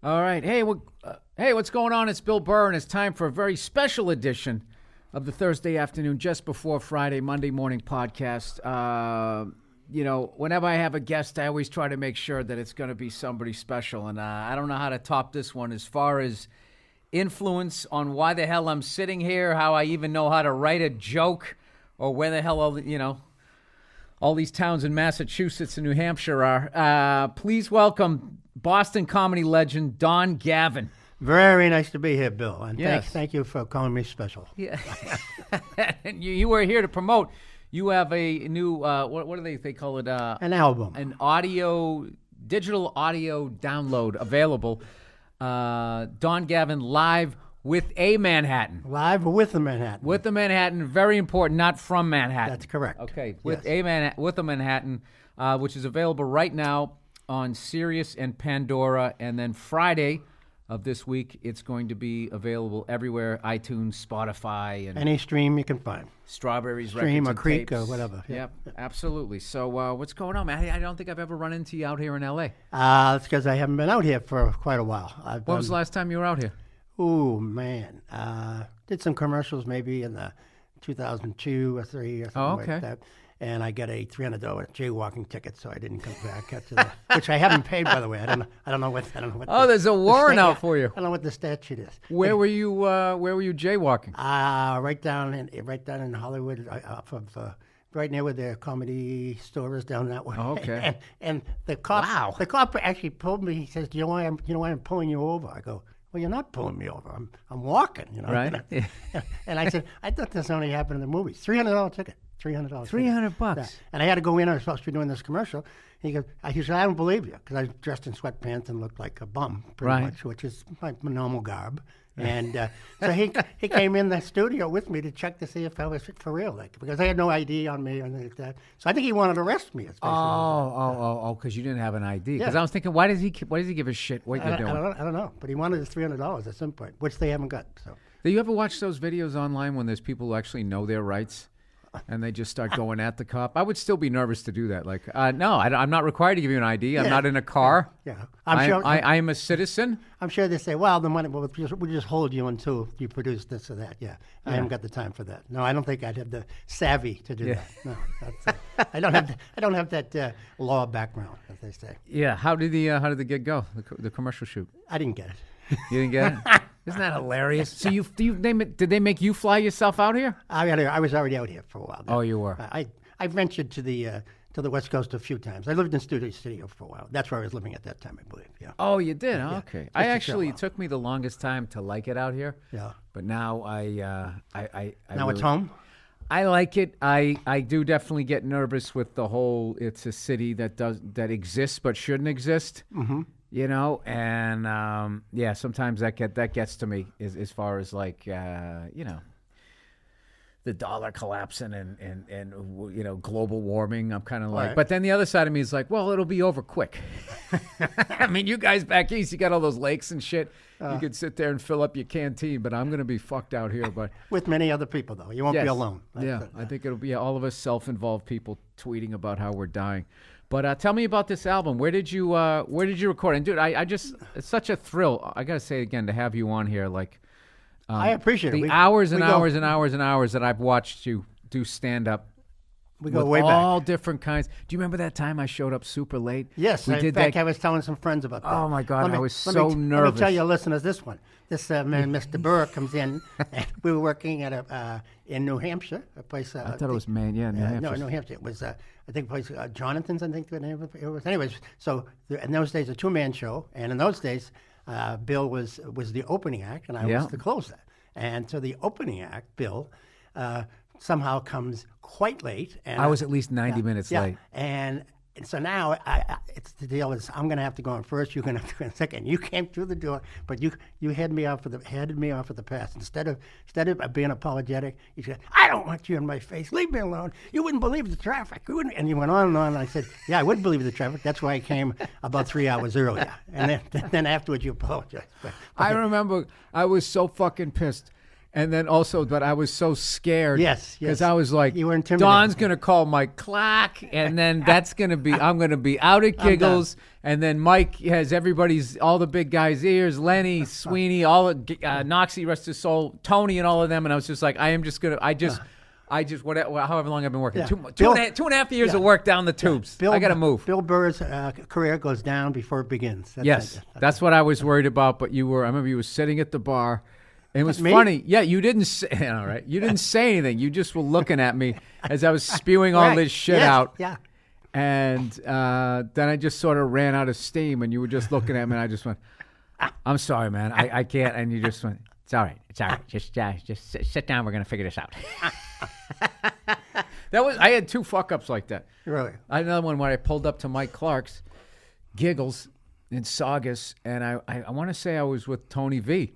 All right. Hey, what's going on? It's Bill Burr, and it's time for a very special edition of the Thursday afternoon, just before Friday, Monday morning podcast. Whenever I have a guest, I always try to make sure that it's going to be somebody special, and I don't know how to top this one as far as influence on why the hell I'm sitting here, how I even know how to write a joke, or where the hell all these towns in Massachusetts and New Hampshire are. Please welcome Boston comedy legend Don Gavin. Very nice to be here, Bill. And yes. thank you for calling me special. Yeah. And you were here to promote. You have a new, what do they call it? An album. An digital audio download available. Don Gavin live with a Manhattan. Live with the Manhattan. With the Manhattan, very important, not from Manhattan. That's correct. Okay, with yes. with a Manhattan, which is available right now on Sirius and Pandora, and then Friday of this week, it's going to be available everywhere: iTunes, Spotify, and any stream you can find. Strawberries, stream Records, or Creek tapes. or whatever. Yep, absolutely. So, what's going on, man? I don't think I've ever run into you out here in L.A. That's because I haven't been out here for quite a while. When was the last time you were out here? Oh man, did some commercials maybe in the 2002 or 3 or something like that. And I got a $300 jaywalking ticket, so I didn't come back after that. Which I haven't paid, by the way. I don't know what. Oh, there's a warrant out for you. I don't know what the statute is. Where were you? Where were you jaywalking? Right down in Hollywood, off of right near where the comedy store is down that way. Oh, okay. And the cop. Wow. The cop actually pulled me. He says, "Do you know why I'm pulling you over?" I go, "Well, you're not pulling me over. I'm walking, you know." Right. And I said, "I thought this only happened in the movies. $300 ticket. $300. $300. Yeah. And I had to go in. I was supposed to be doing this commercial. He said, "I don't believe you," because I was dressed in sweatpants and looked like a bum, pretty much, which is my normal garb. And so he came in the studio with me to check to see if I was for real, because I had no ID on me or anything like that. So I think he wanted to arrest me. Because you didn't have an ID. Because I was thinking, why does he give a shit what you're doing? I don't know, but he wanted his $300 at some point, which they haven't got. So. Do you ever watch those videos online when there's people who actually know their rights? And they just start going at the cop. I would still be nervous to do that. Like, no, I'm not required to give you an ID. I'm not in a car. Yeah, I am a citizen. I'm sure they say, well, the money, we'll just hold you until you produce this or that. Yeah, I haven't got the time for that. No, I don't think I'd have the savvy to do that. No, I don't have that law background, as they say. Yeah. How did the gig go? The commercial shoot. I didn't get it. You didn't get it? Isn't that hilarious? So did they make you fly yourself out here? I was already out here for a while. Oh, you were. I ventured to the West Coast a few times. I lived in Studio City for a while. That's where I was living at that time, I believe. Yeah. Oh, you did? Yeah. Okay. It took me the longest time to like it out here. Yeah. But now it's home. I like it. I do definitely get nervous with the whole. It's a city that exists but shouldn't exist. Mm-hmm. You know, and sometimes that gets to me as far as like the dollar collapsing and global warming. I'm kind of like, but then the other side of me is like, well, it'll be over quick. I mean, you guys back east, you got all those lakes and shit. You could sit there and fill up your canteen, but I'm gonna be fucked out here. But with many other people though, you won't be alone. I think it'll be all of us self-involved people tweeting about how we're dying. But tell me about this album. Where did you record? And dude, it's such a thrill. I gotta say again to have you on here. Like, I appreciate the hours and hours and hours and hours that I've watched you do stand up. We go way back. All different kinds. Do you remember that time I showed up super late? Yes. In fact, I was telling some friends about that. Oh my God, I was so nervous. Let me tell your listeners this one. This man, Mr. Burr, comes in. And we were working at in New Hampshire, a place. I thought it was Maine. Yeah, New Hampshire. No, New Hampshire. It was, I think, a place Jonathan's. I think the name of it was. Anyways, so in those days, a two-man show, and in those days, Bill was the opening act, and I was the closer. And so the opening act, Bill, somehow comes quite late. And I was at least 90 minutes late. And so now it's the deal is I'm going to have to go in first. You're going to have to go in second. You came through the door, but you headed me off for the pass. Instead of being apologetic, you said, "I don't want you in my face. Leave me alone. You wouldn't believe the traffic." And you went on and on. And I said, "Yeah, I would believe the traffic. That's why I came about 3 hours earlier." And then afterwards you apologized. I remember I was so fucking pissed. And then also, but I was so scared. Yes. Because I was like, You were intimidated. Don's going to call Mike Clark, and then I'm going to be out at Giggles, and then Mike has all the big guys' ears, Lenny, Sweeney, Noxie, rest his soul, Tony, and all of them. And I was just like, however long I've been working, Yeah. two and a half years of work down the tubes. I got to move. Bill Burr's career goes down before it begins. That's what I was worried about. But I remember you were sitting at the bar. And it was funny. Yeah, you didn't say, all right. You didn't say anything. You just were looking at me as I was spewing all this shit out. Yeah. And then I just sort of ran out of steam, and you were just looking at me, and I just went, I'm sorry, man. I can't. And you just went, it's all right. It's all right. Just sit down. We're going to figure this out. I had 2 fuck-ups like that. Really? I had another one where I pulled up to Mike Clark's Giggles in Saugus, and I want to say I was with Tony V.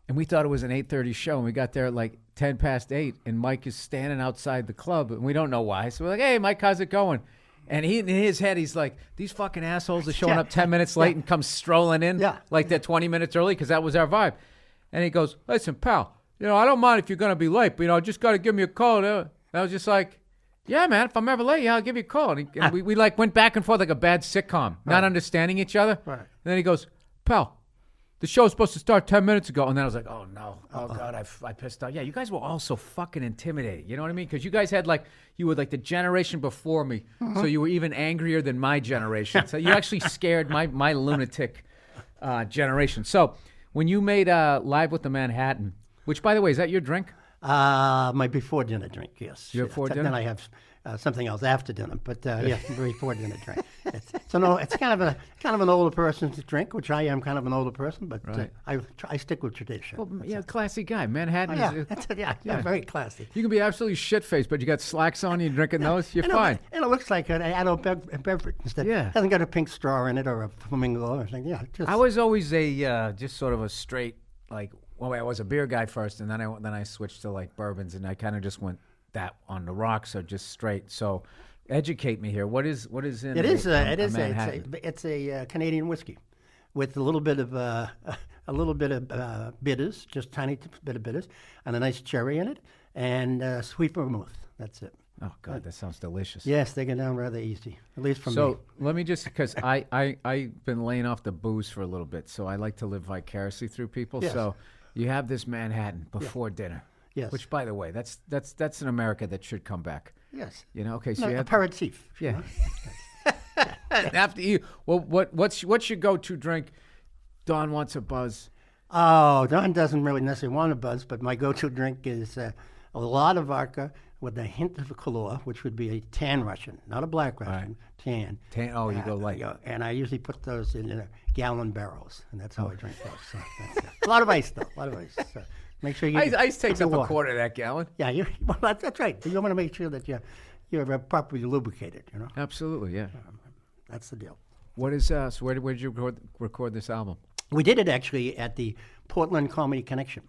And we thought it was an 8:30 show, and we got there at like 10 past 8, and Mike is standing outside the club, and we don't know why. So we're like, hey, Mike, how's it going? And in his head, he's like, these fucking assholes are showing up 10 minutes late and come strolling in like they're 20 minutes early, because that was our vibe. And he goes, listen, pal, I don't mind if you're going to be late, but, just got to give me a call. And I was just like, yeah, man, if I'm ever late, I'll give you a call. And we like went back and forth like a bad sitcom, not understanding each other. Right. And then he goes, pal, the show's supposed to start 10 minutes ago. And then I was like, oh, no. Oh, God, I pissed off. Yeah, you guys were all so fucking intimidating. You know what I mean? Because you guys had you were like the generation before me. So you were even angrier than my generation. So you actually scared my lunatic generation. So when you made Live with the Manhattan, which, by the way, is that your drink? My before dinner drink, yes. Your before dinner? Then I have something else after dinner, but yes, before dinner drink. It's kind of an older person's drink, which I am kind of an older person, but right. I stick with tradition. Well, yeah, classy guy. Manhattan. You're very classy. You can be absolutely shit-faced, but you got slacks on, you're drinking those, you're fine. And it looks like an adult beverage instead. Yeah. It hasn't got a pink straw in it or a flamingo or anything. Yeah. I was always just sort of a straight, I was a beer guy first, and then I switched to bourbons, and I kind of just went that on the rocks or just straight. So, educate me here. What is in it? It's a Canadian whiskey with a little bit of bitters, just tiny bit of bitters, and a nice cherry in it, and sweet vermouth. That's it. Oh God, that sounds delicious. Yes, they get down rather easy, at least for me. So let me just, because I've been laying off the booze for a little bit, so I like to live vicariously through people. Yes. So you have this Manhattan before dinner. Yes. Which, by the way, that's an America that should come back. Yes. Okay. So you have aperitif. Yeah. After you, well, what's your go-to drink? Don wants a buzz. Oh, Don doesn't really necessarily want a buzz, but my go-to drink is a lot of vodka with a hint of color, which would be a tan Russian, not a black Russian, tan. Tan. Oh, you go light. And I usually put those in gallon barrels, and that's how I drink those. So that's a lot of ice, though. A lot of ice. So make sure you. Ice takes up water. a quarter of that gallon. Yeah, that's right. You want to make sure that you're properly lubricated. Absolutely, yeah. That's the deal. What is so? Where did you record this album? We did it actually at the Portland Comedy Connection.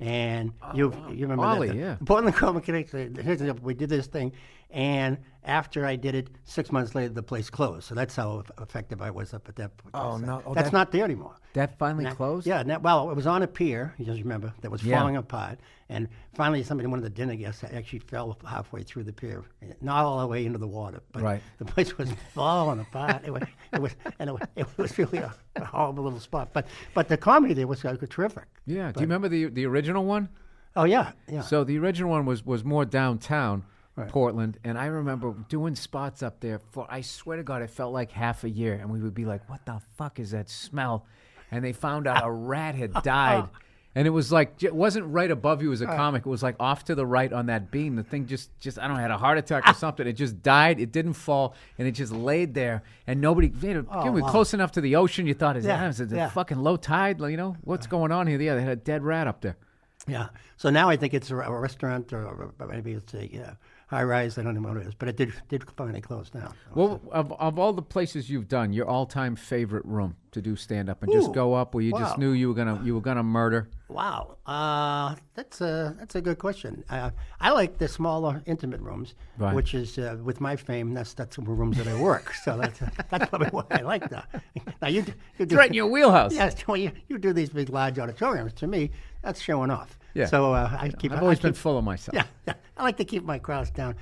And you remember Ollie, that? Yeah. Portland Comedy Connection. We did this thing, and after I did it, 6 months later, the place closed. So that's how effective I was up at that point. Oh, no. Oh, that's not there anymore. That finally closed? Yeah. Well, it was on a pier, you just remember, that was falling apart. And finally, one of the dinner guests actually fell halfway through the pier, not all the way into the water. But right. The place was falling apart. It was really a horrible little spot. But the comedy there was terrific. Yeah. Do you remember the original one? Oh, yeah. So the original one was more downtown. Right. Portland, and I remember doing spots up there for, I swear to God, it felt like half a year, and we would be like, what the fuck is that smell? And they found out a rat had died, and it was it wasn't right above you as a comic, it was off to the right on that beam. The thing just I don't know, had a heart attack or something. It just died, it didn't fall, and it just laid there, and nobody, close enough to the ocean, you thought, is it fucking low tide? What's going on here? Yeah, they had a dead rat up there. Yeah, so now I think it's a restaurant, or maybe it's a high rise. I don't know what it is, but it did finally close down. Well, of all the places you've done, your all-time favorite room to do stand-up and just go up where you just knew you were gonna murder? Wow, that's a good question. I like the smaller, intimate rooms, right. Which is with my fame. That's the rooms that I work. So that's probably why I like that. Now you do it's right in your wheelhouse. Yes, well, you do these big, large auditoriums. To me, that's showing off. Yeah. So I've always been full of myself. Yeah. I like to keep my crowds down.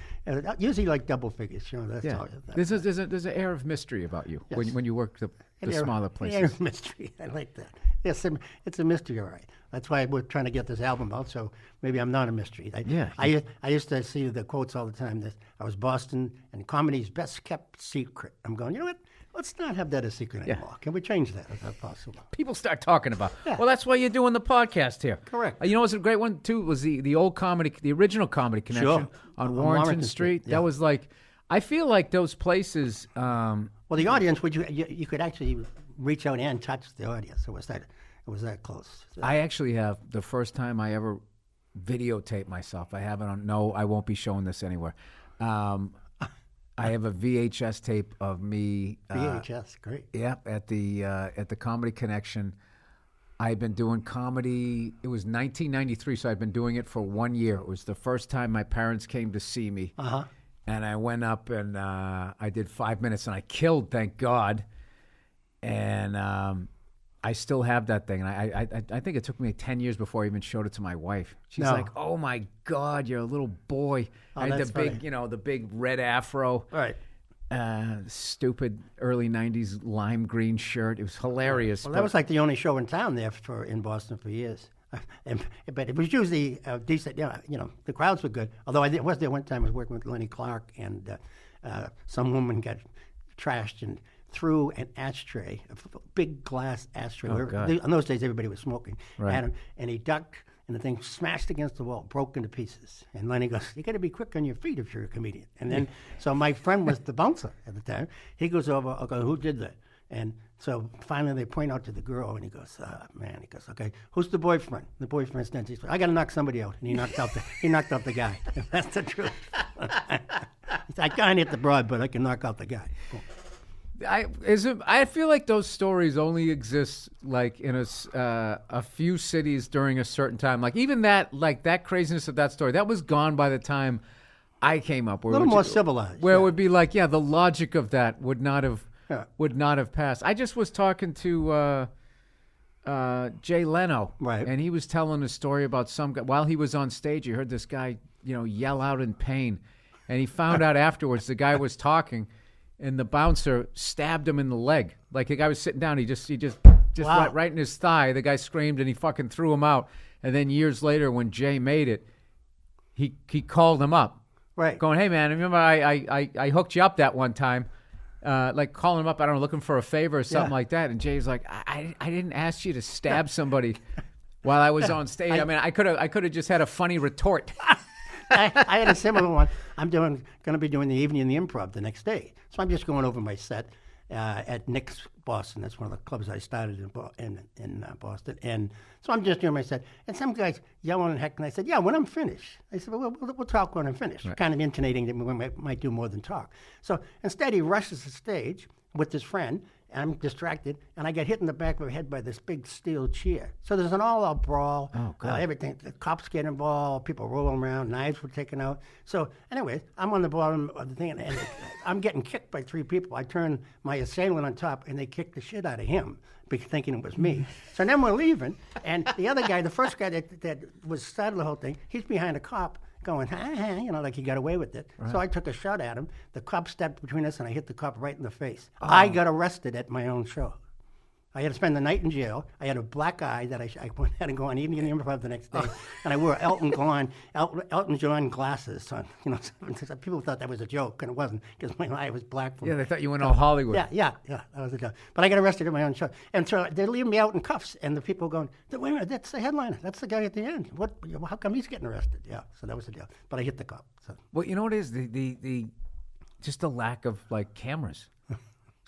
Usually like double figures. That's all. There's an air of mystery about you when you work the smaller places. Air of mystery. I like that. Yes, it's a mystery, all right. That's why we're trying to get this album out. So maybe I'm not a mystery. I used to see the quotes all the time that I was Boston and comedy's best kept secret. I'm going, you know what? Let's not have that a secret anymore. Can we change that if that's possible? People start talking about. Well, that's why you're doing the podcast here. Correct. You know what's a great one too was the old comedy, the original Comedy Connection on Warrington Street. Yeah. That was like, I feel like those places. Well, the audience, you could actually reach out and touch the audience. It was that close. So. I actually have the first time I ever videotaped myself. I have it on. No, I won't be showing this anywhere. I have a VHS tape of me. VHS, great. Yep, at the Comedy Connection. I've been doing comedy. It was 1993, so I've been doing it for 1 year. It was the first time my parents came to see me. And I went up and I did 5 minutes, and I killed, thank God. And I still have that thing, and I think it took me 10 years before I even showed it to my wife. She's like, "Oh my God, you're a little boy." I had the big, the big red afro, right? Stupid early '90s lime green shirt. It was hilarious. Well, that was like the only show in town there in Boston for years. But it was usually decent. The crowds were good. Although I was there one time. I was working with Lenny Clark, and some woman got trashed and threw an ashtray, a big glass ashtray. In those days, everybody was smoking. Right. And he ducked, and the thing smashed against the wall, broke into pieces. And Lenny goes, "You got to be quick on your feet if you're a comedian." And then, so my friend was the bouncer at the time. He goes over, "Okay, who did that?" And so finally they point out to the girl, and he goes, "Man," he goes, "Okay, who's the boyfriend?" The boyfriend stands. He says, "I got to knock somebody out," and he knocked out the guy. That's the truth. I can't hit the broad, but I can knock out the guy. Boom. I feel like those stories only exist like in a few cities during a certain time. Like even that craziness of that story that was gone by the time I came up. A little more civilized. Where it would be like, the logic of that would not have passed. I just was talking to Jay Leno, right? And he was telling a story about some guy while he was on stage. He heard this guy, yell out in pain, and he found out afterwards the guy was talking. And the bouncer stabbed him in the leg. Like the guy was sitting down, he just wow. right in his thigh. The guy screamed and he fucking threw him out. And then years later, when Jay made it, he called him up, right? Going, "Hey man, remember I hooked you up that one time?" Like calling him up, I don't know, looking for a favor or something like that. And Jay's like, "I didn't ask you to stab somebody while I was on stage. I mean, I could have just had a funny retort." I had a similar one. I'm going to be doing the evening in the Improv the next day, so I'm just going over my set at Nick's Boston. That's one of the clubs I started in Boston, and so I'm just doing my set. And some guys yelling and heck, and I said, "Yeah, when I'm finished." I said, "Well, we'll talk when I'm finished," right. Kind of intonating that we might do more than talk. So instead, he rushes the stage with his friend. I'm distracted, and I get hit in the back of my head by this big steel chair. So there's an all-out brawl. Oh, God. Everything. The cops get involved. People rolling around. Knives were taken out. So anyway, I'm on the bottom of the thing, and I'm getting kicked by 3 people. I turn my assailant on top, and they kick the shit out of him, thinking it was me. So then we're leaving, and the other guy, the first guy that was started the whole thing, he's behind a cop, going, like he got away with it. Right. So I took a shot at him. The cop stepped between us, and I hit the cop right in the face. Oh. I got arrested at my own show. I had to spend the night in jail. I had a black eye that I had to go on evening in the Improv the next day, and I wore Elton John glasses. So, people thought that was a joke, and it wasn't, because my eye was black. They thought you went all Hollywood. Yeah, that was a joke. But I got arrested at my own show, and so they leave me out in cuffs, and the people going, "Wait a minute, that's the headliner. That's the guy at the end. What? How come he's getting arrested?" Yeah, so that was the deal. But I hit the cop. So. Well, you know what it is? The just the lack of cameras.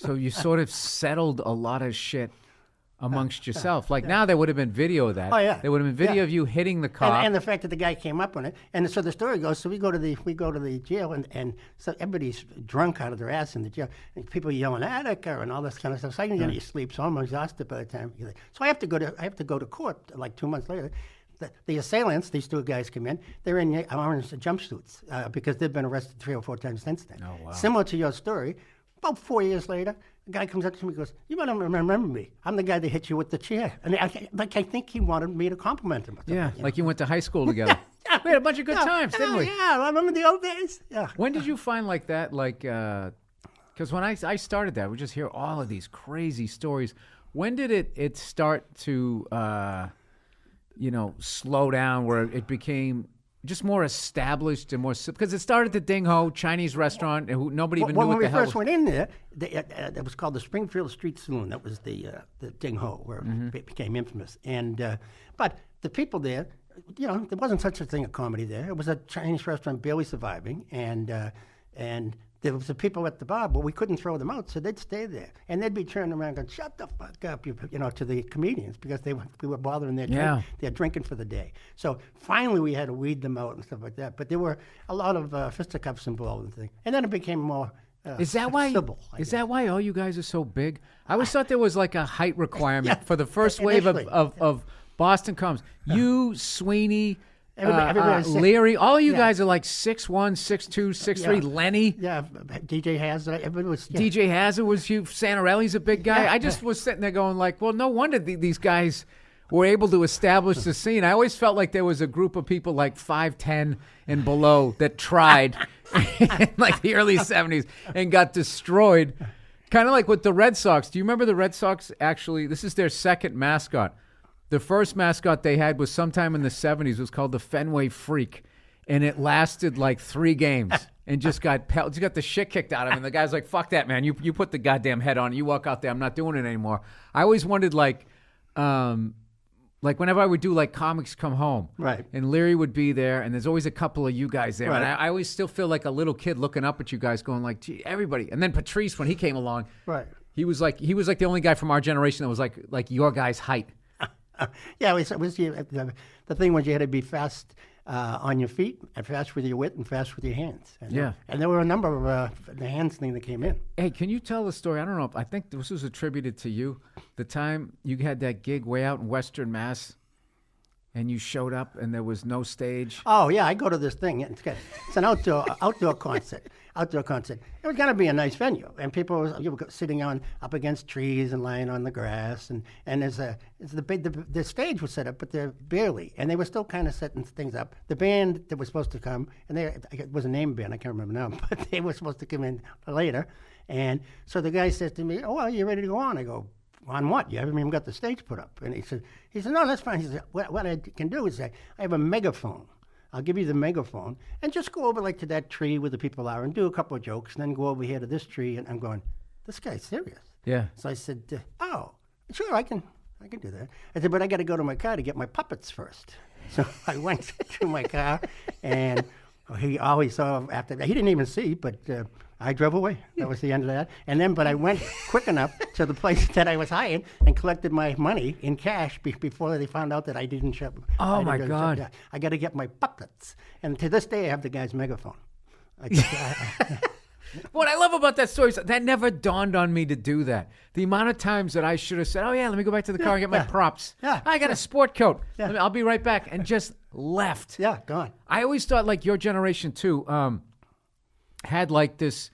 So you sort of settled a lot of shit amongst yourself. Now there would have been video of that. Oh yeah, there would have been video of you hitting the cop, and the fact that the guy came up on it. And so the story goes. So we go to the jail, and so everybody's drunk out of their ass in the jail. And people yelling Attica and all this kind of stuff. So I can get any sleep. So I'm exhausted by the time. So I have to go to court like 2 months later. The assailants, these 2 guys come in, they're in orange jumpsuits because they've been arrested 3 or 4 times since then. Oh, wow. Similar to your story. About 4 years later, a guy comes up to me and goes, "You might not remember me. I'm the guy that hit you with the chair." And I think he wanted me to compliment him. Yeah, like you went to high school together. We had a bunch of good times, didn't we? Yeah, I remember the old days. Yeah. When did you find like that? Like, because when I started that, we just hear all of these crazy stories. When did it start to, slow down where it became just more established and more, because it started at the Ding Ho Chinese restaurant and nobody even knew what the hell. When we first went in there, it was called the Springfield Street Saloon. That was the Ding Ho where it became infamous. And but the people there, there wasn't such a thing as comedy there. It was a Chinese restaurant barely surviving, and there was the people at the bar, but we couldn't throw them out, so they'd stay there, and they'd be turning around going, "Shut the fuck up," to the comedians, because we were bothering their drink. They're drinking for the day. So finally, we had to weed them out and stuff like that. But there were a lot of fisticuffs involved and things, and then it became more. Is that why? Civil, is that why all you guys are so big? I always thought there was like a height requirement for the first wave of Boston comes. You, Sweeney, Leary, all you guys are like 6'1", 6'2", 6'3". Lenny. Yeah, DJ Hazard. Everybody was. Yeah. DJ Hazard was you. Santorelli's a big guy. I just was sitting there going like, well, no wonder these guys were able to establish the scene. I always felt like there was a group of people like 5'10" and below that tried in like the early 70s and got destroyed. Kind of like with the Red Sox. Do you remember the Red Sox actually? This is their second mascot. The first mascot they had was sometime in the 70s. It was called the Fenway Freak, and it lasted like 3 games and just got the shit kicked out of him. And the guy's like, "Fuck that, man! You put the goddamn head on. You walk out there. I'm not doing it anymore." I always wondered like whenever I would do like Comics Come Home, right? And Leary would be there, and there's always a couple of you guys there, right. And I always still feel like a little kid looking up at you guys, going like, "Gee, everybody!" And then Patrice, when he came along, right? He was like the only guy from our generation that was like your guy's height. Yeah, the thing was you had to be fast on your feet, and fast with your wit, and fast with your hands. And there were a number of the hands thing that came in. Hey, can you tell the story? I don't know. I think this was attributed to you. The time you had that gig way out in Western Mass, and you showed up, and there was no stage. Oh yeah, I go to this thing. It's an outdoor concert. Outdoor concert. It was gonna be a nice venue, and people were sitting up against trees and lying on the grass, and the stage was set up, but they're barely, and they were still kind of setting things up. The band that was supposed to come, and it was a name band, I can't remember now, but they were supposed to come in later, and so the guy says to me, "Oh well, you ready to go on?" I go, "On what? You haven't even got the stage put up." And he said, "No, that's fine." He said, what I can do is I have a megaphone. I'll give you the megaphone and just go over like to that tree where the people are and do a couple of jokes, and then go over here to this tree. And I'm going, "This guy's serious." Yeah. So I said, "Oh, sure, I can do that." I said, "But I got to go to my car to get my puppets first." So I went to my car, and he always saw after that. He didn't even see, but I drove away. That was the end of that. But I went quick enough to the place that I was hired and collected my money in cash before they found out that I didn't ship. Oh, my God. Yeah. I got to get my puppets. And to this day, I have the guy's megaphone. What I love about that story is that never dawned on me to do that. The amount of times that I should have said, "Oh, yeah, let me go back to the car and get my props. Yeah. I got a sport coat. I'll be right back," and just left. Yeah, gone. I always thought like your generation, too, had like this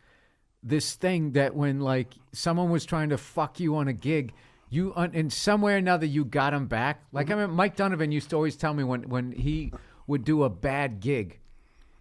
thing that when like someone was trying to fuck you on a gig, you in some way or another you got him back. Like I remember Mike Donovan used to always tell me when he would do a bad gig,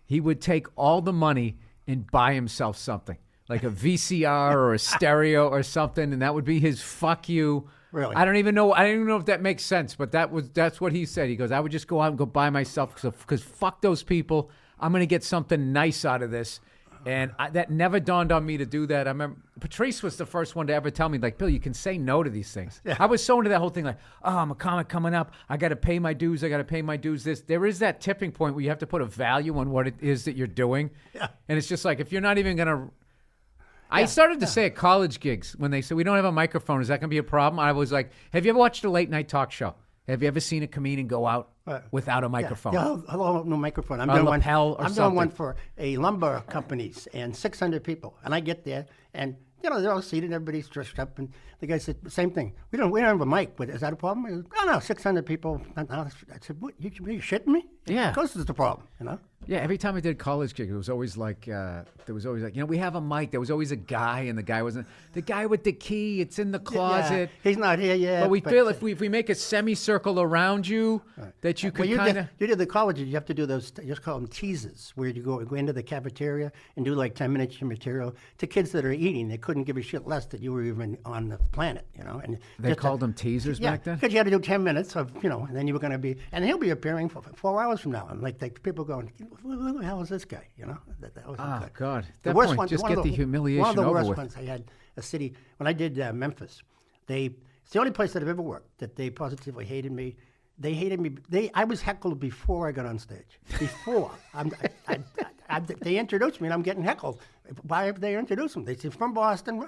he would take all the money and buy himself something like a VCR or a stereo or something, and that would be his fuck you. Really? I don't even know if that makes sense, but that's what he said. He goes, "I would just go out and go buy myself because fuck those people. I'm gonna get something nice out of this." And that never dawned on me to do that. I remember Patrice was the first one to ever tell me, like, "Bill, you can say no to these things." Yeah. I was so into that whole thing, like, "Oh, I'm a comic coming up. I got to pay my dues. There is that tipping point where you have to put a value on what it is that you're doing. Yeah. And it's just like, if you're not even going to... I started to say at college gigs, when they said, "We don't have a microphone, is that going to be a problem?" I was like, "Have you ever watched a late night talk show? Have you ever seen a comedian go out without a microphone?" Yeah, no microphone. I'm a doing lapel or I'm something. doing one for a lumber companies and 600 people, and I get there and they're all seated, everybody's dressed up, and the guy said same thing. We don't have a mic, but is that a problem? He goes, "Oh no, 600 people." I said, "What? You shitting me?" Yeah. Of course it's a problem, Yeah, every time I did college gig, it was always like we have a mic. There was always a guy, and the guy wasn't the guy with the key. It's in the closet. Yeah, he's not here yet. But we feel if we make a semicircle around you, that you could kind of. You did the colleges. You have to do those. You just call them teases, where you go into the cafeteria and do like 10 minutes of material to kids that are eating. They couldn't give a shit less that you were even on the planet. And they called them teasers back then. Because you had to do 10 minutes of and then you were going to be, and he'll be appearing for 4 hours from now, and like people going, who the hell is this guy? That was God. The worst one. Just get the humiliation over with. One of the worst ones I had a city when I did Memphis. It's the only place that I've ever worked that they positively hated me. They hated me. I was heckled before I got on stage. Before they introduced me, and I'm getting heckled. Why have they introduced me? They said from Boston.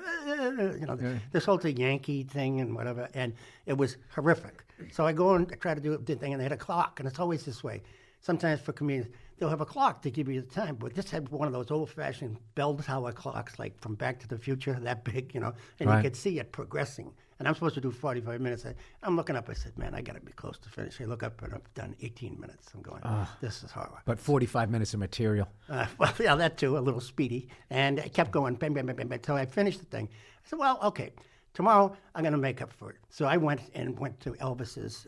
This whole thing, Yankee thing and whatever, and it was horrific. So I go and try to do the thing, and they had a clock, and it's always this way. Sometimes for comedians, they'll have a clock to give you the time, but this had one of those old-fashioned bell tower clocks, like from Back to the Future, that big, and you could see it progressing. And I'm supposed to do 45 minutes. I'm looking up. I said, man, I got to be close to finish. I look up, and I've done 18 minutes. I'm going, this is horrible. But 45 minutes of material. Well, yeah, that too, a little speedy. And I kept going, bam, bam, bam, bam, until I finished the thing. I said, well, okay. Tomorrow, I'm going to make up for it. So I went to Elvis's,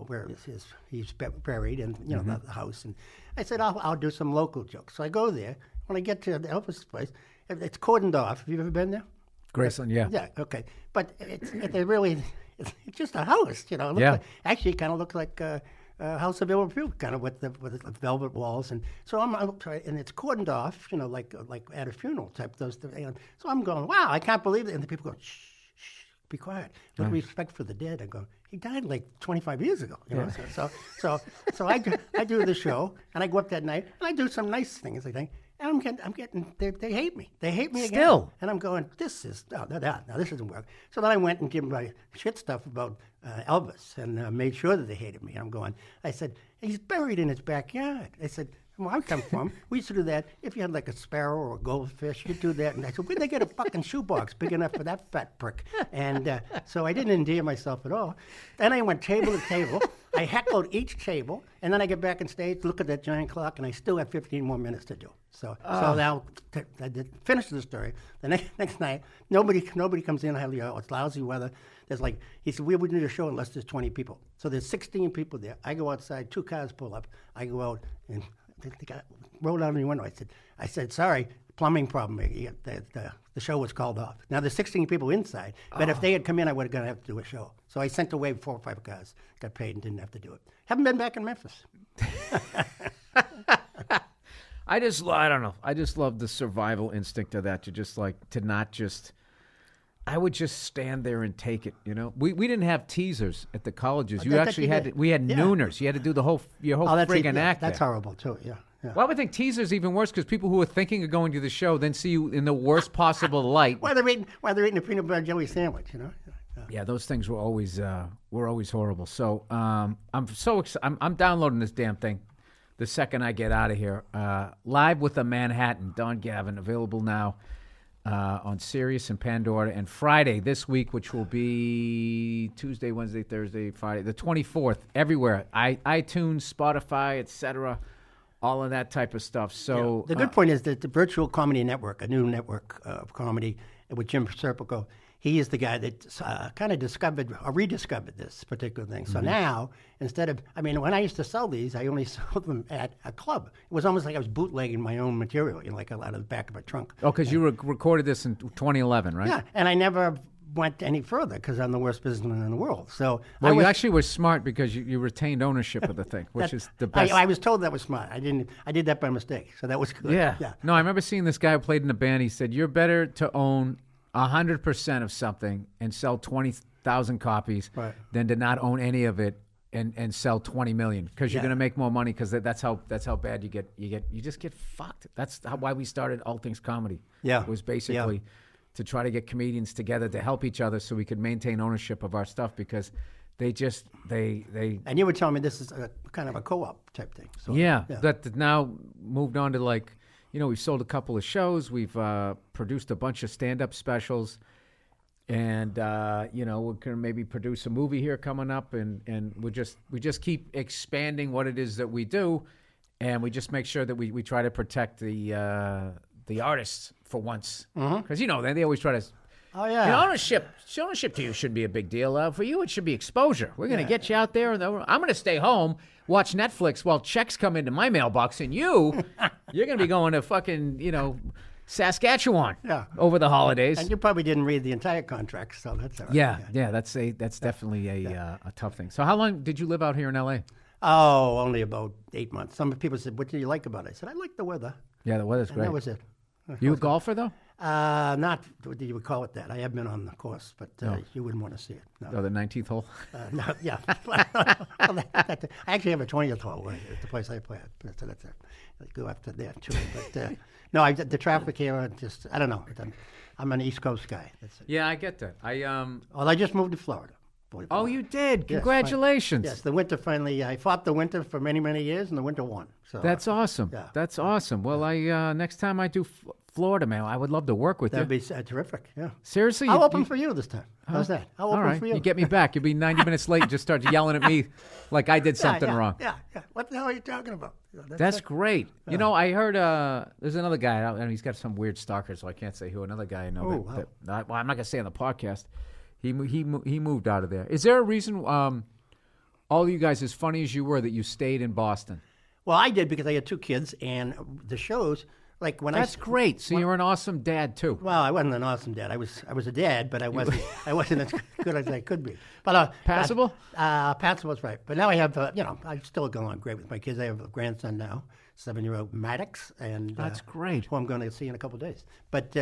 where he's buried, and the house. And I said, I'll do some local jokes. So I go there. When I get to Elvis's place, it's cordoned off. Have you ever been there? Graceland, yeah. Yeah, okay. But it's just a house, Actually, it kind of looks like a House of Ill Repute, kind of with the velvet walls. And so I'm and it's cordoned off, like at a funeral type. So I'm going, wow, I can't believe it. And the people go, shh. Be quiet. With respect for the dead, I go, he died like 25 years ago. So I do the show, and I go up that night, and I do some nice things, I think. And I'm getting they hate me. They hate me again. Still. And I'm going, this doesn't work. So then I went and gave my shit stuff about Elvis and made sure that they hated me. And I said, he's buried in his backyard. I said, well, I come from, we used to do that. If you had like a sparrow or a goldfish, you'd do that. And I said, where'd they get a fucking shoebox big enough for that fat prick? And so I didn't endear myself at all. Then I went table to table. I heckled each table. And then I get back on stage, look at that giant clock, and I still have 15 more minutes to do. So now I did finish the story. The next night, nobody comes in. It's lousy weather. He said, we would do a show unless there's 20 people. So there's 16 people there. I go outside, 2 cars pull up. I go out and they rolled out of the window. I said, sorry, plumbing problem. The show was called off. Now there's 16 people inside, but if they had come in, I would have gonna have to do a show. So I sent away 4 or 5 cars, got paid, and didn't have to do it. Haven't been back in Memphis. I don't know. I just love the survival instinct of that. I would just stand there and take it, We didn't have teasers at the colleges. We had nooners. You had to do your whole friggin' act. That's there. horrible too. Yeah. Well, I would think teasers even worse because people who are thinking of going to the show then see you in the worst possible light. While they're eating a peanut butter jelly sandwich, Yeah, those things were always horrible. So I'm so excited. I'm downloading this damn thing the second I get out of here. Live with a Manhattan, Don Gavin, available now. On Sirius and Pandora, and Friday this week, which will be Tuesday, Wednesday, Thursday, Friday, the 24th, everywhere, iTunes, Spotify, etc., all of that type of stuff. So the good point is that the Virtual Comedy Network, a new network of comedy with Jim Serpico, he is the guy that kind of discovered or rediscovered this particular thing. So now, instead of, when I used to sell these, I only sold them at a club. It was almost like I was bootlegging my own material, like out of the back of a trunk. Oh, because you recorded this in 2011, right? Yeah, and I never went any further because I'm the worst businessman in the world. So you actually were smart because you retained ownership of the thing, which is the best. I was told that was smart. I did that by mistake, so that was good. Yeah. No, I remember seeing this guy who played in a band. He said, "You're better to own 100% of something and sell 20,000 copies than to not own any of it and sell 20 million because you're going to make more money because that's how bad you just get fucked." That's why we started All Things Comedy. Yeah, it was basically to try to get comedians together to help each other so we could maintain ownership of our stuff because they and you were telling me this is a kind of a co-op type thing. So, that now moved on to we've sold a couple of shows. We've produced a bunch of stand-up specials. And, we're going to maybe produce a movie here coming up. And we just keep expanding what it is that we do. and we just make sure that we try to protect the artists for once, because they always try to. Oh yeah. Ownership to you shouldn't be a big deal. For you, it should be exposure. We're going to get you out there, and I'm going to stay home, watch Netflix while checks come into my mailbox, and you're going to be going to fucking Saskatchewan over the holidays. And you probably didn't read the entire contract, so that's all right. Yeah. That's definitely a tough thing. So how long did you live out here in L.A.? Oh, only about 8 months. Some people said, "What do you like about it?" I said, "I like the weather." Yeah, the weather's And great. that was it. You a golfer though? Not what you would call it that. I have been on the course, but you wouldn't want to see it. No. Oh, the 19th hole. No, yeah. I actually have a 20th hole at the place I play at. So that's it. I go after that too. But no, the traffic here, I don't know. I'm an East Coast guy. That's it. Yeah, I get that. Well, I just moved to Florida. Oh, you did? Yes, Congratulations. Yes, the winter finally. I fought the winter for many, many years, and the winter won. So that's awesome. Yeah. That's awesome. Well, next time I do Florida, man, I would love to work with that'd you. be terrific. Yeah. Seriously? I'll open for you this time. How's that? I'll All open right. for you. You get me back. You'll be 90 minutes late and just start yelling at me like I did something wrong. Yeah. What the hell are you talking about? That's great. I heard there's another guy, and he's got some weird stalker, so I can't say who. Another guy I know. Well, I'm not going to say on the podcast. He moved out of there. Is there a reason, all of you guys, as funny as you were, that you stayed in Boston? Well, I did because I had 2 kids, and the shows, like when That's great. So you're an awesome dad too. Well, I wasn't an awesome dad. I was a dad, but I wasn't as good as I could be. But passable. Passable is right. But now I have I still go on great with my kids. I have a grandson now, 7-year-old Maddox, and that's great. Who I'm going to see in a couple of days. But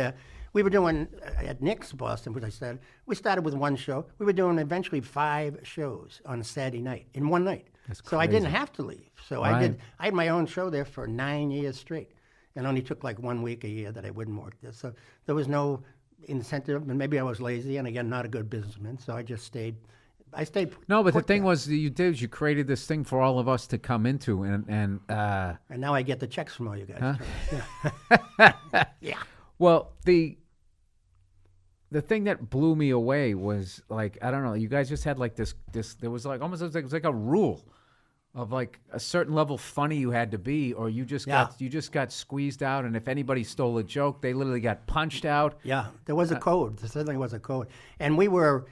we were doing at Nick's Boston, which I said we started with 1 show. We were doing eventually 5 shows on a Saturday night in one night. That's so I crazy. didn't have to leave. So Right. I had my own show there for 9 years straight. And only took like 1 week a year that I wouldn't work there. So there was no incentive, and maybe I was lazy, and again, not a good businessman. So I just stayed. I stayed. No, but the thing was, that you created this thing for all of us to come into, and now I get the checks from all you guys. Huh? Yeah. Well, the thing that blew me away was like, I don't know, you guys just had like this. There was like almost it was like a rule of like a certain level funny you had to be, or you just got squeezed out, and if anybody stole a joke, they literally got punched out. Yeah, there was a code. There certainly was a code, and we were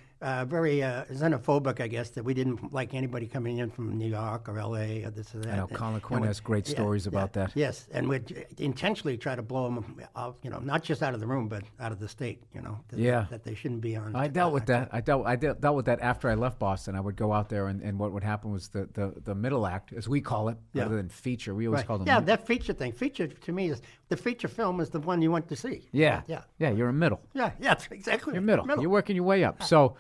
very xenophobic, I guess, that we didn't like anybody coming in from New York or L.A. or this or that. I know Colin Quinn has great stories about that. Yes, and we'd intentionally try to blow them out, not just out of the room, but out of the state, that they shouldn't be on. I dealt with that. I dealt with that after I left Boston. I would go out there, and what would happen was the middle act, as we call it, rather than feature. We always call them. Yeah, that feature thing. Feature to me is the feature film is the one you want to see. Yeah. You're a middle. Yeah, exactly. You're middle. You're working your way up. So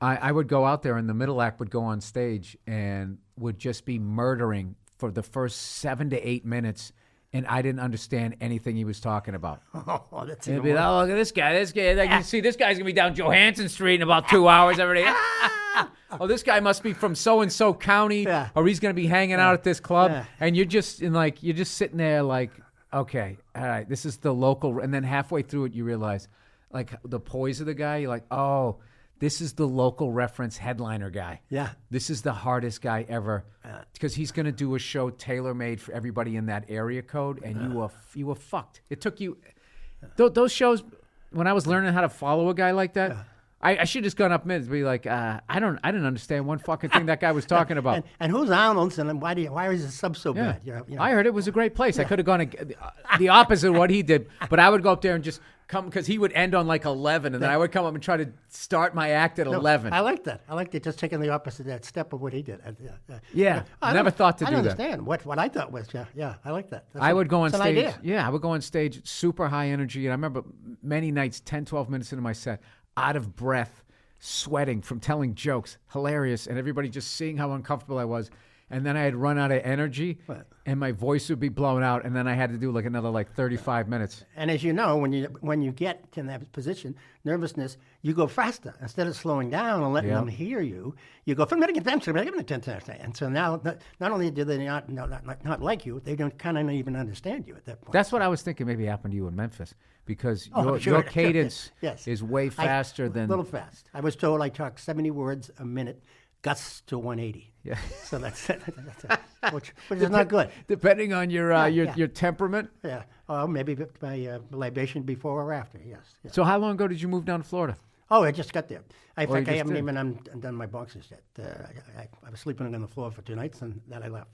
I would go out there, and the middle act would go on stage and would just be murdering for the first 7 to 8 minutes, and I didn't understand anything he was talking about. Oh, that's It'd be like, oh, look at this guy. Like, you see, this guy's going to be down Johansson Street in about 2 hours every day. Oh, this guy must be from so-and-so county, or he's going to be hanging out at this club. Yeah. And you're just sitting there like, okay, all right, this is the local. And then halfway through it, you realize, like, the poise of the guy, you're like, oh, this is the local reference headliner guy. Yeah. This is the hardest guy ever, because he's going to do a show tailor-made for everybody in that area code, and you were fucked. It took you those shows, when I was learning how to follow a guy like that, I should have just gone up and be like, I didn't understand one fucking thing that guy was talking about. And who's Arnold's, and why is the sub so bad? I heard it was a great place. I could have gone the opposite of what he did, but I would go up there and just come, because he would end on like 11, and then I would come up and try to start my act at 11. I like that. I liked it, just taking the opposite that step of what he did. I never thought to do that. I understand what I thought was, I like that. I would go on stage. Yeah, I would go on stage, super high energy, and I remember many nights, 10, 12 minutes into my set, out of breath, sweating from telling jokes, hilarious, and everybody just seeing how uncomfortable I was. And then I had run out of energy, and my voice would be blown out, and then I had to do like another 35 minutes. And as you know, when you get in that position, nervousness, you go faster. Instead of slowing down and letting them hear you, you go, and so now, not only do they not like you, they don't kind of even understand you at that point. That's what I was thinking maybe happened to you in Memphis, because your cadence is way faster than... A little fast. I was told I talk 70 words a minute. gusts to 180. Yeah. So which is not good. Depending on your temperament. Yeah. Or maybe my libation before or after. Yes. So how long ago did you move down to Florida? Oh, I just got there. In you fact, I just haven't did? even done my boxes yet. I was sleeping on the floor for 2 nights, and then I left.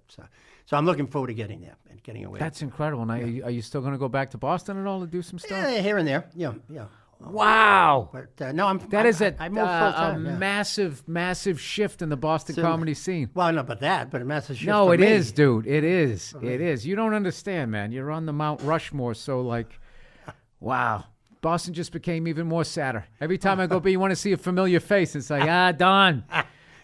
So I'm looking forward to getting there and getting away. That's incredible. Now, are you still going to go back to Boston at all to do some stuff? Yeah, here and there. Yeah. Wow. But no, I moved full a time. Yeah. massive shift in the Boston comedy scene. Well, no, but a massive shift. No, for it me. is, dude. It is. It is. You don't understand, man. You're on the Mount Rushmore, so like, wow. Boston just became even more sadder. Every time I go by, you want to see a familiar face. It's like, Don.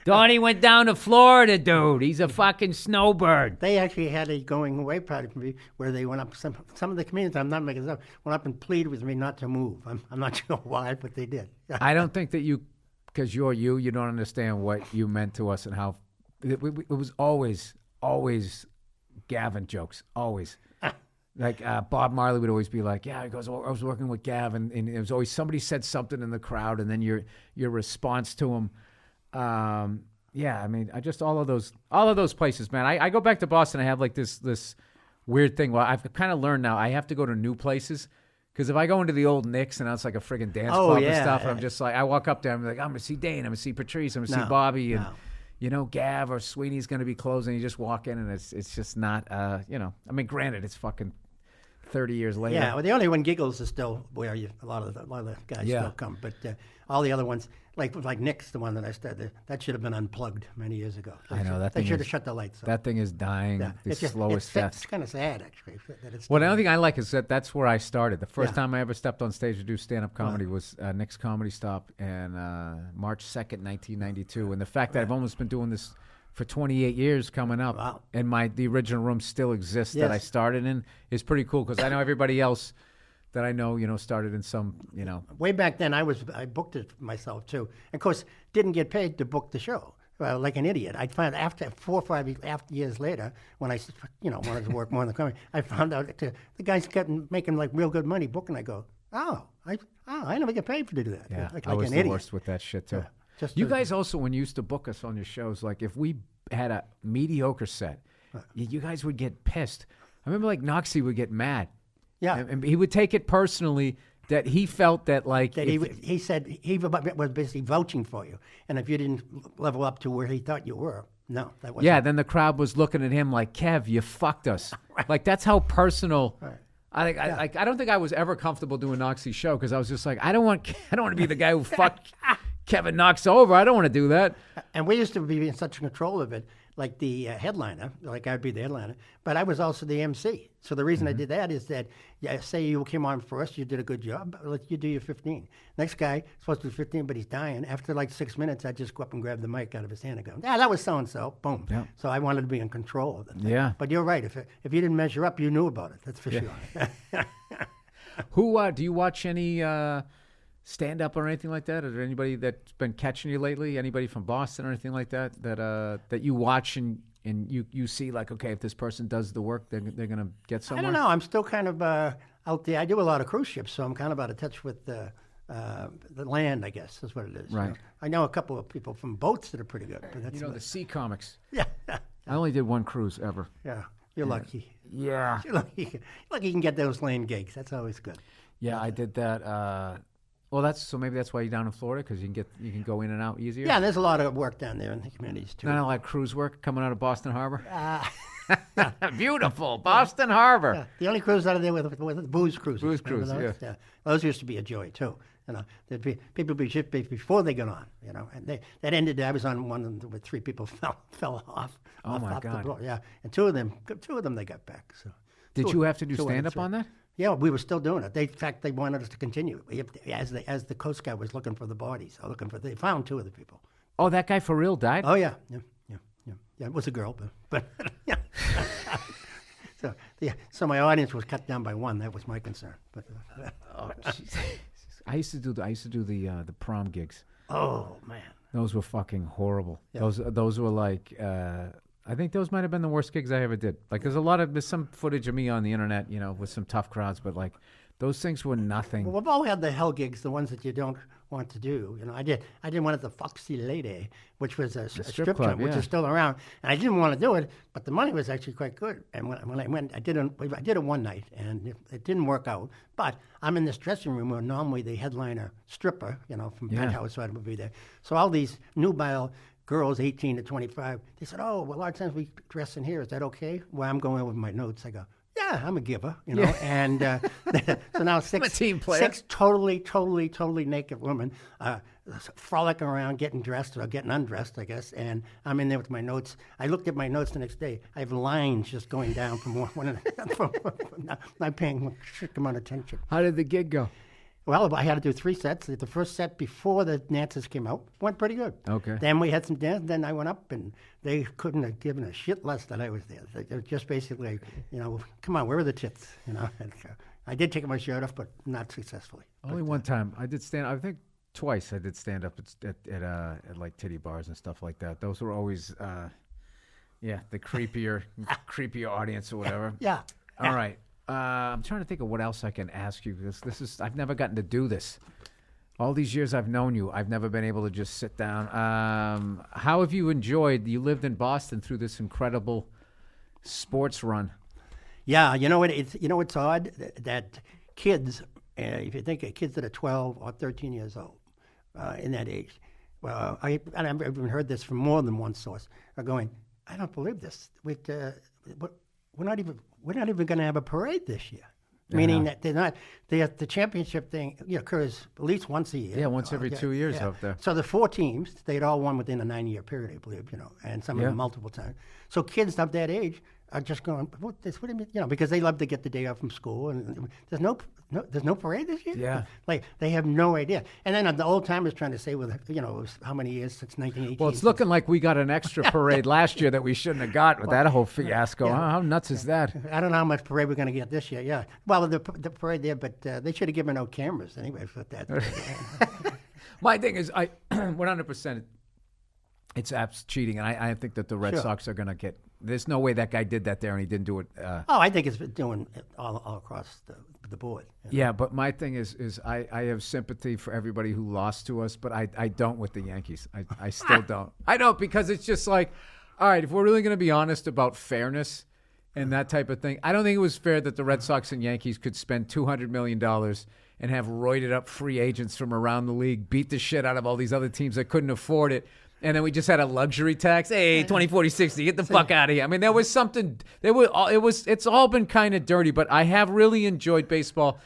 Donnie went down to Florida, dude. He's a fucking snowbird. They actually had a going away party for me where they went up. Some of the comedians, I'm not making this up, went up and pleaded with me not to move. I'm not sure why, but they did. I don't think that because you're you don't understand what you meant to us and how it was always Gavin jokes, always. Like Bob Marley would always be like, yeah, he goes, I was working with Gavin, and it was always somebody said something in the crowd, and then your response to him. Yeah, I mean, I just all of those places, man. I go back to Boston. I have like this weird thing. Well, I've kind of learned now I have to go to new places because if I go into the old Knicks and it's like a friggin' dance club and stuff, and I'm just like, I walk up there, I'm like, I'm gonna see Dane, I'm gonna see Patrice, I'm gonna see Bobby, and Gav or Sweeney's gonna be closing. You just walk in and it's just not, I mean, granted, it's fucking 30 years later. Yeah, well, the only one Giggles is still where a lot of the guys still come, but all the other ones, like Nick's, the one that I started, that should have been unplugged many years ago. I know that they thing should have shut the lights off. That thing is dying. Yeah. The slowest death. It's kind of sad, actually. Well, the only thing I like is that's where I started. The first time I ever stepped on stage to do stand-up comedy was Nick's Comedy Stop in March 2nd, 1992. And the fact that I've almost been doing this for 28 years coming up, and the original room still exists that I started in is pretty cool because I know everybody else that I know, started in some, Way back then, I booked it myself too, and of course, didn't get paid to book the show. Like an idiot. I found after 4 or 5 years later, when I, wanted to work more in the comedy, I found out that the guys kept making like real good money booking. I go, I never get paid to do that. Yeah, like I was an the idiot. worst with that shit too. Yeah, you guys also, when you used to book us on your shows, like if we had a mediocre set, you guys would get pissed. I remember like Noxie would get mad. Yeah. And he would take it personally that he felt that like... That he said he was basically vouching for you. And if you didn't level up to where he thought you were, no, that wasn't. Yeah, then the crowd was looking at him like, Kev, you fucked us. Like that's how personal... Right. I don't think I was ever comfortable doing Noxie's show because I was just like, I don't want to be the guy who fucked Kevin Knox over. I don't want to do that. And we used to be in such control of it, like the headliner, like I'd be the headliner, but I was also the MC. So the reason I did that is that, say you came on first, you did a good job, let you do your 15. Next guy, supposed to do 15, but he's dying. After like 6 minutes, I'd just go up and grab the mic out of his hand and go, that was so-and-so, boom. Yeah. So I wanted to be in control of the thing. Yeah. But you're right, if you didn't measure up, you knew about it, that's for sure. Who, do you watch any... stand-up or anything like that? Is there anybody that's been catching you lately? Anybody from Boston or anything like that that you watch and you see like, okay, if this person does the work, they're going to get somewhere? I don't know. I'm still kind of out there. I do a lot of cruise ships, so I'm kind of out of touch with the land, I guess, is what it is. Right. I know a couple of people from boats that are pretty good. But that's the sea comics. Yeah. I only did one cruise ever. Yeah. You're lucky. Yeah. You're lucky you can get those land gigs. That's always good. Yeah, I did that. Well, maybe that's why you're down in Florida because you can go in and out easier. Yeah, there's a lot of work down there in the communities too. Not like cruise work coming out of Boston Harbor. Beautiful Boston Harbor. Yeah, the only cruise out of there with booze cruises. Booze cruises, yeah. Those used to be a joy too. There'd be people be shipped before they got on. And that ended. I was on one where 3 people fell off. Oh my off God! The floor. Yeah, and two of them they got back. So. Did you have to do stand up on that? Yeah, we were still doing it. In fact, they wanted us to continue. As the Coast Guard was looking for the bodies, they found 2 of the people. Oh, that guy for real died? Oh yeah. It was a girl, but yeah. So my audience was cut down by 1. That was my concern. But oh, I used to do the prom gigs. Oh man, those were fucking horrible. Yeah. Those were like. I think those might have been the worst gigs I ever did. Like, there's some footage of me on the internet, with some tough crowds, but like, Those things were nothing. Well, we've all had the hell gigs, the ones that you don't want to do. I did one at the Foxy Lady, which was a strip club, which is still around, and I didn't want to do it, but the money was actually quite good. And when I went, I did it one night, and it didn't work out. But I'm in this dressing room where normally the headliner stripper, from Penthouse would be there. So all these nubile girls, 18 to 25, they said, "Oh, well, a lot of times we dress in here. Is that okay?" Well, I'm going with my notes. I go, "Yeah, I'm a giver," and so now I'm a team player. Six totally naked women frolicking around, getting dressed or getting undressed, I guess, and I'm in there with my notes. I looked at my notes the next day. I have lines just going down from one from not paying a strict amount of attention. How did the gig go? Well, I had to do 3 sets. The first set before the dances came out went pretty good. Okay. Then we had some dance. Then I went up, and they couldn't have given a shit less that I was there. They were just basically, come on, where are the tits? And, I did take my shirt off, but not successfully. Only one time. I did stand. I think twice I did stand up at like titty bars and stuff like that. Those were always, the creepier audience or whatever. Yeah. All right. I'm trying to think of what else I can ask you, because I've never gotten to do this. All these years I've known you, I've never been able to just sit down. How have you you lived in Boston through this incredible sports run? Yeah, it's odd that kids, if you think of kids that are 12 or 13 years old, in that age, well, I've even heard this from more than one source, are going, "I don't believe this. We're not even going to have a parade this year." Meaning that the championship thing occurs at least once a year. Yeah, once every 2 years out there. So the 4 teams, they'd all won within a 9-year period, I believe, and some of them multiple times. So kids of that age are just going, what do you mean? Because they love to get the day off from school, and there's no parade this year? Yeah. Like, they have no idea. And then the old timers trying to say, it was how many years since 1918? Well, it's looking like we got an extra parade last year that we shouldn't have got with that whole fiasco. Yeah. How nuts is that? I don't know how much parade we're going to get this year, yeah. Well, the parade there, but they should have given out cameras anyway for that. My thing is, 100%, it's abs cheating, and I think that the Red Sox are going to get. There's no way that guy did that there and he didn't do it. I think it's doing it all across the board. Yeah, but my thing is I have sympathy for everybody who lost to us, but I don't with the Yankees. I still don't. I don't, because it's just like, all right, if we're really going to be honest about fairness and that type of thing, I don't think it was fair that the Red Sox and Yankees could spend $200 million and have roided up free agents from around the league, beat the shit out of all these other teams that couldn't afford it. And then we just had a luxury tax. Hey, 20, 40, 60, get the fuck out of here. I mean, there was something. It's all been kind of dirty, but I have really enjoyed baseball,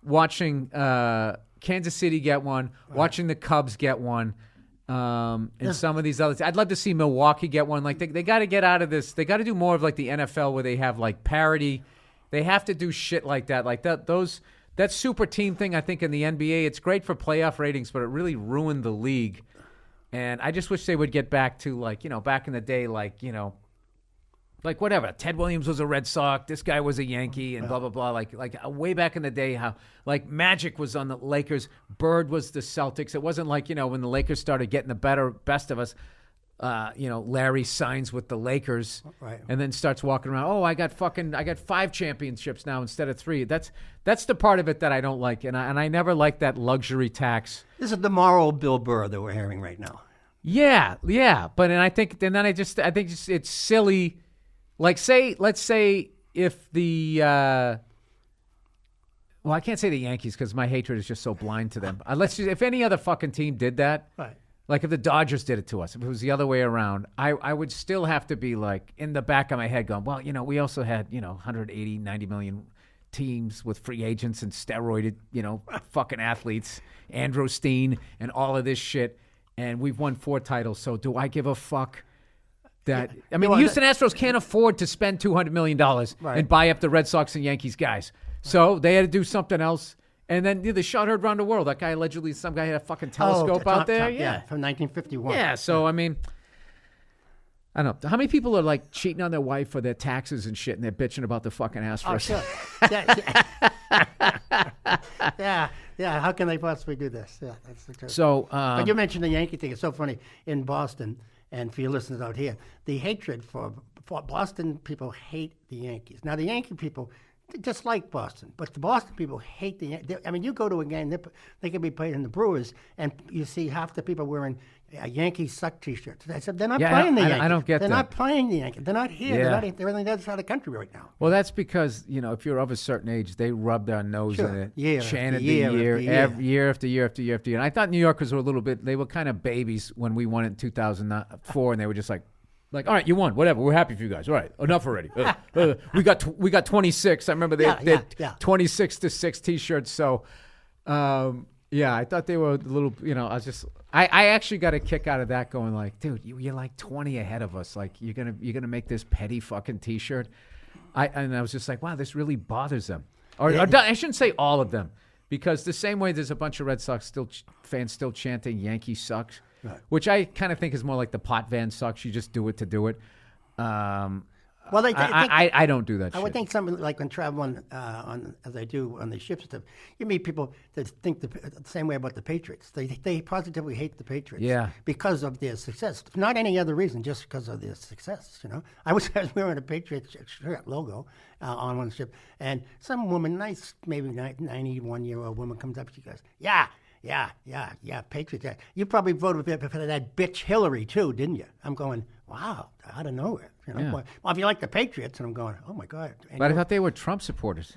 watching Kansas City get one, watching the Cubs get one, and some of these others. I'd love to see Milwaukee get one. Like they got to get out of this. They got to do more of like the NFL, where they have like parity. They have to do shit like that. Like that super team thing. I think in the NBA, it's great for playoff ratings, but it really ruined the league. And I just wish they would get back to, like, back in the day, like whatever. Ted Williams was a Red Sox. This guy was a Yankee, and blah, blah, blah. Like way back in the day, how, like, Magic was on the Lakers. Bird was the Celtics. It wasn't like, when the Lakers started getting the best of us, Larry signs with the Lakers and then starts walking around. Oh, I got 5 championships now instead of 3. That's the part of it that I don't like. And I never liked that luxury tax. This is the moral Bill Burr that we're hearing right now. Yeah. But I think it's silly. Like, let's say if the I can't say the Yankees because my hatred is just so blind to them. If any other fucking team did that, right. Like if the Dodgers did it to us, if it was the other way around, I would still have to be like in the back of my head going, well, we also had 180, 90 million teams with free agents and steroided, fucking athletes, Androstein and all of this shit. And we've won 4 titles. So do I give a fuck that? I mean, Houston Astros can't afford to spend $200 million and buy up the Red Sox and Yankees guys. So they had to do something else. And then the shot heard around the world. That guy allegedly, some guy had a fucking telescope out there. Yeah, from 1951. Yeah, so I mean, I don't know. How many people are like cheating on their wife for their taxes and shit, and they're bitching about the fucking Astros? Yeah. How can they possibly do this? Yeah, that's the truth. So, but you mentioned the Yankee thing. It's so funny in Boston, and for your listeners out here, the hatred for Boston people hate the Yankees. Now the Yankee people just like Boston. But the Boston people hate I mean, you go to a game, they can be played in the Brewers, and you see half the people wearing Yankees suck T-shirts. I said, they're not playing the Yankees. I don't get they're that. They're not playing the Yankees. They're not here. Yeah. They're on the other side of the country right now. Well, that's because, if you're of a certain age, they rubbed our nose in it, chanted the year after year after year after year. And I thought New Yorkers were they were kind of babies when we won it in 2004, and they were just like, all right, you won, whatever. We're happy for you guys. All right, enough already. We got 26. I remember they had 26-6 T-shirts. So, I thought they were a little. I actually got a kick out of that, going like, dude, you're like 20 ahead of us. Like you're gonna make this petty fucking T-shirt. And I was just like, wow, this really bothers them. Or I shouldn't say all of them, because the same way there's a bunch of Red Sox fans still chanting "Yankee sucks." Right. Which I kind of think is more like the pot van sucks. You just do it to do it. Well, I don't do that shit. I would think something like when traveling as I do on the ships, you meet people that think the same way about the Patriots. They positively hate the Patriots because of their success. Not any other reason, just because of their success. I was wearing a Patriots shirt logo on one ship, and some woman, nice, maybe 91-year-old woman, comes up. She goes, Yeah, Patriots. Yeah. You probably voted for that bitch Hillary too, didn't you? I'm going, wow, out of nowhere. Well, if you like the Patriots, and I'm going, oh my God. But I thought they were Trump supporters.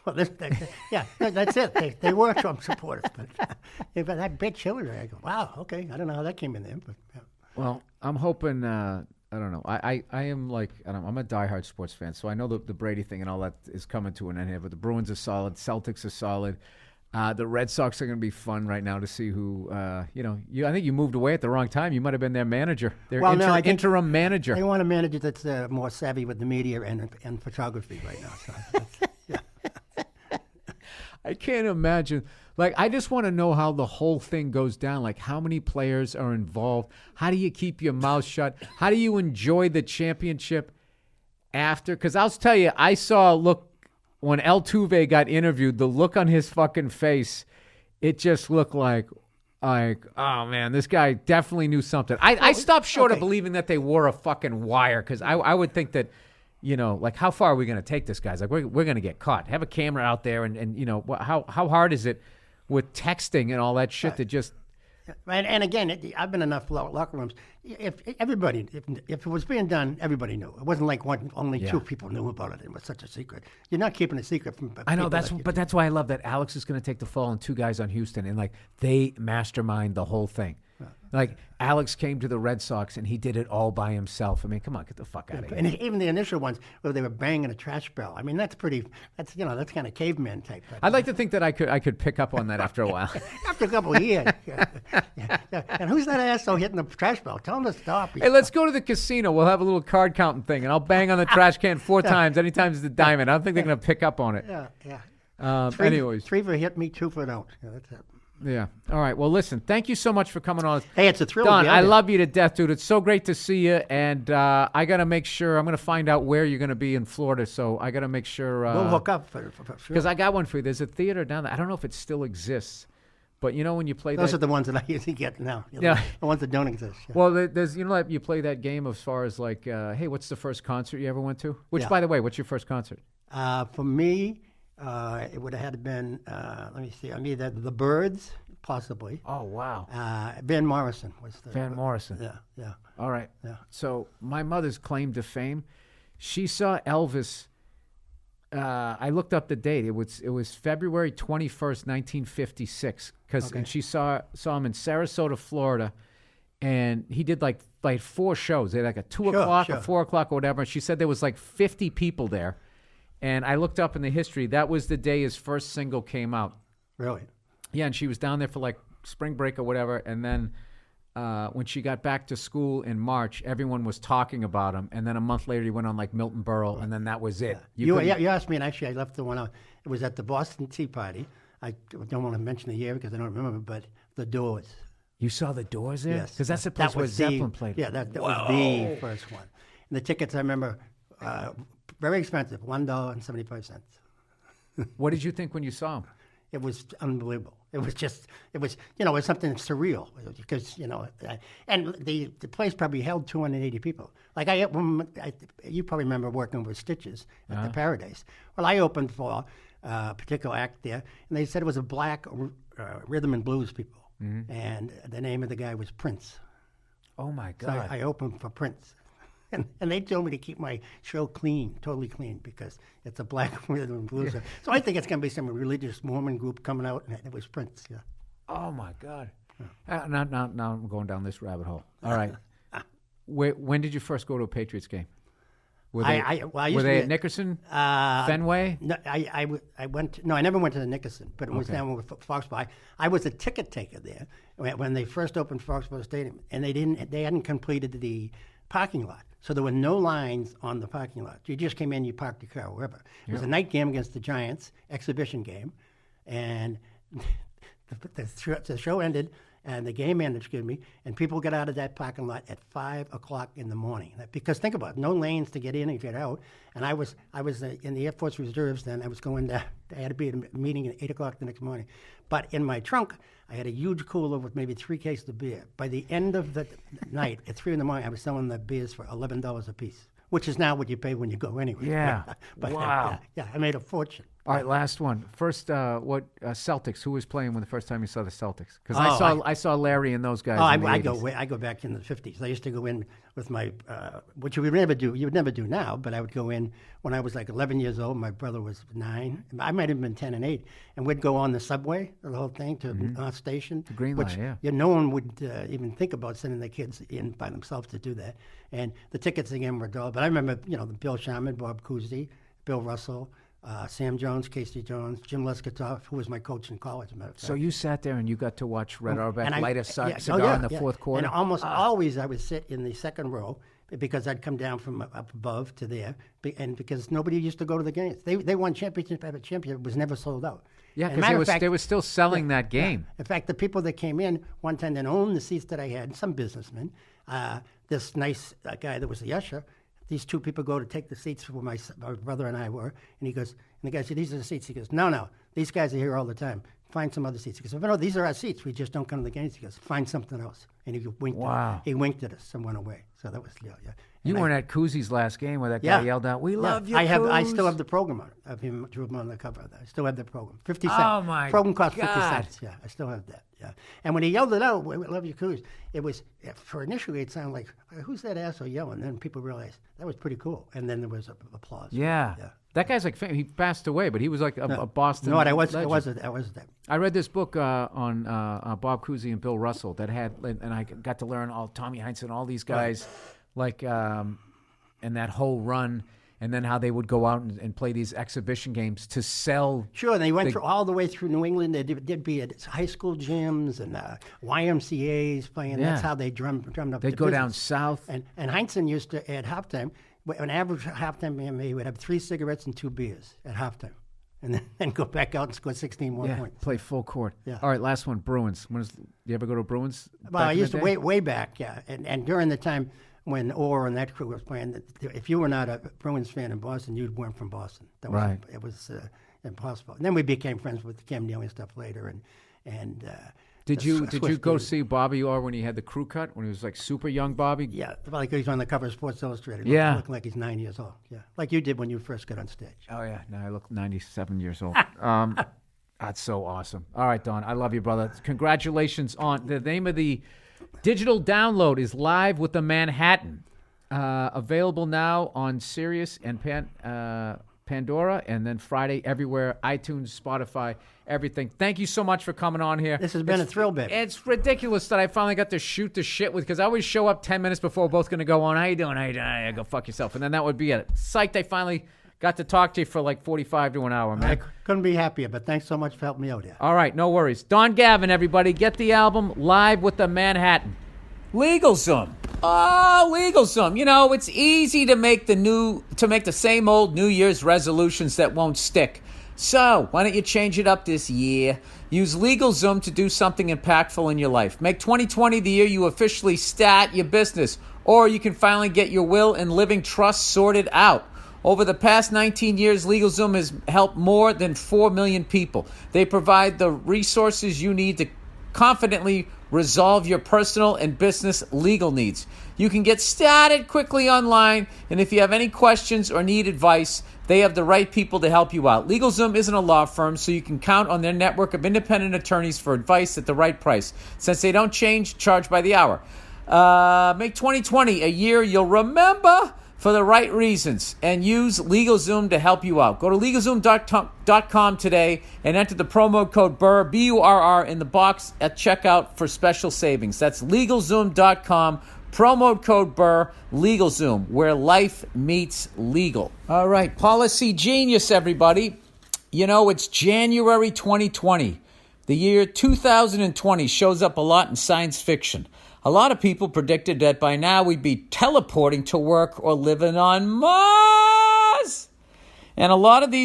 Well, that's it. They were Trump supporters. But that bitch Hillary, I go, wow, okay. I don't know how that came in there. But, Well, I'm hoping. I don't know. I am like, I'm a diehard sports fan, so I know the Brady thing and all that is coming to an end here. But the Bruins are solid. Celtics are solid. The Red Sox are going to be fun right now to see who, I think you moved away at the wrong time. You might have been their manager, interim manager. They want a manager that's more savvy with the media and photography right now. So I can't imagine. Like, I just want to know how the whole thing goes down. Like, how many players are involved? How do you keep your mouth shut? How do you enjoy the championship after? Because I'll tell you, I saw a look. When Altuve got interviewed, the look on his fucking face, it just looked like, oh man, this guy definitely knew something. I stopped short of believing that they wore a fucking wire, because I would think that, like, how far are we going to take this, guys? Like, we're going to get caught. Have a camera out there, and how hard is it with texting and all that shit to just. And again, I've been in enough locker rooms. If it was being done, everybody knew. It wasn't like only two people knew about it. It was such a secret. You're not keeping a secret from. I know that's why I love that Alex is going to take the fall and two guys on Houston, and like they mastermind the whole thing. Right. Like Alex came to the Red Sox and he did it all by himself. I mean, come on, get the fuck out of here. And even the initial ones where they were banging a trash bell. I mean, that's kind of caveman type. I'd like to think that I could pick up on that after a while. After a couple of years. And who's that asshole hitting the trash bell? Tell him to stop. Hey, let's go to the casino. We'll have a little card counting thing, and I'll bang on the trash can 4 times. Anytime it's a diamond. I don't think they're going to pick up on it. Yeah. Anyways. 3 for hit me, 2 for don't. Yeah, that's it. Yeah. All right. Well, listen, thank you so much for coming on. Hey, it's a thrill. Don, I love you to death, dude. It's so great to see you. And I got to make sure, I'm going to find out where you're going to be in Florida. So I got to make sure. We'll hook up for sure. Because I got one for you. There's a theater down there. I don't know if it still exists. But when you play those are the ones that I usually get now. The ones that don't exist. Yeah. Well, there's, like you play that game as far as like, hey, what's the first concert you ever went to? Which, by the way, what's your first concert? For me, it would have had been, let me see, the Birds. Possibly. Oh, wow. Van Morrison was the... Van Morrison. Yeah. All right. Yeah. So my mother's claim to fame, she saw Elvis, I looked up the date. It was February 21st, 1956. And she saw him in Sarasota, Florida, and he did like 4 shows. They had like a 2 o'clock, a 4 o'clock, or whatever. She said there was like 50 people there. And I looked up in the history. That was the day his first single came out. Really? Yeah, and she was down there for like spring break or whatever, and then when she got back to school in March, everyone was talking about him, and then a month later he went on like Milton Berle, and then that was it. You asked me, and actually I left the one out. It was at the Boston Tea Party. I don't want to mention the year because I don't remember, but the Doors. You saw the Doors there? Yes. Because that's the place where Zeppelin played. Yeah, that was the first one. And the tickets, I remember, very expensive, $1.75. What did you think when you saw him? It was unbelievable. It was it was something surreal because, and the place probably held 280 people. Like you probably remember working with Stitches at the Paradise. Well, I opened for a particular act there, and they said it was a black rhythm and blues people, and the name of the guy was Prince. Oh my God! So I opened for Prince. And they told me to keep my show clean, totally clean, because it's a black rhythm and blues. Yeah. So I think it's going to be some religious Mormon group coming out, and it was Prince. Yeah. Oh my God! Now I'm going down this rabbit hole. All right. When did you first go to a Patriots game? Were they at Nickerson, Fenway? No, I went. No, I never went to the Nickerson, but it was down with Foxborough. I was a ticket taker there when they first opened Foxborough Stadium, and they hadn't completed the parking lot. So there were no lines on the parking lot. You just came in, you parked your car wherever. It was a night game against the Giants, exhibition game, and the show ended, and the game ended, and people got out of that parking lot at 5 o'clock in the morning. Because think about it, no lanes to get in and get out. And I was in the Air Force Reserves then. I was going to, I had to be at a meeting at 8 o'clock the next morning. But in my trunk, I had a huge cooler with maybe 3 cases of beer. By the end of the night, at 3 in the morning, I was selling the beers for $11 a piece, which is now what you pay when you go anyway. Yeah. But, wow. I made a fortune. All right, last one. First, Celtics? Who was playing when the first time you saw the Celtics? Because I saw Larry and those guys. I go back in the 50s. I used to go in with my, which you would never do now, but I would go in when I was like 11 years old. My brother was 9. I might have been 10 and 8, and we'd go on the subway, the whole thing to our station. The Green Line, yeah. No one would even think about sending their kids in by themselves to do that. And the tickets again were $1. But I remember, the Bill Sharman, Bob Cousy, Bill Russell. Sam Jones, Casey Jones, Jim Leskatoff, who was my coach in college. So you sat there and you got to watch Red Auerbach light a cigar in the fourth quarter? And almost always I would sit in the second row because I'd come down from up above to there, and because nobody used to go to the games. They won championship after championship. It was never sold out. Yeah, because they were still selling that game. Yeah. In fact, the people that came in one time that owned the seats that I had, some businessmen, this nice guy that was the usher, these 2 people go to take the seats where my brother and I were, and the guy said, "These are the seats." He goes, "No, these guys are here all the time. Find some other seats." He goes, "No, these are our seats. We just don't come to the games." He goes, "Find something else." And he winked. Wow. He winked at us and went away. So that was yeah. You weren't at Cousy's last game where that guy yelled out, "We love you, I still have the program of him, drew him on the cover of that. I still have the program. 50 cents. Oh my program cost God. 50 cents. Yeah, I still have that. Yeah. And when he yelled it out, "We love you, Coos," it was, for initially it sounded like, "Who's that asshole yelling?" Then people realized that was pretty cool. And then there was applause. Yeah. That guy's like, he passed away, but he was like a Boston No, I legend. wasn't that. I read this book on Bob Cousy and Bill Russell that had, and I got to learn all Tommy Heinsohn, all these guys, and that whole run, and then how they would go out and play these exhibition games to sell. Sure, and they went all the way through New England. They did be at high school gyms and YMCA's playing. Yeah. That's how they drummed up. They'd go down south. And Heinsohn used to, at halftime, an average halftime, he would have 3 cigarettes and 2 beers at halftime. And then go back out and score 16 more points. Play full court. Yeah. All right, last one, Bruins. Do you ever go to Bruins? Well, I used to way back, yeah. And during the time when Orr and that crew was playing, if you were not a Bruins fan in Boston, you weren't from Boston. It was impossible. And then we became friends with Cam Neely and stuff later. Did you go see Bobby Orr when he had the crew cut, when he was like super young Bobby? Yeah, like he's on the cover of Sports Illustrated. Looking like he's 9 years old. Yeah, like you did when you first got on stage. Oh yeah, no, I look 97 years old. That's so awesome. All right, Don, I love you, brother. Congratulations on the name of the digital download is Live with the Manhattan, available now on Sirius and Pandora, and then Friday everywhere, iTunes, Spotify, everything. Thank you so much for coming on here. This has been a thrill, baby. It's ridiculous that I finally got to shoot the shit with, because I always show up 10 minutes before we're both going to go on. How you doing? I go fuck yourself. And then that would be it. Psyched I finally got to talk to you for like 45 to an hour, man. I couldn't be happier, but thanks so much for helping me out here. All right, no worries. Don Gavin, everybody. Get the album Live with the Manhattan. LegalZoom. Oh, LegalZoom. You know, it's easy to make the same old New Year's resolutions that won't stick. So, why don't you change it up this year? Use LegalZoom to do something impactful in your life. Make 2020 the year you officially start your business, or you can finally get your will and living trust sorted out. Over the past 19 years, LegalZoom has helped more than 4 million people. They provide the resources you need to confidently resolve your personal and business legal needs. You can get started quickly online, and if you have any questions or need advice, they have the right people to help you out. LegalZoom isn't a law firm, so you can count on their network of independent attorneys for advice at the right price. Since they don't charge by the hour. Make 2020 a year you'll remember for the right reasons, and use LegalZoom to help you out. Go to LegalZoom.com today and enter the promo code Burr, B-U-R-R, in the box at checkout for special savings. That's LegalZoom.com, promo code Burr, LegalZoom, where life meets legal. All right, Policy Genius, everybody. You know, it's January 2020. The year 2020 shows up a lot in science fiction. A lot of people predicted that by now we'd be teleporting to work or living on Mars. And a lot of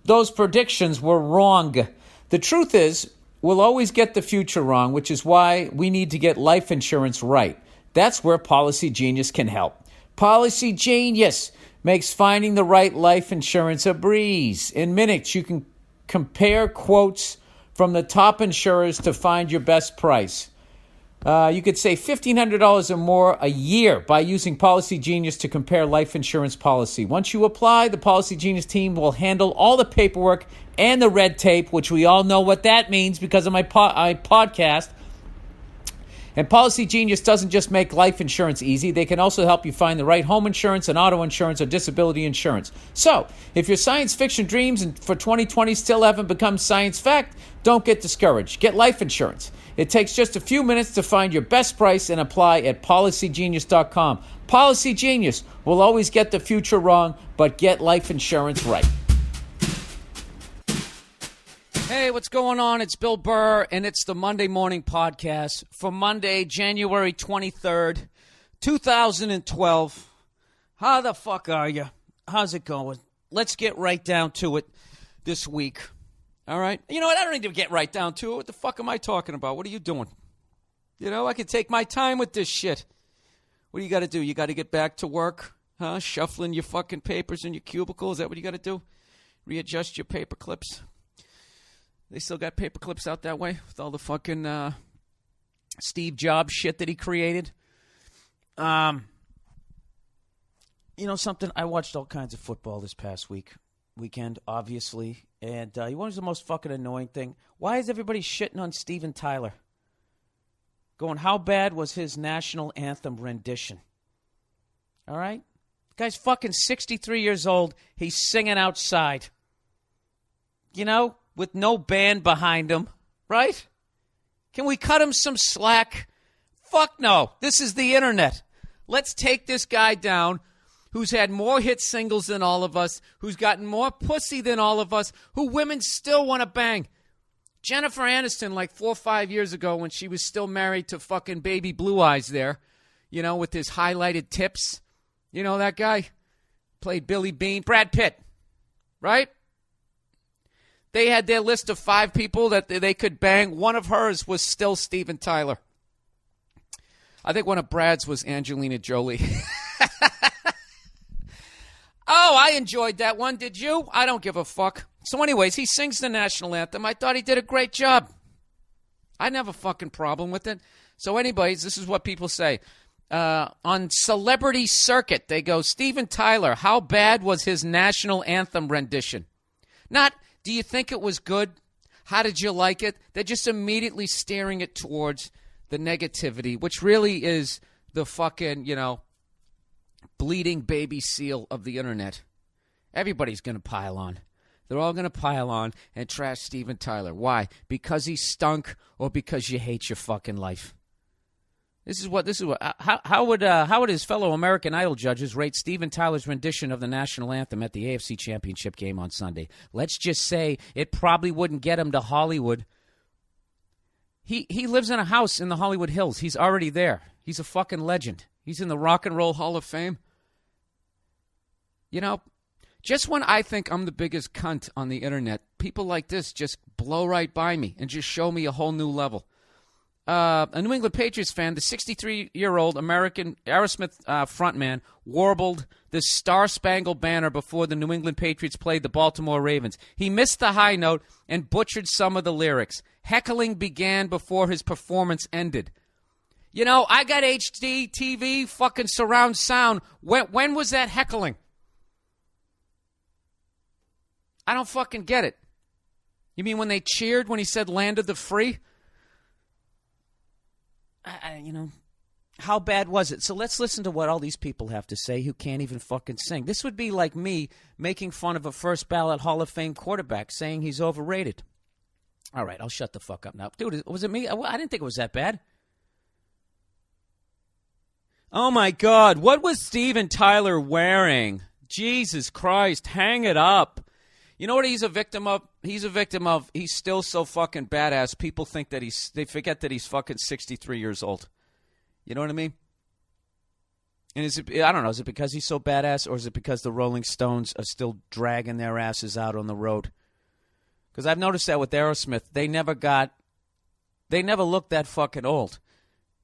those predictions were wrong. The truth is, we'll always get the future wrong, which is why we need to get life insurance right. That's where Policy Genius can help. Policy Genius makes finding the right life insurance a breeze. In minutes, you can compare quotes from the top insurers to find your best price. You could save $1,500 or more a year by using Policy Genius to compare life insurance policy. Once you apply, the Policy Genius team will handle all the paperwork and the red tape, which we all know what that means because of my podcast. And Policy Genius doesn't just make life insurance easy. They can also help you find the right home insurance and auto insurance or disability insurance. So, if your science fiction dreams for 2020 still haven't become science fact, don't get discouraged. Get life insurance. It takes just a few minutes to find your best price and apply at PolicyGenius.com. Policy Genius will always get the future wrong, but get life insurance right. Hey, what's going on? It's Bill Burr, and it's the Monday Morning Podcast for Monday, January 23rd, 2012. How the fuck are you? How's it going? Let's get right down to it this week. All right? You know what? I don't need to get right down to it. What the fuck am I talking about? What are you doing? You know, I can take my time with this shit. What do you got to do? You got to get back to work? Huh? Shuffling your fucking papers in your cubicle? Is that what you got to do? Readjust your paper clips? They still got paper clips out that way with all the fucking Steve Jobs shit that he created. You know something? I watched all kinds of football this past weekend, obviously. And you know what's the most fucking annoying thing? Why is everybody shitting on Steven Tyler? Going, how bad was his national anthem rendition? All right? The guy's fucking 63 years old. He's singing outside. You know? With no band behind him, right? Can we cut him some slack? Fuck no. This is the internet. Let's take this guy down who's had more hit singles than all of us, who's gotten more pussy than all of us, who women still want to bang. Jennifer Aniston, like 4 or 5 years ago when she was still married to fucking baby Blue Eyes there, you know, with his highlighted tips. You know that guy? Played Billy Bean. Brad Pitt, right? They had their list of 5 people that they could bang. One of hers was still Steven Tyler. I think one of Brad's was Angelina Jolie. Oh, I enjoyed that one. Did you? I don't give a fuck. So anyways, he sings the national anthem. I thought he did a great job. I didn't have a fucking problem with it. So anyways, this is what people say. On Celebrity Circuit, they go, Steven Tyler, how bad was his national anthem rendition? Not, do you think it was good? How did you like it? They're just immediately steering it towards the negativity, which really is the fucking, you know, bleeding baby seal of the internet. Everybody's going to pile on. They're all going to pile on and trash Steven Tyler. Why? Because he stunk or because you hate your fucking life? How would his fellow American Idol judges rate Steven Tyler's rendition of the national anthem at the AFC Championship game on Sunday? Let's just say it probably wouldn't get him to Hollywood. He lives in a house in the Hollywood Hills. He's already there. He's a fucking legend. He's in the Rock and Roll Hall of Fame. You know, just when I think I'm the biggest cunt on the internet, people like this just blow right by me and just show me a whole new level. a New England Patriots fan, the 63-year-old American Aerosmith frontman, warbled the Star-Spangled Banner before the New England Patriots played the Baltimore Ravens. He missed the high note and butchered some of the lyrics. Heckling began before his performance ended. You know, I got HD TV, fucking surround sound. When was that heckling? I don't fucking get it. You mean when they cheered when he said land of the free? How bad was it? So let's listen to what all these people have to say who can't even fucking sing. This would be like me making fun of a first ballot Hall of Fame quarterback saying he's overrated. All right, I'll shut the fuck up now. Dude, was it me? I didn't think it was that bad. Oh, my God. What was Steven Tyler wearing? Jesus Christ, hang it up. You know what he's a victim of? He's still so fucking badass. People think that they forget that he's fucking 63 years old. You know what I mean? And I don't know, is it because he's so badass or is it because the Rolling Stones are still dragging their asses out on the road? Because I've noticed that with Aerosmith, they never looked that fucking old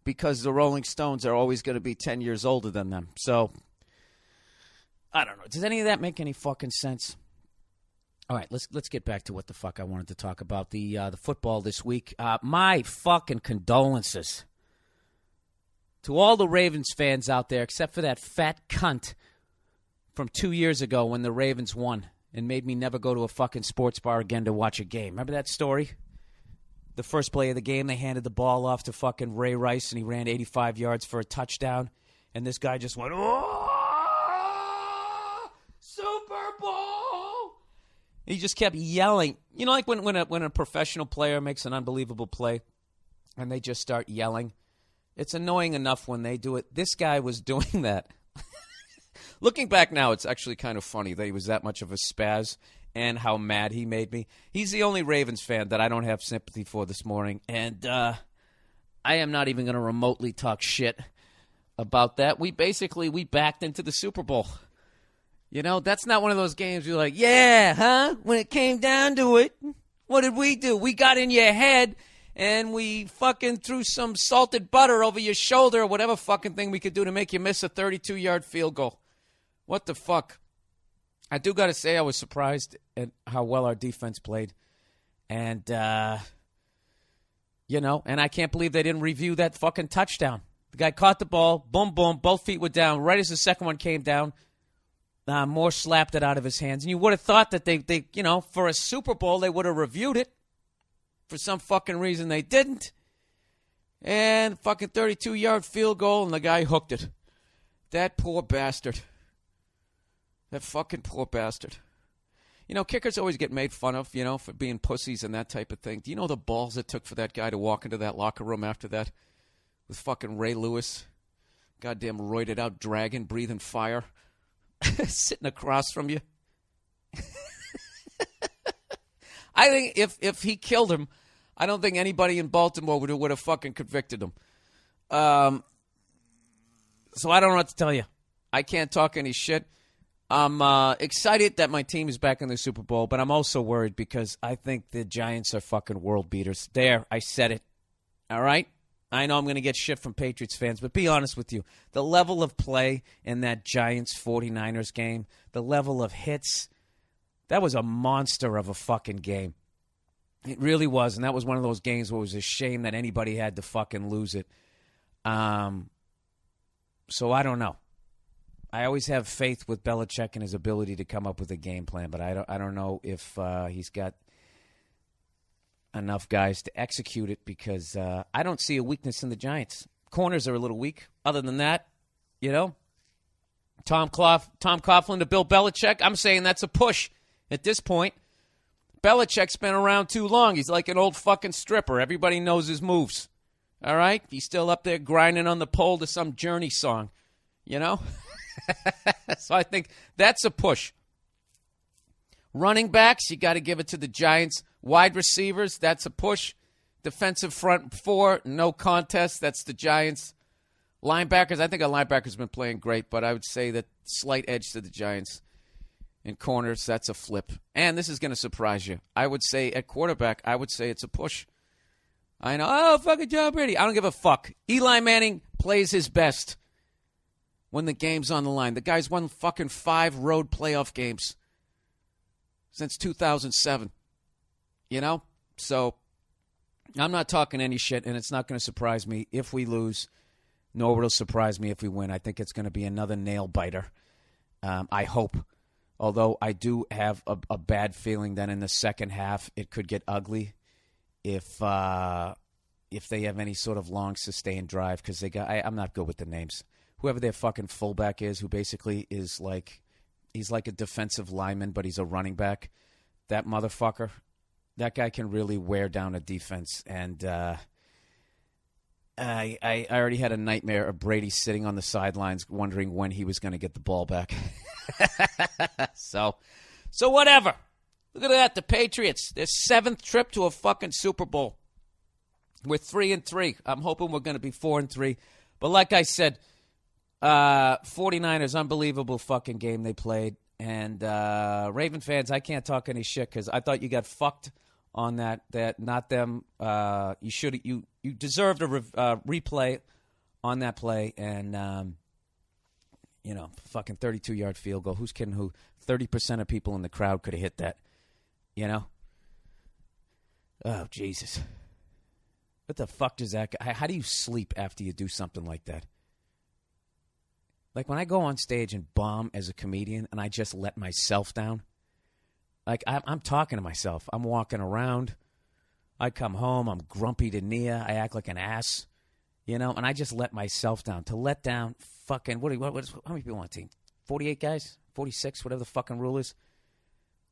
because the Rolling Stones are always going to be 10 years older than them. So, I don't know. Does any of that make any fucking sense? All right, let's get back to what the fuck I wanted to talk about, the football this week. My fucking condolences to all the Ravens fans out there, except for that fat cunt from 2 years ago when the Ravens won and made me never go to a fucking sports bar again to watch a game. Remember that story? The first play of the game, they handed the ball off to fucking Ray Rice, and he ran 85 yards for a touchdown, and this guy just went, oh, Super Bowl! He just kept yelling. You know, like when a professional player makes an unbelievable play and they just start yelling? It's annoying enough when they do it. This guy was doing that. Looking back now, it's actually kind of funny that he was that much of a spaz and how mad he made me. He's the only Ravens fan that I don't have sympathy for this morning, and I am not even going to remotely talk shit about that. We backed into the Super Bowl. You know, that's not one of those games you're like, yeah, huh? When it came down to it, what did we do? We got in your head and we fucking threw some salted butter over your shoulder or whatever fucking thing we could do to make you miss a 32-yard field goal. What the fuck? I do got to say I was surprised at how well our defense played. And, and I can't believe they didn't review that fucking touchdown. The guy caught the ball, boom, boom, both feet were down. Right as the second one came down, Moore slapped it out of his hands. And you would have thought that they for a Super Bowl, they would have reviewed it. For some fucking reason, they didn't. And fucking 32-yard field goal, and the guy hooked it. That poor bastard. That fucking poor bastard. You know, kickers always get made fun of, for being pussies and that type of thing. Do you know the balls it took for that guy to walk into that locker room after that? With fucking Ray Lewis. Goddamn roided out dragon, breathing fire. Sitting across from you. I think if he killed him, I don't think anybody in Baltimore would have fucking convicted him. So I don't know what to tell you. I can't talk any shit. I'm excited that my team is back in the Super Bowl, but I'm also worried because I think the Giants are fucking world beaters. There, I said it. All right? I know I'm going to get shit from Patriots fans, but be honest with you. The level of play in that Giants-49ers game, the level of hits, that was a monster of a fucking game. It really was, and that was one of those games where it was a shame that anybody had to fucking lose it. So I don't know. I always have faith with Belichick and his ability to come up with a game plan, but I don't know if he's got enough guys to execute it because I don't see a weakness in the Giants. Corners are a little weak. Other than that, Tom Coughlin to Bill Belichick, I'm saying that's a push at this point. Belichick's been around too long. He's like an old fucking stripper. Everybody knows his moves. All right? He's still up there grinding on the pole to some Journey song. So I think that's a push. Running backs, you got to give it to the Giants. Wide receivers, that's a push. Defensive front four, no contest. That's the Giants. Linebackers, I think our linebackers been playing great, but I would say that slight edge to the Giants. In corners, that's a flip. And this is going to surprise you. I would say at quarterback, it's a push. I know. Oh, fucking Tom Brady. I don't give a fuck. Eli Manning plays his best when the game's on the line. The guy's won fucking 5 road playoff games since 2007. You know? So I'm not talking any shit, and it's not going to surprise me if we lose, nor will it surprise me if we win. I think it's going to be another nail-biter. I hope. Although I do have a bad feeling that in the second half it could get ugly if they have any sort of long, sustained drive. Because I'm not good with the names. Whoever their fucking fullback is, who basically is like, he's like a defensive lineman, but he's a running back. That motherfucker, that guy can really wear down a defense. And I already had a nightmare of Brady sitting on the sidelines wondering when he was going to get the ball back. So whatever. Look at that, the Patriots. Their 7th trip to a fucking Super Bowl. We're 3-3. I'm hoping we're going to be 4-3. But like I said, 49ers, unbelievable fucking game they played. And Raven fans, I can't talk any shit because I thought you got fucked on that not them. You deserved a replay on that play, and fucking 32-yard field goal. Who's kidding who? 30% of people in the crowd could have hit that. You know? Oh, Jesus. What the fuck does that guy... How do you sleep after you do something like that? Like, when I go on stage and bomb as a comedian and I just let myself down, like, I'm talking to myself. I'm walking around. I come home. I'm grumpy to Nia. I act like an ass, and I just let myself down. To let down fucking... how many people on the team? 48 guys? 46? Whatever the fucking rule is.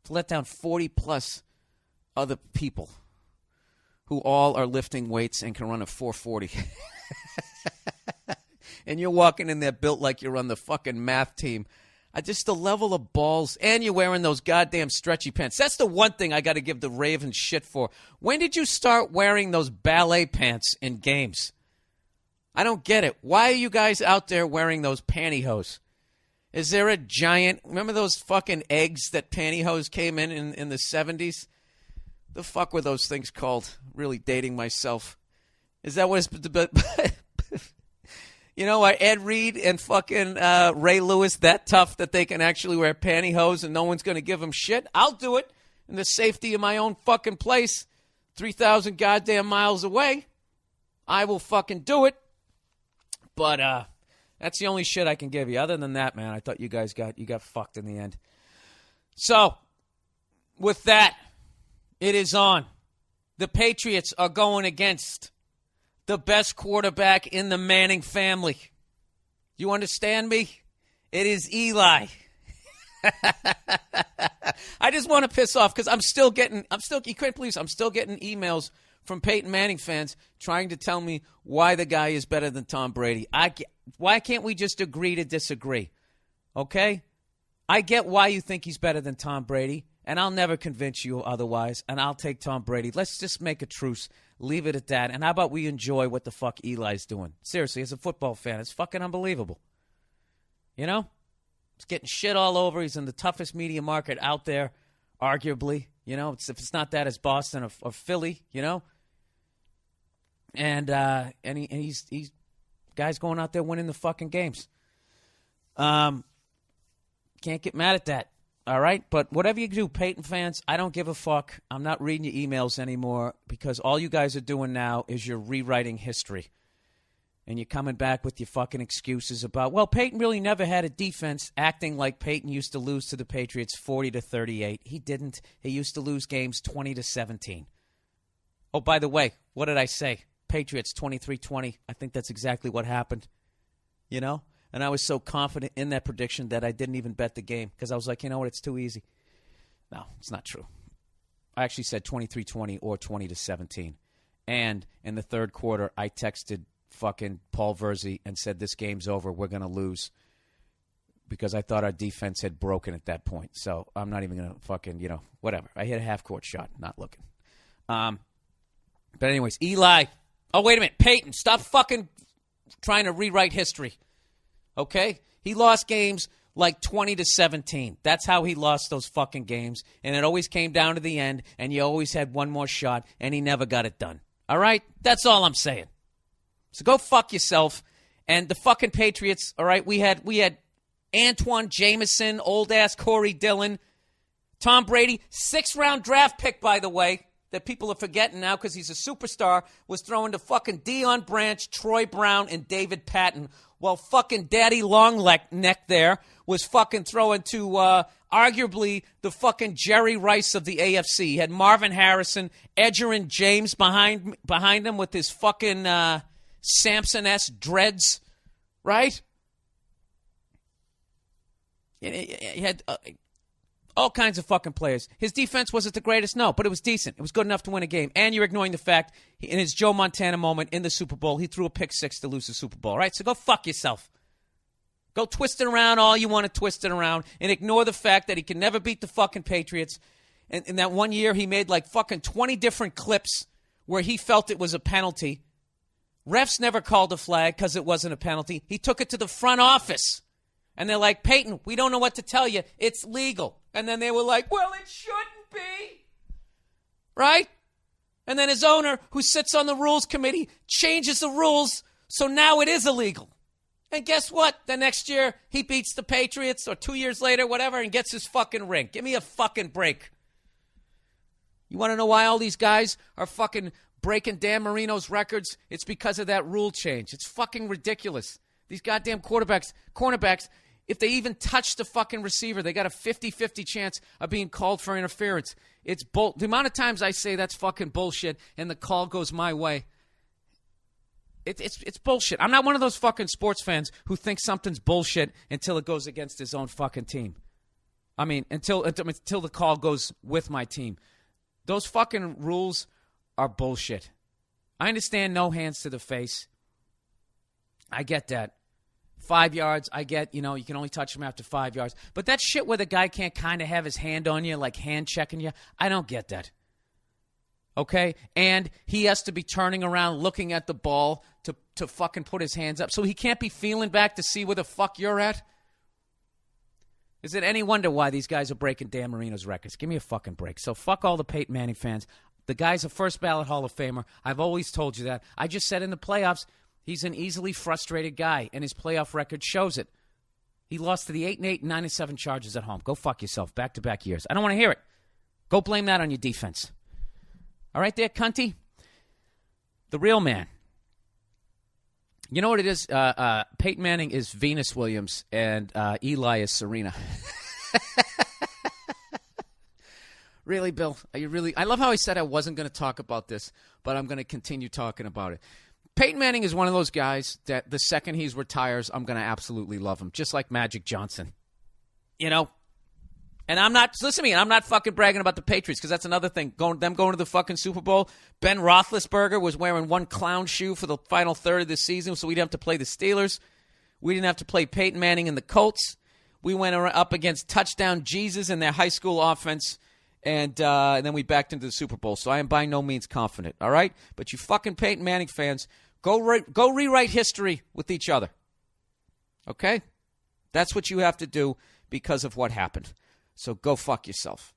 To let down 40-plus other people who all are lifting weights and can run a 440. And you're walking in there built like you're on the fucking math team. Just the level of balls, and you're wearing those goddamn stretchy pants. That's the one thing I got to give the Ravens shit for. When did you start wearing those ballet pants in games? I don't get it. Why are you guys out there wearing those pantyhose? Is there a giant... Remember those fucking eggs that pantyhose came in the 70s? The fuck were those things called? Really dating myself. Is that what it's... Are Ed Reed and fucking Ray Lewis that tough that they can actually wear pantyhose and no one's going to give them shit? I'll do it in the safety of my own fucking place, 3,000 goddamn miles away. I will fucking do it. But that's the only shit I can give you. Other than that, man, I thought you guys got fucked in the end. So, with that, it is on. The Patriots are going against the best quarterback in the Manning family. You understand me? It is Eli. I just want to piss off because you can't believe I'm still getting emails from Peyton Manning fans trying to tell me why the guy is better than Tom Brady. Why can't we just agree to disagree? Okay? I get why you think he's better than Tom Brady, and I'll never convince you otherwise, and I'll take Tom Brady. Let's just make a truce. Leave it at that. And how about we enjoy what the fuck Eli's doing? Seriously, as a football fan, it's fucking unbelievable. He's getting shit all over. He's in the toughest media market out there, arguably. If it's not that, it's Boston or Philly, And he's guys going out there winning the fucking games. Can't get mad at that. All right? But whatever you do, Peyton fans, I don't give a fuck. I'm not reading your emails anymore because all you guys are doing now is you're rewriting history. And you're coming back with your fucking excuses about, well, Peyton really never had a defense, acting like Peyton used to lose to the Patriots 40-38. He didn't. He used to lose games 20-17. Oh, by the way, what did I say? Patriots 23-20. I think that's exactly what happened. And I was so confident in that prediction that I didn't even bet the game because I was like, you know what, it's too easy. No, it's not true. I actually said 23-20 or 20-17. And in the third quarter, I texted fucking Paul Verzi and said, this game's over. We're going to lose because I thought our defense had broken at that point. So I'm not even going to fucking, whatever. I hit a half-court shot, not looking. But anyways, Eli. Oh, wait a minute. Peyton, stop fucking trying to rewrite history. Okay? He lost games like 20-17. That's how he lost those fucking games. And it always came down to the end, and you always had one more shot, and he never got it done. All right? That's all I'm saying. So go fuck yourself. And the fucking Patriots, all right? We had Antoine Jameson, old-ass Corey Dillon, Tom Brady, 6th-round draft pick, by the way, that people are forgetting now because he's a superstar, was throwing to fucking Deion Branch, Troy Brown, and David Patton, while fucking Daddy Longneck there was fucking throwing to arguably the fucking Jerry Rice of the AFC. He had Marvin Harrison, Edgerrin James behind him with his fucking Samson-esque dreads, right? He had all kinds of fucking players. His defense wasn't the greatest, no, but it was decent. It was good enough to win a game. And you're ignoring the fact, in his Joe Montana moment in the Super Bowl, he threw a pick 6 to lose the Super Bowl, right? So go fuck yourself. Go twist it around all you want to twist it around and ignore the fact that he can never beat the fucking Patriots. And in that one year, he made like fucking 20 different clips where he felt it was a penalty. Refs never called a flag because it wasn't a penalty. He took it to the front office. And they're like, Peyton, we don't know what to tell you. It's legal. And then they were like, well, it shouldn't be. Right? And then his owner, who sits on the rules committee, changes the rules, so now it is illegal. And guess what? The next year, he beats the Patriots, or 2 years later, whatever, and gets his fucking ring. Give me a fucking break. You want to know why all these guys are fucking breaking Dan Marino's records? It's because of that rule change. It's fucking ridiculous. These goddamn cornerbacks, if they even touch the fucking receiver, they got a 50-50 chance of being called for interference. It's the amount of times I say that's fucking bullshit and the call goes my way. It's bullshit. I'm not one of those fucking sports fans who thinks something's bullshit until it goes against his own fucking team. I mean, until the call goes with my team. Those fucking rules are bullshit. I understand no hands to the face. I get that. 5 yards, I get, you can only touch him after 5 yards. But that shit where the guy can't kind of have his hand on you, like hand checking you, I don't get that. Okay? And he has to be turning around looking at the ball to fucking put his hands up. So he can't be feeling back to see where the fuck you're at? Is it any wonder why these guys are breaking Dan Marino's records? Give me a fucking break. So fuck all the Peyton Manning fans. The guy's a first ballot Hall of Famer. I've always told you that. I just said in the playoffs, he's an easily frustrated guy, and his playoff record shows it. He lost to the 8-8 and 9-7 Chargers at home. Go fuck yourself. Back-to-back years. I don't want to hear it. Go blame that on your defense. All right there, cunty? The real man. You know what it is? Peyton Manning is Venus Williams, and Eli is Serena. Really, Bill? Are you really? I love how I said I wasn't going to talk about this, but I'm going to continue talking about it. Peyton Manning is one of those guys that the second he retires, I'm going to absolutely love him, just like Magic Johnson. And I'm not, listen to me, I'm not fucking bragging about the Patriots, because that's another thing. Going to the fucking Super Bowl. Ben Roethlisberger was wearing one clown shoe for the final third of the season, so we didn't have to play the Steelers. We didn't have to play Peyton Manning and the Colts. We went up against Touchdown Jesus and their high school offense, and then we backed into the Super Bowl. So I am by no means confident, all right? But you fucking Peyton Manning fans, go rewrite history with each other, okay? That's what you have to do because of what happened. So go fuck yourself.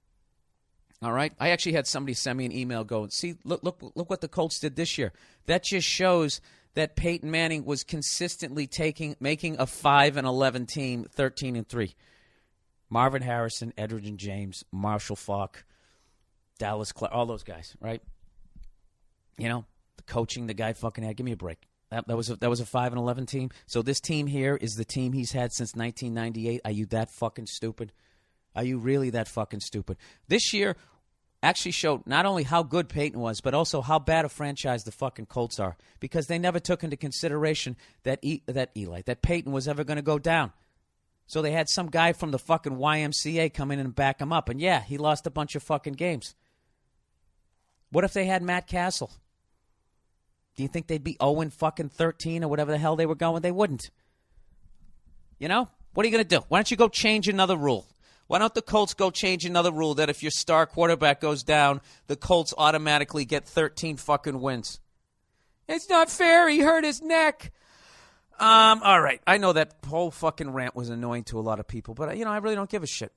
All right? I actually had somebody send me an email going, see, look what the Colts did this year. That just shows that Peyton Manning was consistently making a 5-11 team 13-3. Marvin Harrison, Edgerrin James, Marshall Faulk, Dallas Clark, all those guys, right? The coaching the guy fucking had. Give me a break. That was a 5-11 team. So this team here is the team he's had since 1998. Are you that fucking stupid? Are you really that fucking stupid? This year actually showed not only how good Peyton was, but also how bad a franchise the fucking Colts are, because they never took into consideration that Peyton was ever going to go down. So they had some guy from the fucking YMCA come in and back him up. And yeah, he lost a bunch of fucking games. What if they had Matt Castle? Do you think they'd be 0-13 or whatever the hell they were going? They wouldn't. What are you going to do? Why don't you go change another rule? Why don't the Colts go change another rule that if your star quarterback goes down, the Colts automatically get 13 fucking wins? It's not fair. He hurt his neck. All right. I know that whole fucking rant was annoying to a lot of people, but, I really don't give a shit.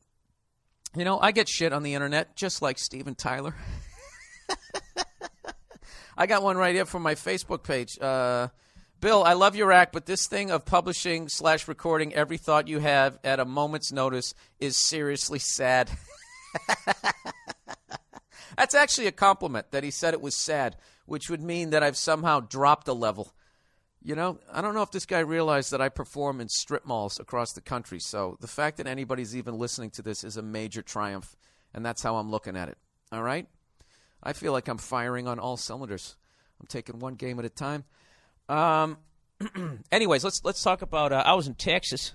I get shit on the internet just like Steven Tyler. I got one right here from my Facebook page. Bill, I love your act, but this thing of publishing/recording every thought you have at a moment's notice is seriously sad. That's actually a compliment that he said it was sad, which would mean that I've somehow dropped a level. You know, I don't know if this guy realized that I perform in strip malls across the country, so the fact that anybody's even listening to this is a major triumph, and that's how I'm looking at it. All right? I feel like I'm firing on all cylinders. I'm taking one game at a time. Anyways, let's talk about. I was in Texas.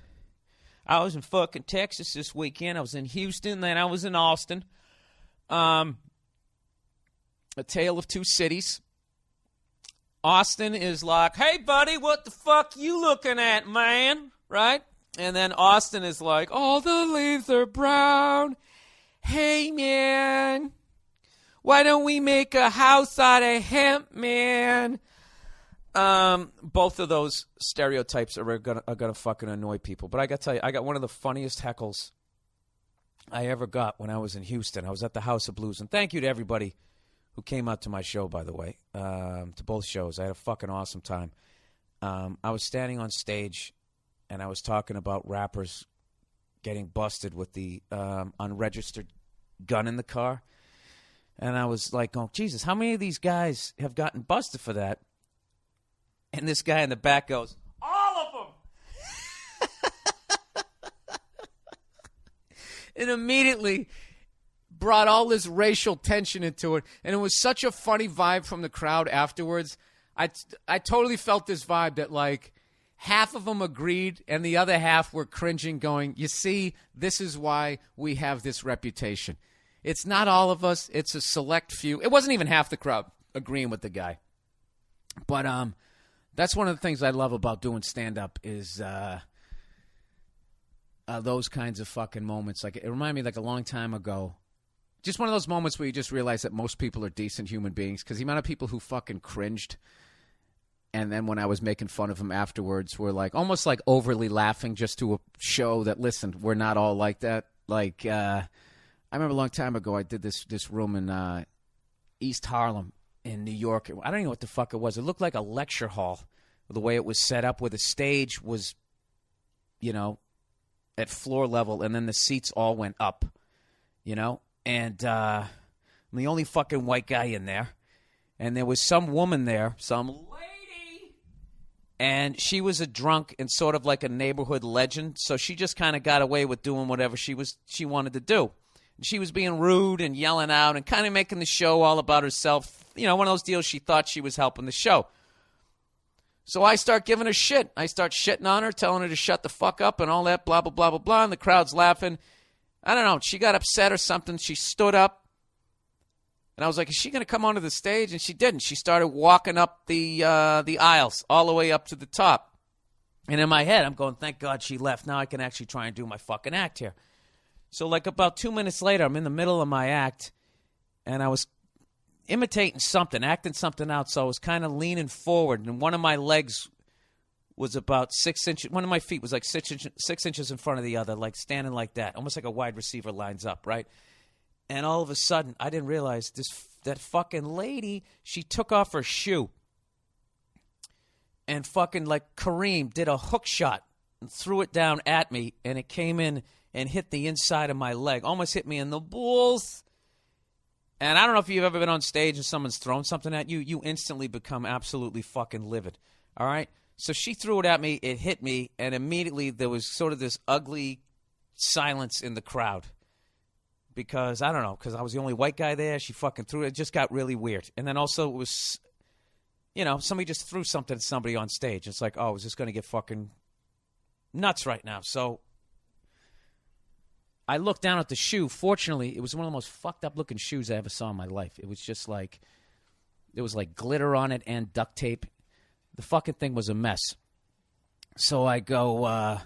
I was in fucking Texas this weekend. I was in Houston, then I was in Austin. A tale of two cities. Austin is like, hey buddy, what the fuck you looking at, man? Right? And then Austin is like, all the leaves are brown. Hey man, why don't we make a house out of hemp, man? Both of those stereotypes are gonna fucking annoy people. But I gotta tell you, I got one of the funniest heckles I ever got when I was in Houston. I was at the House of Blues, and thank you to everybody who came out to my show, by the way, to both shows. I had a fucking awesome time. I was standing on stage, and I was talking about rappers getting busted with the unregistered gun in the car. And I was like, oh, Jesus, how many of these guys have gotten busted for that? And this guy in the back goes, all of them! It immediately brought all this racial tension into it. And it was such a funny vibe from the crowd afterwards. I totally felt this vibe that, like, half of them agreed and the other half were cringing, going, you see, this is why we have this reputation. It's not all of us. It's a select few. It wasn't even half the crowd agreeing with the guy. But that's one of the things I love about doing stand-up is those kinds of fucking moments. Like, it reminded me, like, a long time ago, just one of those moments where you just realize that most people are decent human beings, because the amount of people who fucking cringed, and then when I was making fun of them afterwards, were like almost like overly laughing just to show that, listen, we're not all like that. Like, I remember a long time ago, I did this room in East Harlem in New York. I don't even know what the fuck it was. It looked like a lecture hall, the way it was set up, where the stage was, you know, at floor level, and then the seats all went up, you know? And I'm the only fucking white guy in there. And there was some woman there, some lady, and she was a drunk and sort of like a neighborhood legend, so she just kind of got away with doing whatever she wanted to do. And she was being rude and yelling out and kind of making the show all about herself. You know, one of those deals, she thought she was helping the show. So I start giving her shit. I start shitting on her, telling her to shut the fuck up and all that, blah, blah, blah, blah, blah, and the crowd's laughing. I don't know. She got upset or something. She stood up. And I was like, is she going to come onto the stage? And she didn't. She started walking up the aisles all the way up to the top. And in my head, I'm going, thank God she left. Now I can actually try and do my fucking act here. So like about 2 minutes later, I'm in the middle of my act, and I was imitating something, acting something out. So I was kind of leaning forward, and one of my legs was about 6 inches. One of my feet was like 6 inches in front of the other, like standing like that, almost like a wide receiver lines up, right? And all of a sudden, I didn't realize that fucking lady, she took off her shoe and fucking like Kareem did a hook shot and threw it down at me, and it came in and hit the inside of my leg, almost hit me in the balls. And I don't know if you've ever been on stage and someone's thrown something at you, you instantly become absolutely fucking livid, all right? So she threw it at me, it hit me, and immediately there was sort of this ugly silence in the crowd. Because, I don't know, because I was the only white guy there. She fucking threw it. It just got really weird. And then also it was, you know, somebody just threw something at somebody on stage. It's like, oh, is this going to get fucking nuts right now? So I looked down at the shoe. Fortunately, it was one of the most fucked up looking shoes I ever saw in my life. It was just like, there was like glitter on it and duct tape. The fucking thing was a mess. So I go, I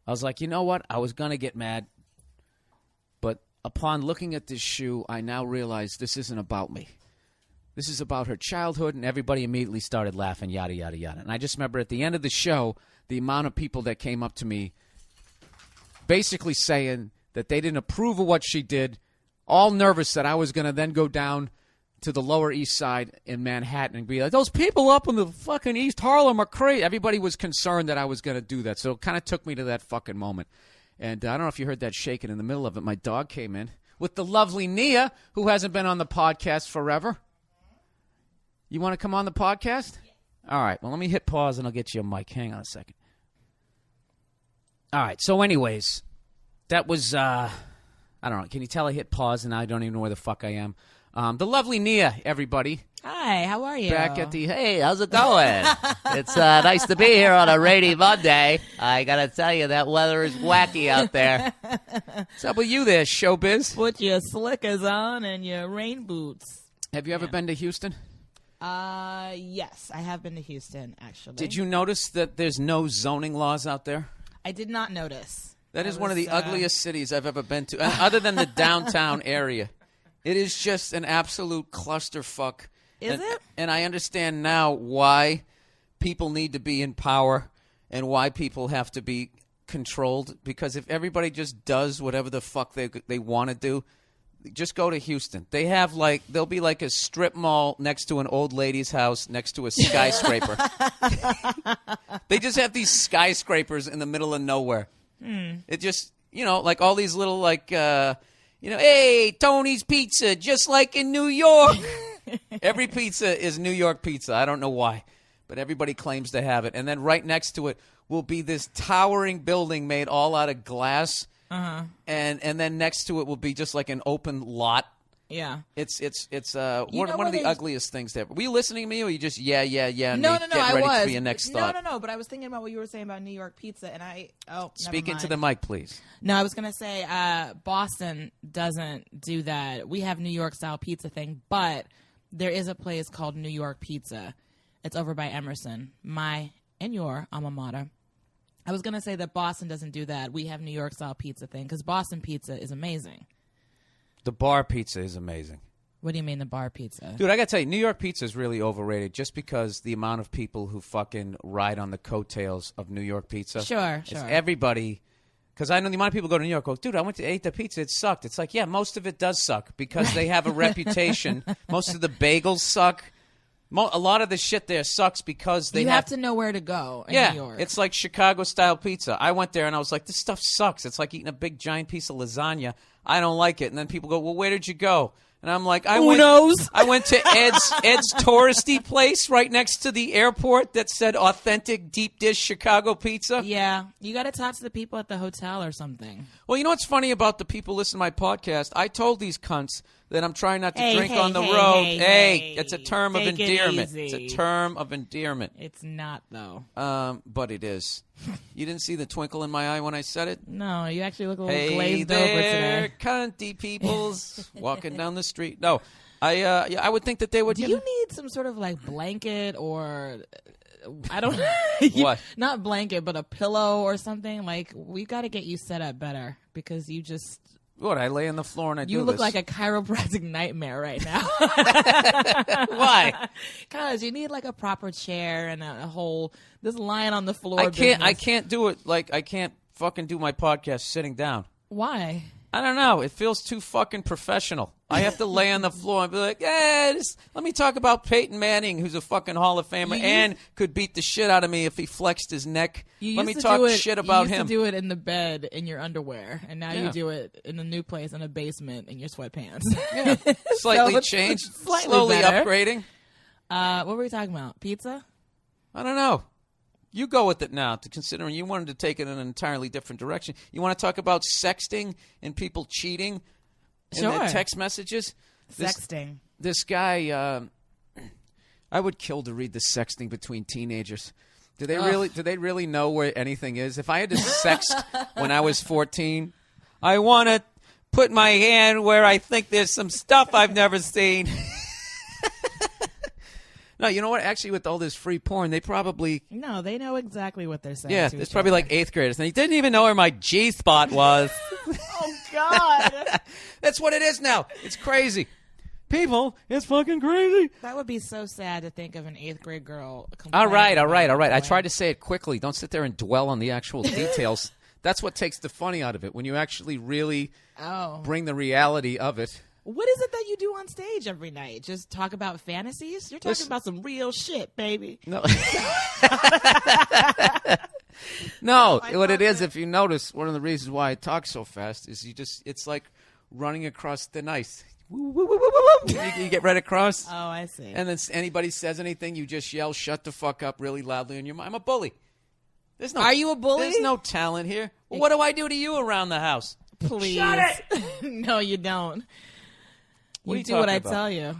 was like, you know what? I was going to get mad. But upon looking at this shoe, I now realize this isn't about me. This is about her childhood, and everybody immediately started laughing, yada, yada, yada. And I just remember at the end of the show, the amount of people that came up to me basically saying that they didn't approve of what she did, all nervous that I was going to then go down to the Lower East Side in Manhattan and be like, those people up in the fucking East Harlem are crazy. Everybody was concerned that I was going to do that. So it kind of took me to that fucking moment. And I don't know if you heard that shaking in the middle of it. My dog came in with the lovely Nia, who hasn't been on the podcast forever. You want to come on the podcast? All right. Well, let me hit pause and I'll get you a mic. Hang on a second. All right. So anyways, that was, I don't know. Can you tell I hit pause and I don't even know where the fuck I am? The lovely Nia, everybody. Hi, how are you? Back at the, Hey, how's it going? It's nice to be here on a rainy Monday. I gotta tell you, that weather is wacky out there. What's up with you there, showbiz? Put your slickers on and your rain boots. Have you ever been to Houston? Yes, I have been to Houston, actually. Did you notice that there's no zoning laws out there? I did not notice. That is one of the ugliest cities I've ever been to, other than the downtown area. It is just an absolute clusterfuck. Is it? And I understand now why people need to be in power and why people have to be controlled. Because if everybody just does whatever the fuck they want to do, just go to Houston. They have there'll be like a strip mall next to an old lady's house next to a skyscraper. They just have these skyscrapers in the middle of nowhere. It just, like all these little hey, Tony's Pizza, just like in New York. Every pizza is New York pizza. I don't know why, but everybody claims to have it. And then right next to it will be this towering building made all out of glass. Uh-huh. And then next to it will be just like an open lot. Yeah. It's one of the ugliest things ever. Were you listening to me, or were you just No, get ready for your next thought? No, but I was thinking about what you were saying about New York pizza, and Speak into the mic, please. No, I was going to say Boston doesn't do that. We have New York-style pizza thing, but there is a place called New York Pizza. It's over by Emerson, my and your alma mater. I was going to say that Boston doesn't do that. We have New York-style pizza thing, because Boston pizza is amazing. The bar pizza is amazing. What do you mean the bar pizza? Dude, I got to tell you, New York pizza is really overrated just because the amount of people who fucking ride on the coattails of New York pizza. Sure. Everybody, because I know the amount of people go to New York, go, dude, I went to eat the pizza. It sucked. It's like, yeah, most of it does suck because they have a reputation. Most of the bagels suck. A lot of the shit there sucks because they have to know where to go in New York. It's like Chicago-style pizza. I went there and I was like, this stuff sucks. It's like eating a big, giant piece of lasagna. I don't like it. And then people go, well, where did you go? And I'm like, I went to Ed's touristy place right next to the airport that said authentic deep dish Chicago pizza. Yeah, you got to talk to the people at the hotel or something. Well, you know what's funny about the people listening to my podcast? I told these cunts that I'm trying not to drink on the road. It's a term of endearment. It's a term of endearment. It's not, though. But it is. You didn't see the twinkle in my eye when I said it? No, you actually look a little glazed over today. Hey there, cunty peoples walking down the street. No, I would think that they would. Do you need some sort of like blanket or I don't what? Not blanket, but a pillow or something? Like we got to get you set up better because you just. What, I lay on the floor and I do this? You look like a chiropractic nightmare right now. Why? Because you need like a proper chair and a whole this lying on the floor. I can't do it like I can't fucking do my podcast sitting down. Why? I don't know. It feels too fucking professional. I have to lay on the floor and be like, let me talk about Peyton Manning, who's a fucking Hall of Famer and could beat the shit out of me if he flexed his neck. Let me talk shit about him. You used to do it in the bed in your underwear, and now you do it in a new place in a basement in your sweatpants. Yeah, slightly changed, slowly upgrading. What were we talking about? Pizza? I don't know. You go with it now, considering you wanted to take it in an entirely different direction. You want to talk about sexting and people cheating in their text messages? Sexting. This guy, I would kill to read the sexting between teenagers. Do they really know where anything is? If I had to sext when I was 14, I want to put my hand where I think there's some stuff I've never seen. No, you know what? Actually, with all this free porn, they probably... No, they know exactly what they're saying. Yeah, it's probably like 8th graders. And they didn't even know where my G-spot was. Oh, God. That's what it is now. It's crazy. People, it's fucking crazy. That would be so sad to think of an 8th grade girl. All right. I tried to say it quickly. Don't sit there and dwell on the actual details. That's what takes the funny out of it, when you actually really bring the reality of it. What is it that you do on stage every night? Just talk about fantasies? You're talking about some real shit, baby. No. No, what it is, if you notice, one of the reasons why I talk so fast is it's like running across thin ice. Woo, woo, woo, woo, woo, woo. You get right across. Oh, I see. And then anybody says anything, you just yell, shut the fuck up really loudly in your mind. I'm a bully. Are you a bully? There's no talent here. Well, what do I do to you around the house? Please. Shut it! No, you don't. What are You you do what talking I about? tell you.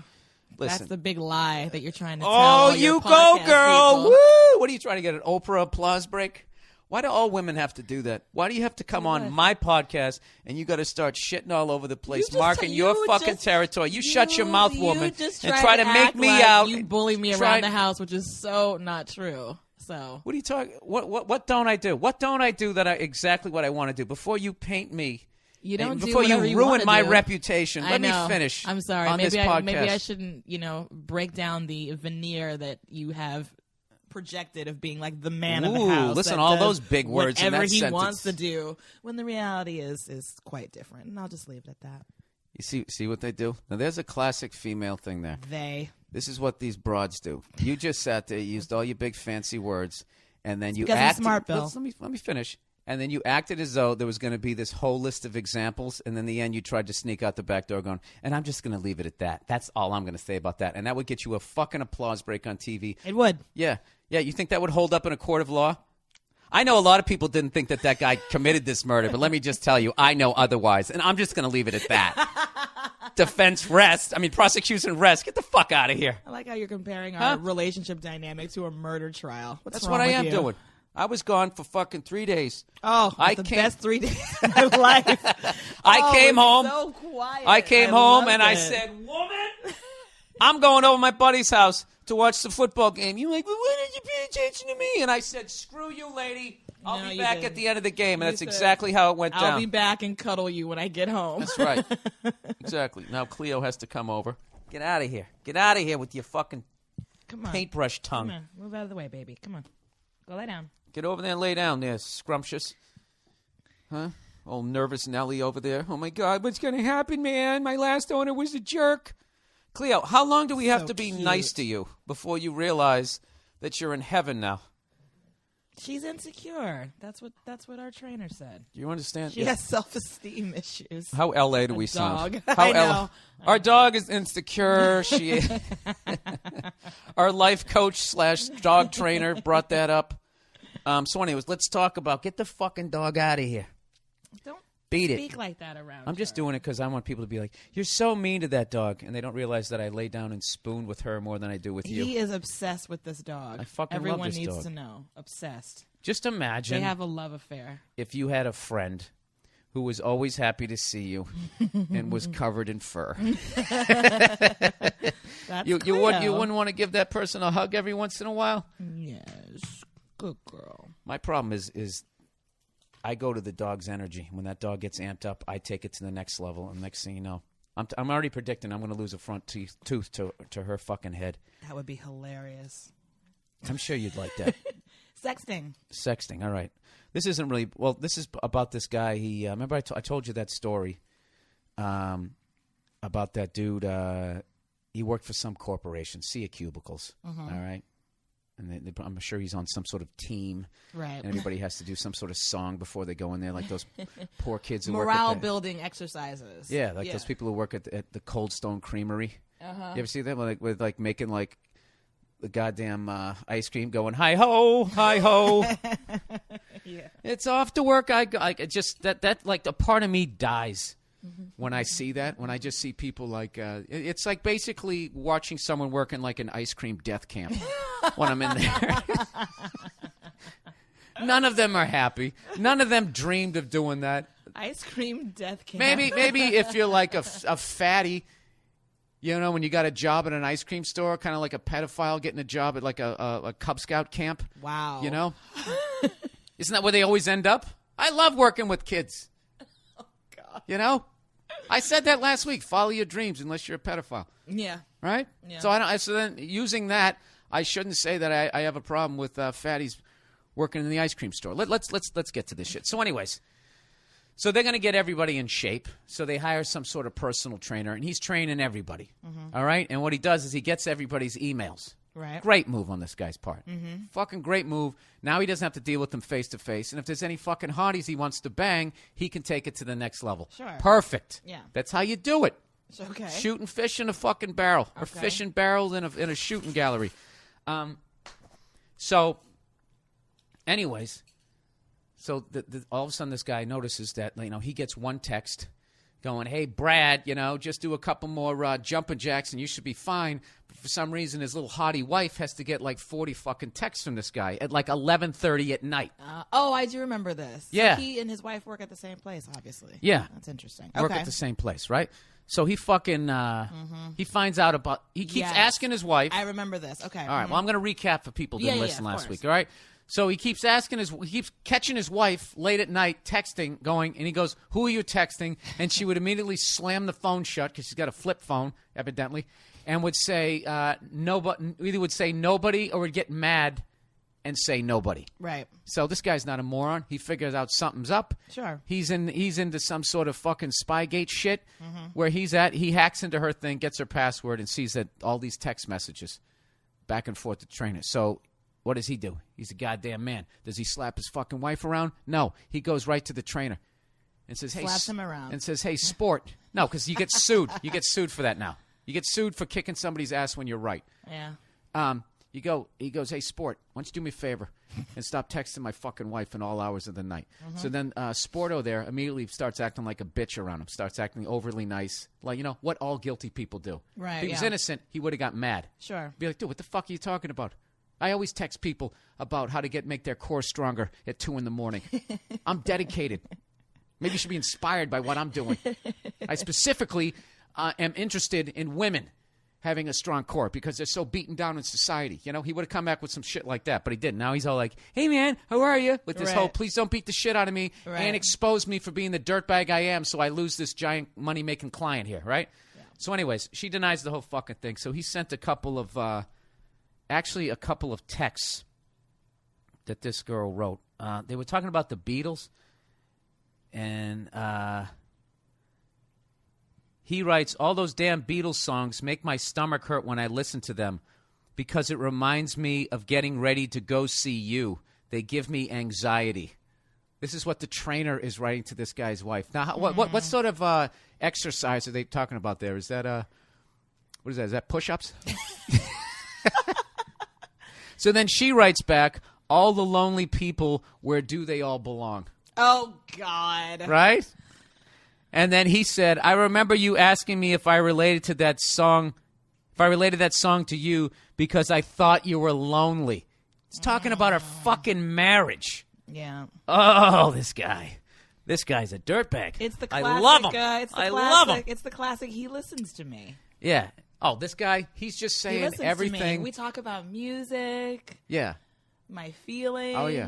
Listen. That's the big lie that you're trying to tell. Oh, all you your go, podcast girl. people. Woo! What are you trying to get, an Oprah applause break? Why do all women have to do that? Why do you have to come on my podcast and you got to start shitting all over the place, marking your fucking territory? You shut your mouth, woman, and try to make me like out. You bully me around the house, which is so not true. So what are you talking? What don't I do? What don't I do that exactly what I want to do? Before you paint me, you don't before do you whatever ruin wanna my do. reputation. Let me know. finish. I'm sorry. On Maybe this podcast. maybe I shouldn't. Break down the veneer that you have projected of being like the man of the Ooh, house. listen, that all does those big words in whatever that he sentence. wants to do. When the reality is quite different, and I'll just leave it at that. You see what they do? Now there's a classic female thing there. This is what these broads do. You just sat there, used all your big fancy words, and then you because acted. I'm smart, Bill. Let me finish. And then you acted as though there was going to be this whole list of examples, and then in the end you tried to sneak out the back door going, and I'm just going to leave it at that. That's all I'm going to say about that. And that would get you a fucking applause break on TV. It would. Yeah. You think that would hold up in a court of law? I know a lot of people didn't think that guy committed this murder, but let me just tell you, I know otherwise, and I'm just going to leave it at that. Defense rest. I mean, prosecution rest. Get the fuck out of here. I like how you're comparing our relationship dynamic to a murder trial. What's That's wrong what I with am you? doing. I was gone for fucking 3 days. Oh, the best 3 days of my life. I came home. So quiet. I came home loved and I it. said, woman, I'm going over to my buddy's house to watch the football game. You're like, well, why did you pay attention to me? And I said, screw you, lady. I'll No, be you back didn't. at the end of the game. And You that's said, exactly how it went down. I'll be back and cuddle you when I get home. That's right. Exactly. Now Cleo has to come over. Get out of here. Get out of here with your fucking Come on. paintbrush tongue. Come on. Move out of the way, baby. Come on. Go lay down. Get over there and lay down there, scrumptious. Huh? Old nervous Nelly over there. Oh, my God, what's going to happen, man? My last owner was a jerk. Cleo, how long do we have to be nice to you before you realize that you're in heaven now? She's insecure. That's what our trainer said. Do you understand? She has self-esteem issues. How LA do we dog. sound? How I know. Our dog is insecure. Our life coach / dog trainer brought that up. So anyways, let's talk about get the fucking dog out of here. Don't Beat it. speak like that around I'm just her. doing it because I want people to be like, you're so mean to that dog. And they don't realize that I lay down and spoon with her more than I do with you. He is obsessed with this dog. I fucking love Everyone this needs dog. to know. Obsessed. Just imagine They have a love affair. if you had a friend who was always happy to see you and was covered in fur. That's You Cleo. wouldn't want to give that person a hug every once in a while? Yes. Good girl. My problem is I go to the dog's energy. When that dog gets amped up, I take it to the next level. And next thing you know, I'm already predicting I'm going to lose a front tooth to her fucking head. That would be hilarious. I'm sure you'd like that. Sexting. Sexting, all right. This isn't really – well, this is about this guy. He remember I told you that story about that dude. He worked for some corporation, Sea Cubicles, all right? And I'm sure he's on some sort of team. Right. And everybody has to do some sort of song before they go in there, like those poor kids who work Morale at the, building exercises. yeah, like those people who work at the Cold Stone Creamery. You ever see them with making like the goddamn ice cream going hi ho, hi ho. Yeah. It's off to work. I just that like a part of me dies when I see that. When I just see people like it's like basically watching someone work in like an ice cream death camp when I'm in there. None of them are happy. None of them dreamed of doing that. Ice cream death camp. Maybe if you're like a fatty, you know, when you got a job at an ice cream store, kind of like a pedophile getting a job at like a Cub Scout camp. Wow. You know? Isn't that where they always end up? I love working with kids. Oh, God. You know? I said that last week. Follow your dreams unless you're a pedophile. Yeah. Right? Yeah. So then using that, I shouldn't say that I have a problem with fatties working in the ice cream store. Let's get to this shit. So anyways, So they're going to get everybody in shape. So they hire some sort of personal trainer, and he's training everybody. All right? And what he does is he gets everybody's emails. Right. Great move on this guy's part. Fucking great move. Now he doesn't have to deal with them face to face. And if there's any fucking hotties he wants to bang, he can take it to the next level. Sure. Perfect. Yeah. That's how you do it. Okay. Shooting fish in a fucking barrel. Or Okay. fishing barrels in a shooting gallery. So, anyways, so all of a sudden this guy notices that, he gets one text going, hey, Brad, just do a couple more jumping jacks and you should be fine. But for some reason, his little hottie wife has to get like 40 fucking texts from this guy at like 11:30 at night. I do remember this. Yeah. So he and his wife work at the same place, obviously. Yeah. That's interesting. Work Okay. at the same place, right? So he fucking, he finds out about, he keeps Yes. asking his wife. I remember this. Okay. All right. Well, I'm going to recap for people who didn't Yeah, listen of last course. week. All right. So he keeps he keeps catching his wife late at night texting, going, and he goes, "Who are you texting?" And she would immediately slam the phone shut because she's got a flip phone, evidently, and would say nobody. Either would say nobody or would get mad and say nobody. Right. So this guy's not a moron. He figures out something's up. Sure. He's into some sort of fucking Spygate shit where he's at. He hacks into her thing, gets her password, and sees that all these text messages back and forth to trainer. So what does he do? He's a goddamn man. Does he slap his fucking wife around? No. He goes right to the trainer and says, "Hey," Slaps him around. and says, "Hey, sport." No, because you get sued. You get sued for that now. You get sued for kicking somebody's ass when you're right. Yeah. He goes, "Hey, sport, why don't you do me a favor and stop texting my fucking wife in all hours of the night?" So then Sporto there immediately starts acting like a bitch around him, starts acting overly nice, like, what all guilty people do. Right, If he was yeah. innocent, he would have got mad. Sure. Be like, "Dude, what the fuck are you talking about? I always text people about how to make their core stronger at 2 a.m. I'm dedicated. Maybe you should be inspired by what I'm doing. I specifically am interested in women having a strong core because they're so beaten down in society." He would have come back with some shit like that, but he didn't. Now he's all like, "Hey, man, how are you?" With this Right. whole, "Please don't beat the shit out of me Right. and expose me for being the dirtbag I am so I lose this giant money-making client here," right? Yeah. So anyways, she denies the whole fucking thing. So he sent a couple of texts that this girl wrote. They were talking about the Beatles, and he writes, "All those damn Beatles songs make my stomach hurt when I listen to them because it reminds me of getting ready to go see you. They give me anxiety." This is what the trainer is writing to this guy's wife. Now, what sort of exercise are they talking about there? Is that what is that? Is that push-ups? So then she writes back, "All the lonely people, where do they all belong?" Oh, God. Right? And then he said, "I remember you asking me if I related that song to you because I thought you were lonely." He's talking about her fucking marriage. Yeah. Oh, this guy. This guy's a dirtbag. It's the classic. I love him. It's the I classic. love him. It's the classic. He listens to me. Yeah. Oh, this guy, he's just He saying listens everything. to me. We talk about music, Yeah. my feelings. Oh, yeah.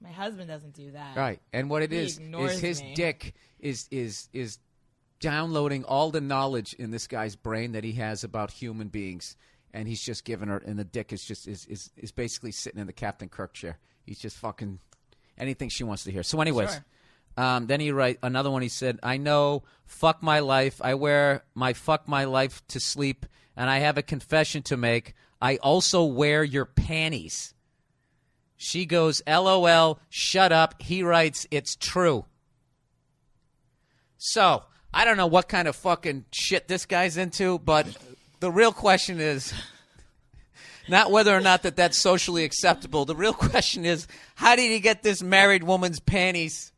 My husband doesn't do that. Right. And what it He is ignores his me. dick is downloading all the knowledge in this guy's brain that he has about human beings, and he's just giving her, and the dick is just is basically sitting in the Captain Kirk chair. He's just fucking anything she wants to hear. So anyways, Sure. Then he write another one. He said, "I know, fuck my life. I wear my fuck my life to sleep, and I have a confession to make. I also wear your panties." She goes, "LOL, shut up." He writes, "It's true." So, I don't know what kind of fucking shit this guy's into, but the real question is not whether or not that's socially acceptable. The real question is, how did he get this married woman's panties?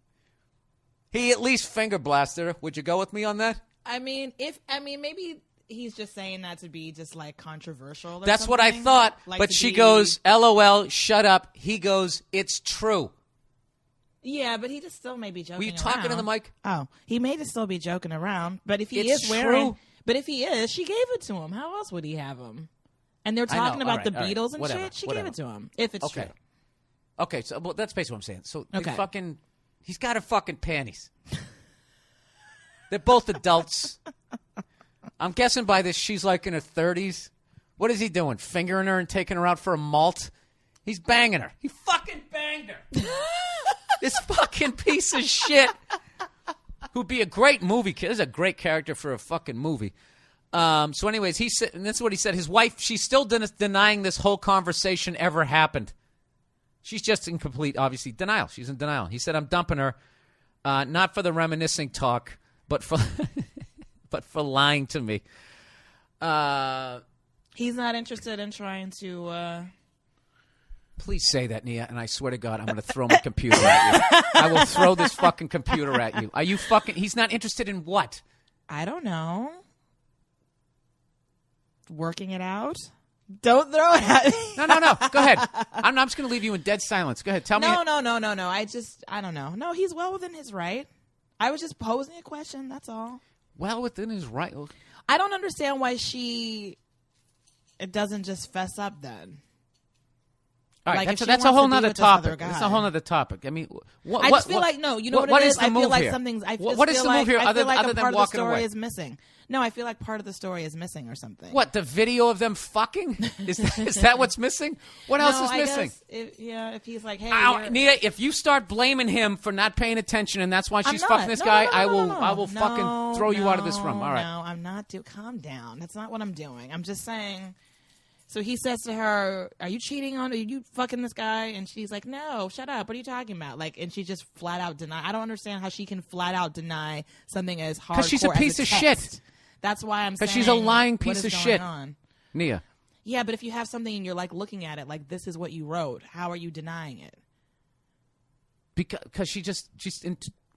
He at least finger blasted her. Would you go with me on that? Maybe he's just saying that to be just like controversial. Or That's what I something. thought. Like But to she be- goes, "LOL, shut up." He goes, "It's true." Yeah, but he just still may be joking. Were you talking to the around. mic? Oh, he may just still be joking around. But if he It's is wearing, true. but if he is, she gave it to him. How else would he have him? And they're I know. talking about All the right, all right. Beatles and Whatever, shit. She whatever. gave it to him. If it's Okay. true. Okay, so that's basically what I'm saying. So they Okay. he's got her fucking panties. They're both adults. I'm guessing by this she's like in her 30s. What is he doing? Fingering her and taking her out for a malt? He's banging her. He fucking banged her. This fucking piece of shit who'd be a great movie. This is a great character for a fucking movie. So anyways, he said, and that's what he said. His wife, she's still denying this whole conversation ever happened. She's just in complete, obviously, denial. She's in denial. He said, I'm dumping her, not for the reminiscing talk, but for but for lying to me. He's not interested in trying to... Please say that, Nia, and I swear to God, I'm going to throw my computer at you. I will throw this fucking computer at you. Are you fucking... He's not interested in what? I don't know. Working it out? Don't throw it at me. No. Go ahead. I'm just going to leave you in dead silence. Go ahead. Tell me. No. I don't know. No, he's well within his right. I was just posing a question. That's all. Well within his right. I don't understand why it doesn't just fess up then. All right, like that's a whole nother topic. That's a whole nother topic. I mean, I just feel like you know what it is. I feel like here? something's. What is the move here other than part of the walking story away? is missing. No, I feel like part of the story is missing or something. What, the video of them fucking? Is that what's missing? What else is missing? If he's like, hey, Nia, if you start blaming him for not paying attention and that's why she's fucking this guy, I will fucking throw you out of this room. All right. No, I'm not. Calm down. That's not what I'm doing. I'm just saying. So he says to her, are you cheating on her? Are you fucking this guy? And she's like, no, shut up. What are you talking about? Like, and she just flat out deny. I don't understand how she can flat out deny something as hardcore. Because she's a piece of shit. That's why I'm saying. Because she's a lying piece of shit. On? Nia. Yeah, but if you have something and you're like looking at it, like this is what you wrote, how are you denying it? Because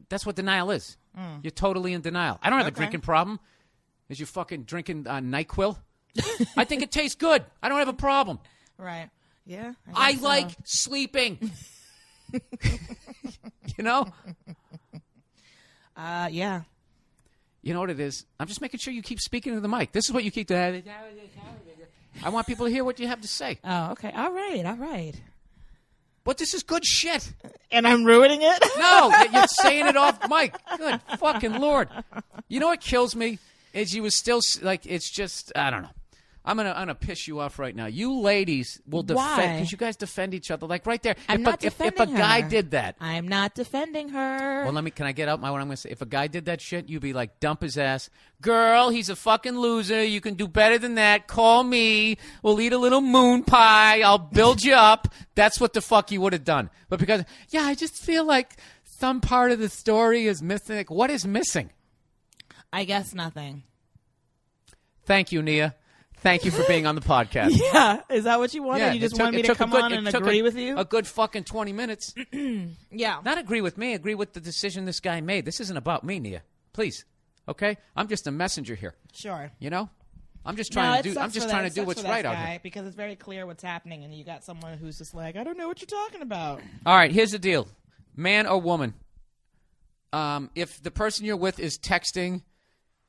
that's what denial is. You're totally in denial. I don't have a drinking problem. Is you fucking drinking NyQuil? I think it tastes good. I don't have a problem. Right. Yeah. I like sleeping. You know? Yeah. You know what it is? I'm just making sure you keep speaking to the mic. This is what you keep doing. I want people to hear what you have to say. Oh, okay. All right. But this is good shit. And I'm ruining it? No, you're saying it off mic. Good fucking Lord. You know what kills me? Is you was still, like, it's just, I don't know. I'm gonna piss you off right now. You ladies will defend because you guys defend each other like right there. If a guy did that, I'm not defending her. Well, can I get out what I'm gonna say? If a guy did that shit, you'd be like, dump his ass, girl. He's a fucking loser. You can do better than that. Call me. We'll eat a little moon pie. I'll build you up. That's what the fuck you would have done. But because I just feel like some part of the story is missing. Like, what is missing? I guess nothing. Thank you, Nia. Thank you for being on the podcast. Yeah. Is that what you wanted? Yeah, you just wanted me to come on and agree with you? A good fucking 20 minutes. Yeah. Not agree with me. Agree with the decision this guy made. This isn't about me, Nia. Please. Okay? I'm just a messenger here. Sure. You know? I'm just trying to do what's right out here. Because it's very clear what's happening, and you got someone who's just like, I don't know what you're talking about. All right, here's the deal. Man or woman, if the person you're with is texting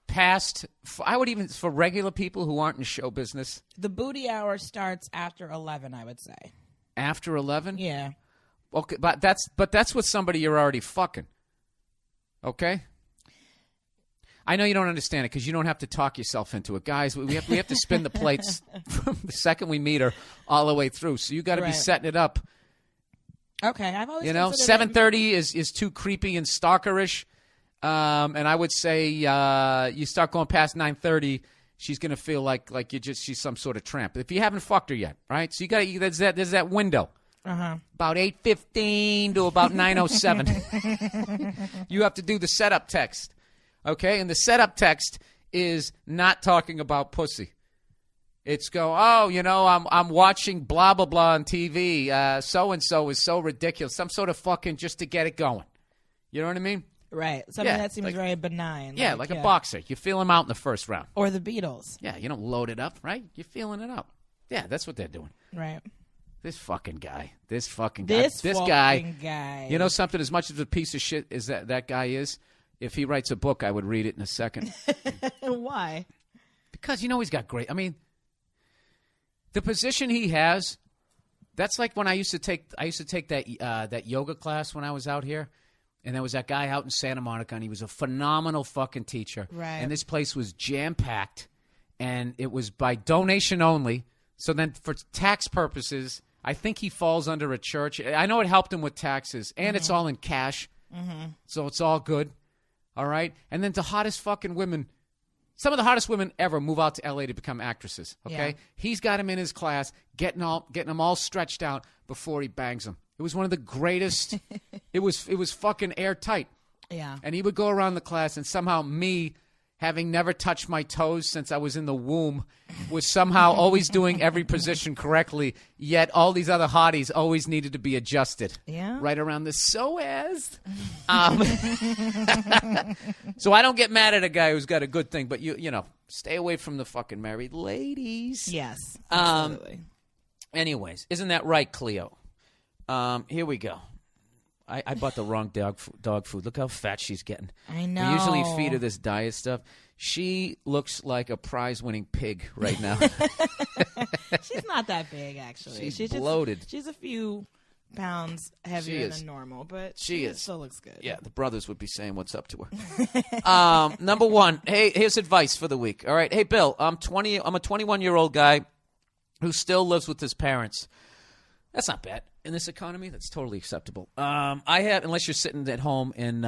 past, I would even, for regular people who aren't in show business. The booty hour starts after 11, I would say. After 11? Yeah. Okay, but that's with somebody you're already fucking. Okay? I know you don't understand it because you don't have to talk yourself into it. Guys, we have to spin the plates from the second we meet her all the way through. So you got to be setting it up. Okay, I've always 7:30 is too creepy and stalkerish. And I would say you start going past 9:30, she's gonna feel like she's some sort of tramp. If you haven't fucked her yet, right? So there's that window. About 8:15 to about 9:07. You have to do the setup text, okay? And the setup text is not talking about pussy. It's I'm watching blah blah blah on TV. So and so is so ridiculous. Some sort of fucking just to get it going. You know what I mean? Right. Something that seems very benign. Yeah, like a boxer. You feel him out in the first round. Or the Beatles. Yeah, you don't load it up, right? You're feeling it out. Yeah, that's what they're doing. Right. This fucking guy. This guy. You know something? As much of a piece of shit as that guy is, if he writes a book, I would read it in a second. Why? Because he's got great. I mean, the position he has. That's like when I used to take that yoga class when I was out here. And there was that guy out in Santa Monica, and he was a phenomenal fucking teacher. Right. And this place was jam-packed, and it was by donation only. So then for tax purposes, I think he falls under a church. I know it helped him with taxes, and it's all in cash. So it's all good. All right? And then the hottest fucking women, some of the hottest women ever move out to L.A. to become actresses, okay? Yeah. He's got him in his class, getting them all stretched out before he bangs them. It was one of the greatest. It was fucking airtight. Yeah. And he would go around the class, and somehow me, having never touched my toes since I was in the womb, was somehow always doing every position correctly, yet all these other hotties always needed to be adjusted. Yeah. Right around the psoas. So I don't get mad at a guy who's got a good thing, but you know, stay away from the fucking married ladies. Yes. Absolutely. Anyways, isn't that right, Cleo? Here we go. I bought the wrong dog food. Look how fat she's getting. I know. We usually feed her this diet stuff. She looks like a prize-winning pig right now. She's not that big, actually. She's bloated. She's a few pounds heavier than normal, but She is. still looks good. Yeah, the brothers would be saying what's up to her. Number one, hey, here's advice for the week. All right, hey, Bill, I'm a 21-year-old guy who still lives with his parents. That's not bad. In this economy, that's totally acceptable. Unless you're sitting at home and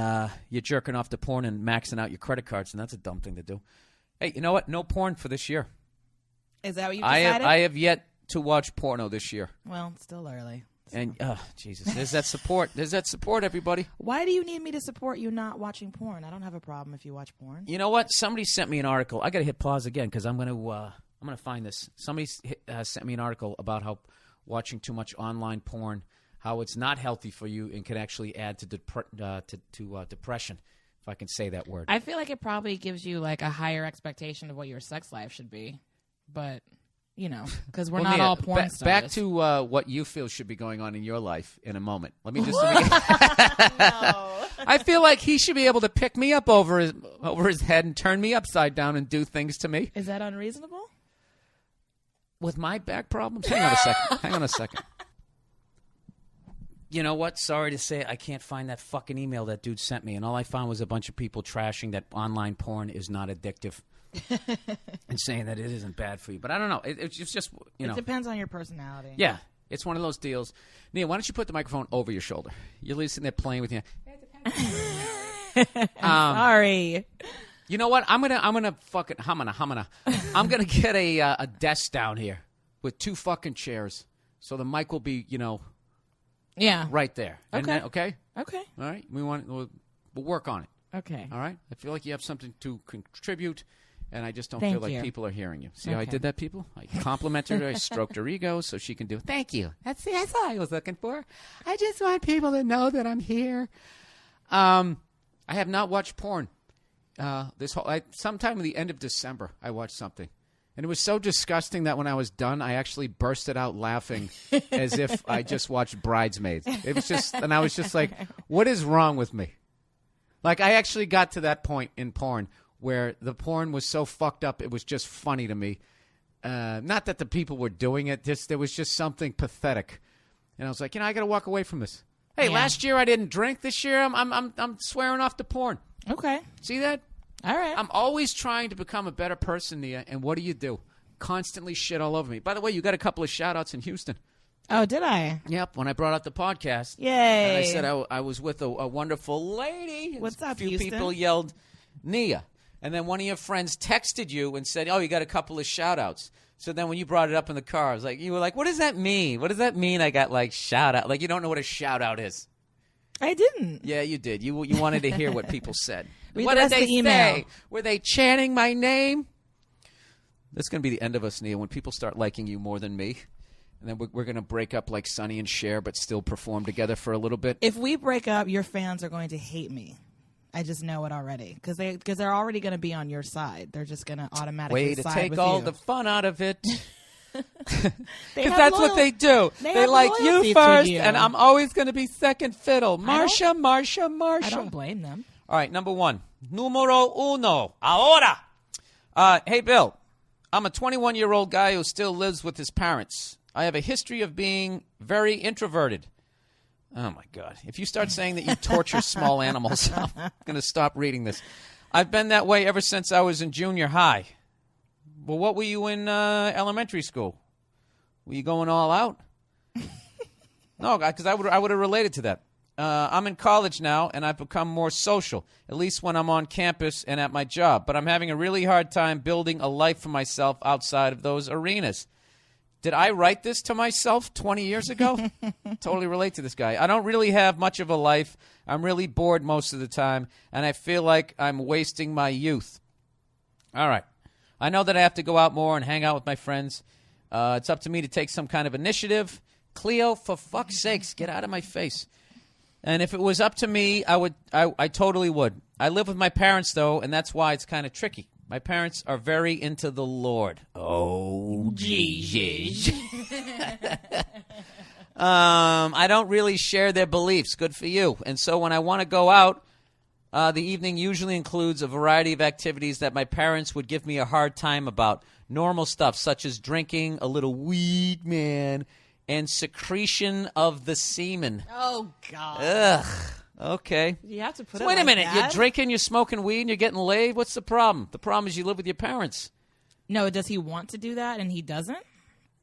you're jerking off to porn and maxing out your credit cards, and that's a dumb thing to do. Hey, you know what? No porn for this year. Is that what you decided? I have yet to watch porno this year. Well, it's still early. So. And, Jesus, there's that support. There's that support, everybody. Why do you need me to support you not watching porn? I don't have a problem if you watch porn. You know what? Somebody sent me an article. I got to hit pause again because I'm going to find this. Somebody sent me an article about how watching too much online porn, how it's not healthy for you and can actually add to depression, if I can say that word. I feel like it probably gives you like a higher expectation of what your sex life should be, but you know, because we're not all porn stars. Back to what you feel should be going on in your life in a moment. Let me just. No. I feel like he should be able to pick me up over his head and turn me upside down and do things to me. Is that unreasonable? With my back problems? Hang on a second. You know what? Sorry to say, I can't find that fucking email that dude sent me, and all I found was a bunch of people trashing that online porn is not addictive and saying that it isn't bad for you. But I don't know. It's just, you know. It depends on your personality. Yeah. It's one of those deals. Nia, why don't you put the microphone over your shoulder? You're sitting there playing with you. Sorry. You know what? I'm gonna get a desk down here with two fucking chairs, so the mic will be, you know, right there. And Okay. then, okay. Okay. All right. We'll work on it. Okay. All right. I feel like you have something to contribute, and I just don't Thank feel like you. people are hearing you. See how I Okay. did that, people? I complimented her. I stroked her ego so she can do. Thank you. That's all I was looking for. I just want people to know that I'm here. I have not watched porn. Sometime at the end of December, I watched something, and it was so disgusting that when I was done, I actually bursted out laughing as if I just watched Bridesmaids. It was just, and I was just like, "What is wrong with me?" Like, I actually got to that point in porn where the porn was so fucked up, it was just funny to me. Not that the people were doing it; there was just something pathetic, and I was like, I got to walk away from this. Hey, last year I didn't drink. This year I'm swearing off to porn. Okay. See that? All right. I'm always trying to become a better person, Nia, and what do? Constantly shit all over me. By the way, you got a couple of shout-outs in Houston. Oh, did I? Yep, when I brought out the podcast. Yay. And I said I was with a wonderful lady. What's up, A few Houston? people yelled, Nia. And then one of your friends texted you and said, you got a couple of shout-outs. So then when you brought it up in the car, I was like, you were like, what does that mean? What does that mean I got, like, shout-out? Like, you don't know what a shout-out is. I didn't. Yeah, you did. You wanted to hear what people said. Read What the did rest of they the email. say? Were they chanting my name? That's going to be the end of us, Nia, when people start liking you more than me. And then we're going to break up like Sonny and Cher, but still perform together for a little bit. If we break up, your fans are going to hate me. I just know it already because they're already going to be on your side. They're just going to automatically Way to side take with all you. the fun out of it. They Because have that's what loyal- they do. they They have like loyalty you to first, you. and I'm always going to be second fiddle. I Marsha. I don't blame them. All right, number one. Numero uno. Ahora. Hey, Bill. I'm a 21-year-old guy who still lives with his parents. I have a history of being very introverted. Oh, my God. If you start saying that you torture small animals, I'm going to stop reading this. I've been that way ever since I was in junior high. Well, what were you in elementary school? Were you going all out? No, because I would have related to that. I'm in college now, and I've become more social, at least when I'm on campus and at my job. But I'm having a really hard time building a life for myself outside of those arenas. Did I write this to myself 20 years ago? Totally relate to this guy. I don't really have much of a life. I'm really bored most of the time, and I feel like I'm wasting my youth. All right. I know that I have to go out more and hang out with my friends. It's up to me to take some kind of initiative. Cleo, for fuck's sakes, get out of my face. And if it was up to me, I totally would. I live with my parents, though, and that's why it's kind of tricky. My parents are very into the Lord. Oh, Jesus. I don't really share their beliefs. Good for you. And so when I want to go out, the evening usually includes a variety of activities that my parents would give me a hard time about. Normal stuff, such as drinking, a little weed, man, and secretion of the semen. Oh, God. Ugh. Okay. You have to put So it wait a like minute. that? You're drinking, you're smoking weed, and you're getting laid? What's the problem? The problem is you live with your parents. No, does he want to do that and he doesn't?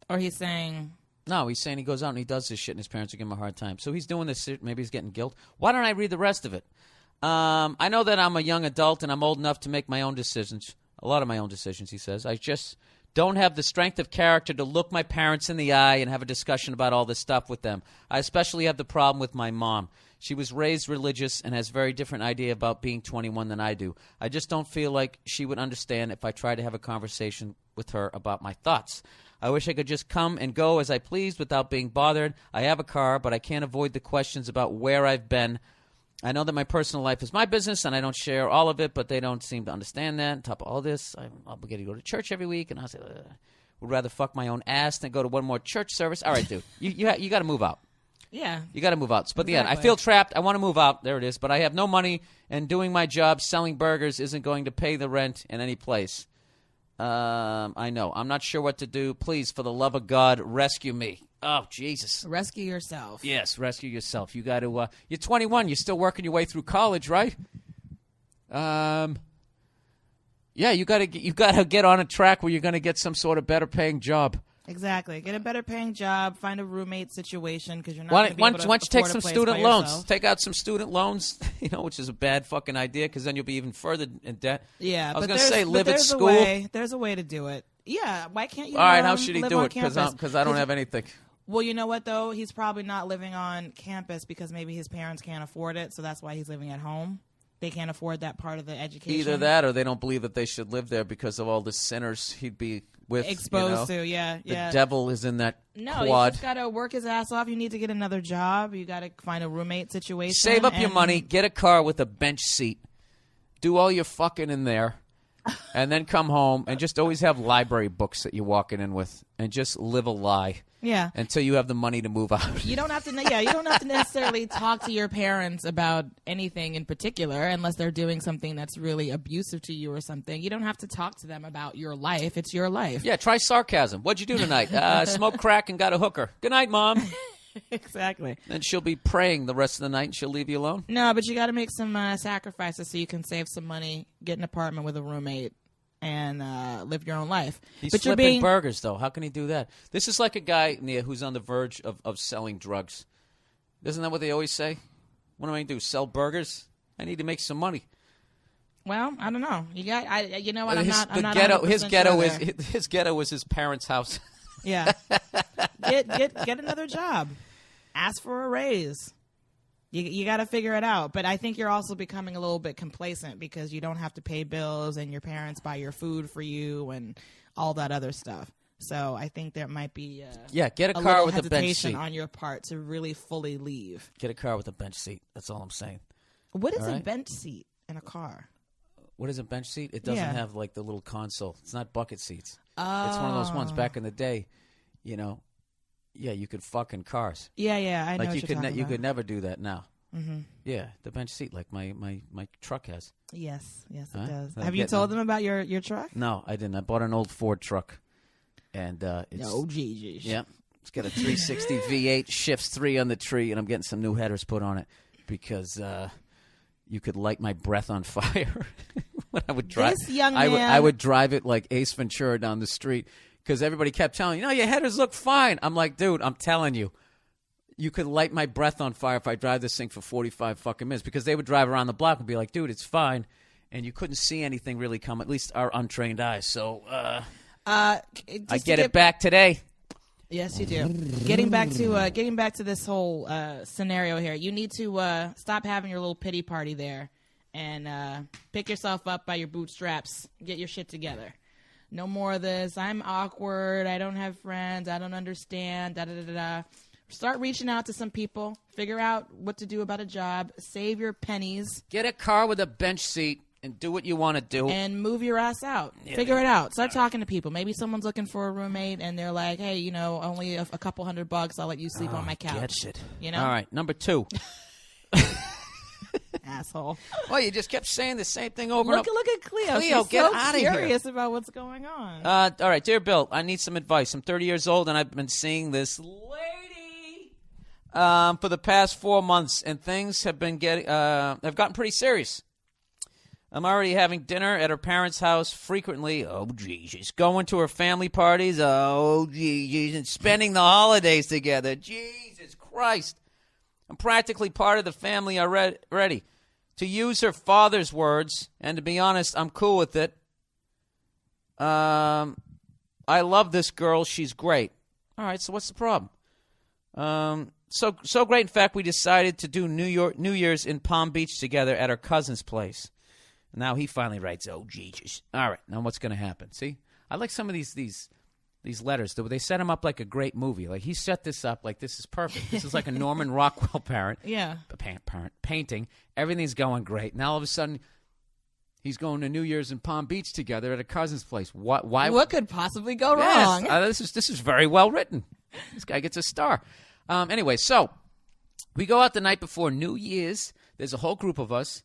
Or he's saying... No, he's saying he goes out and he does this shit and his parents are giving him a hard time. So he's doing this shit. Maybe he's getting guilt. Why don't I read the rest of it? I know that I'm a young adult and I'm old enough to make my own decisions. A lot of my own decisions, he says. I just don't have the strength of character to look my parents in the eye and have a discussion about all this stuff with them. I especially have the problem with my mom. She was raised religious and has a very different idea about being 21 than I do. I just don't feel like she would understand if I tried to have a conversation with her about my thoughts. I wish I could just come and go as I please without being bothered. I have a car, but I can't avoid the questions about where I've been. I know that my personal life is my business, and I don't share all of it, but they don't seem to understand that. On top of all this, I'm obligated to go to church every week, and I say, would rather fuck my own ass than go to one more church service. All right, dude, you got to move out. Yeah. You got to move out. But Exactly. the end, I feel trapped. I want to move out. There it is. But I have no money, and doing my job selling burgers isn't going to pay the rent in any place. I know. I'm not sure what to do. Please, for the love of God, rescue me. Oh, Jesus. Rescue yourself. Yes, rescue yourself. You got to. You're 21. You're still working your way through college, right? Yeah, you got to get on a track where you're going to get some sort of better paying job. Exactly. Get a better paying job. Find a roommate situation because you're not Why going to be don't able to you take afford a some place student by loans? yourself. Take out some student loans, which is a bad fucking idea because then you'll be even further in debt. Yeah, I was but going to say live at there's school. There's a way to do it. Yeah, why can't you? All right, how should he live do on it? campus? Because I don't have anything. Well, you know what though? He's probably not living on campus because maybe his parents can't afford it, so that's why he's living at home. They can't afford that part of the education. Either that, or they don't believe that they should live there because of all the sinners he'd be with. Exposed to, yeah. The devil is in that No, quad. you just got to work his ass off. You need to get another job. You got to find a roommate situation. Save up your and- money, get a car with a bench seat, do all your fucking in there, and then come home and just always have library books that you're walking in with, and just live a lie. Yeah. Until you have the money to move out. You don't have to. Yeah, you don't have to necessarily talk to your parents about anything in particular, unless they're doing something that's really abusive to you or something. You don't have to talk to them about your life. It's your life. Yeah, try sarcasm. What'd you do tonight? Smoked crack and got a hooker. Good night, Mom. Exactly. Then she'll be praying the rest of the night and she'll leave you alone. No, but you got to make some sacrifices so you can save some money, get an apartment with a roommate, and live your own life. He's but flipping burgers, though. How can he do that? This is like a guy who's on the verge of selling drugs. Isn't that what they always say? What am I going to do, sell burgers? I need to make some money. Well, I don't know. You got. You know what? I'm his, not. the I'm not ghetto. 100% His ghetto sure is there. his ghetto is his parents' house. Yeah. Get another job. Ask for a raise. You got to figure it out. But I think you're also becoming a little bit complacent because you don't have to pay bills and your parents buy your food for you and all that other stuff. So I think there might be Get a car little with a bench hesitation seat. on your part to really fully leave. Get a car with a bench seat. That's all I'm saying. What is All a right. bench seat in a car? What is a bench seat? It doesn't Yeah. have like the little console. It's not bucket seats. Oh. It's one of those ones back in the day. Yeah, you could fuck in cars. Yeah, I know Like what you you're could talking you about. could never do that now. Mm-hmm. Yeah, the bench seat like my truck has. Yes, it Huh? does. I'm Have you getting told them. them about your truck? No, I didn't. I bought an old Ford truck, and it's Jesus. yeah, it's got a 360 V8, shifts 3 on the tree, and I'm getting some new headers put on it because you could light my breath on fire when I would drive. This young I man- would drive it like Ace Ventura down the street because everybody kept telling me, "No, your headers look fine." I'm like, dude, I'm telling you. you could light my breath on fire if I drive this thing for 45 fucking minutes, because they would drive around the block and be like, dude, it's fine. And you couldn't see anything really come, at least our untrained eyes. So I get it back today. Yes, you do. Getting back to this whole scenario here, you need to stop having your little pity party there and pick yourself up by your bootstraps. Get your shit together. No more of this. I'm awkward. I don't have friends. I don't understand. Da da da da. Start reaching out to some people. Figure out what to do about a job. Save your pennies. Get a car with a bench seat and do what you want to do. And move your ass out. Yeah. Figure it out. Start talking to people. Maybe someone's looking for a roommate and they're like, hey, you know, only a couple $100. I'll let you sleep on my couch. Get it. You know? All right, number 2. Asshole. Well, you just kept saying the same thing over and over. Look at Cleo. She's get so out of curious about what's going on. All right, dear Bill, I need some advice. I'm 30 years old, and I've been seeing this lady for the past 4 months, and things have gotten pretty serious. I'm already having dinner at her parents' house frequently. Oh, Jesus. Going to her family parties. Oh, Jesus. And spending the holidays together. Jesus Christ. I'm practically part of the family already. To use her father's words, and to be honest, I'm cool with it. I love this girl. She's great. All right, so what's the problem? So great, in fact, we decided to do New Year's in Palm Beach together at our cousin's place. Now he finally writes, oh, Jesus. All right, now what's going to happen? See, I like some of these letters. They set him up like a great movie. Like, he set this up like this is perfect. This is like a Norman Rockwell painting. Everything's going great. Now all of a sudden, he's going to New Year's in Palm Beach together at a cousin's place. Why? What could possibly go wrong? This is very well written. This guy gets a star. Anyway, so we go out the night before New Year's. There's a whole group of us,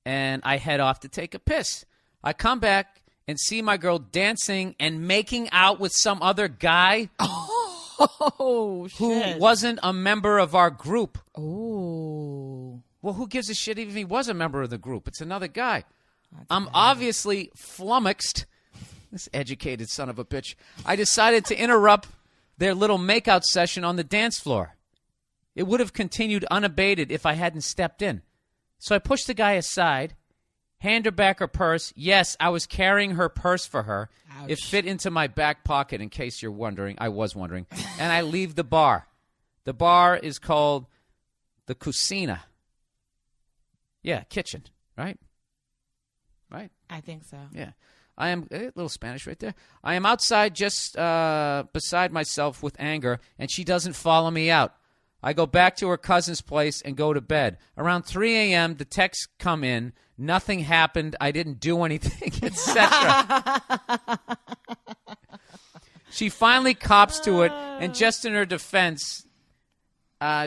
and I head off to take a piss. I come back and see my girl dancing and making out with some other guy who wasn't a member of our group. Oh. Well, who gives a shit even if he was a member of the group? It's another guy. I'm obviously flummoxed. This educated son of a bitch. I decided to interrupt their little makeout session on the dance floor. It would have continued unabated if I hadn't stepped in. So I pushed the guy aside, hand her back her purse. Yes, I was carrying her purse for her. Ouch. It fit into my back pocket, in case you're wondering. I was wondering. And I leave the bar. The bar is called the Cocina. Yeah, kitchen, right? Right? I think so. Yeah. I am a little Spanish right there. I am outside just beside myself with anger, and she doesn't follow me out. I go back to her cousin's place and go to bed. Around 3 a.m., the texts come in. Nothing happened. I didn't do anything, etc. She finally cops to it, and just in her defense,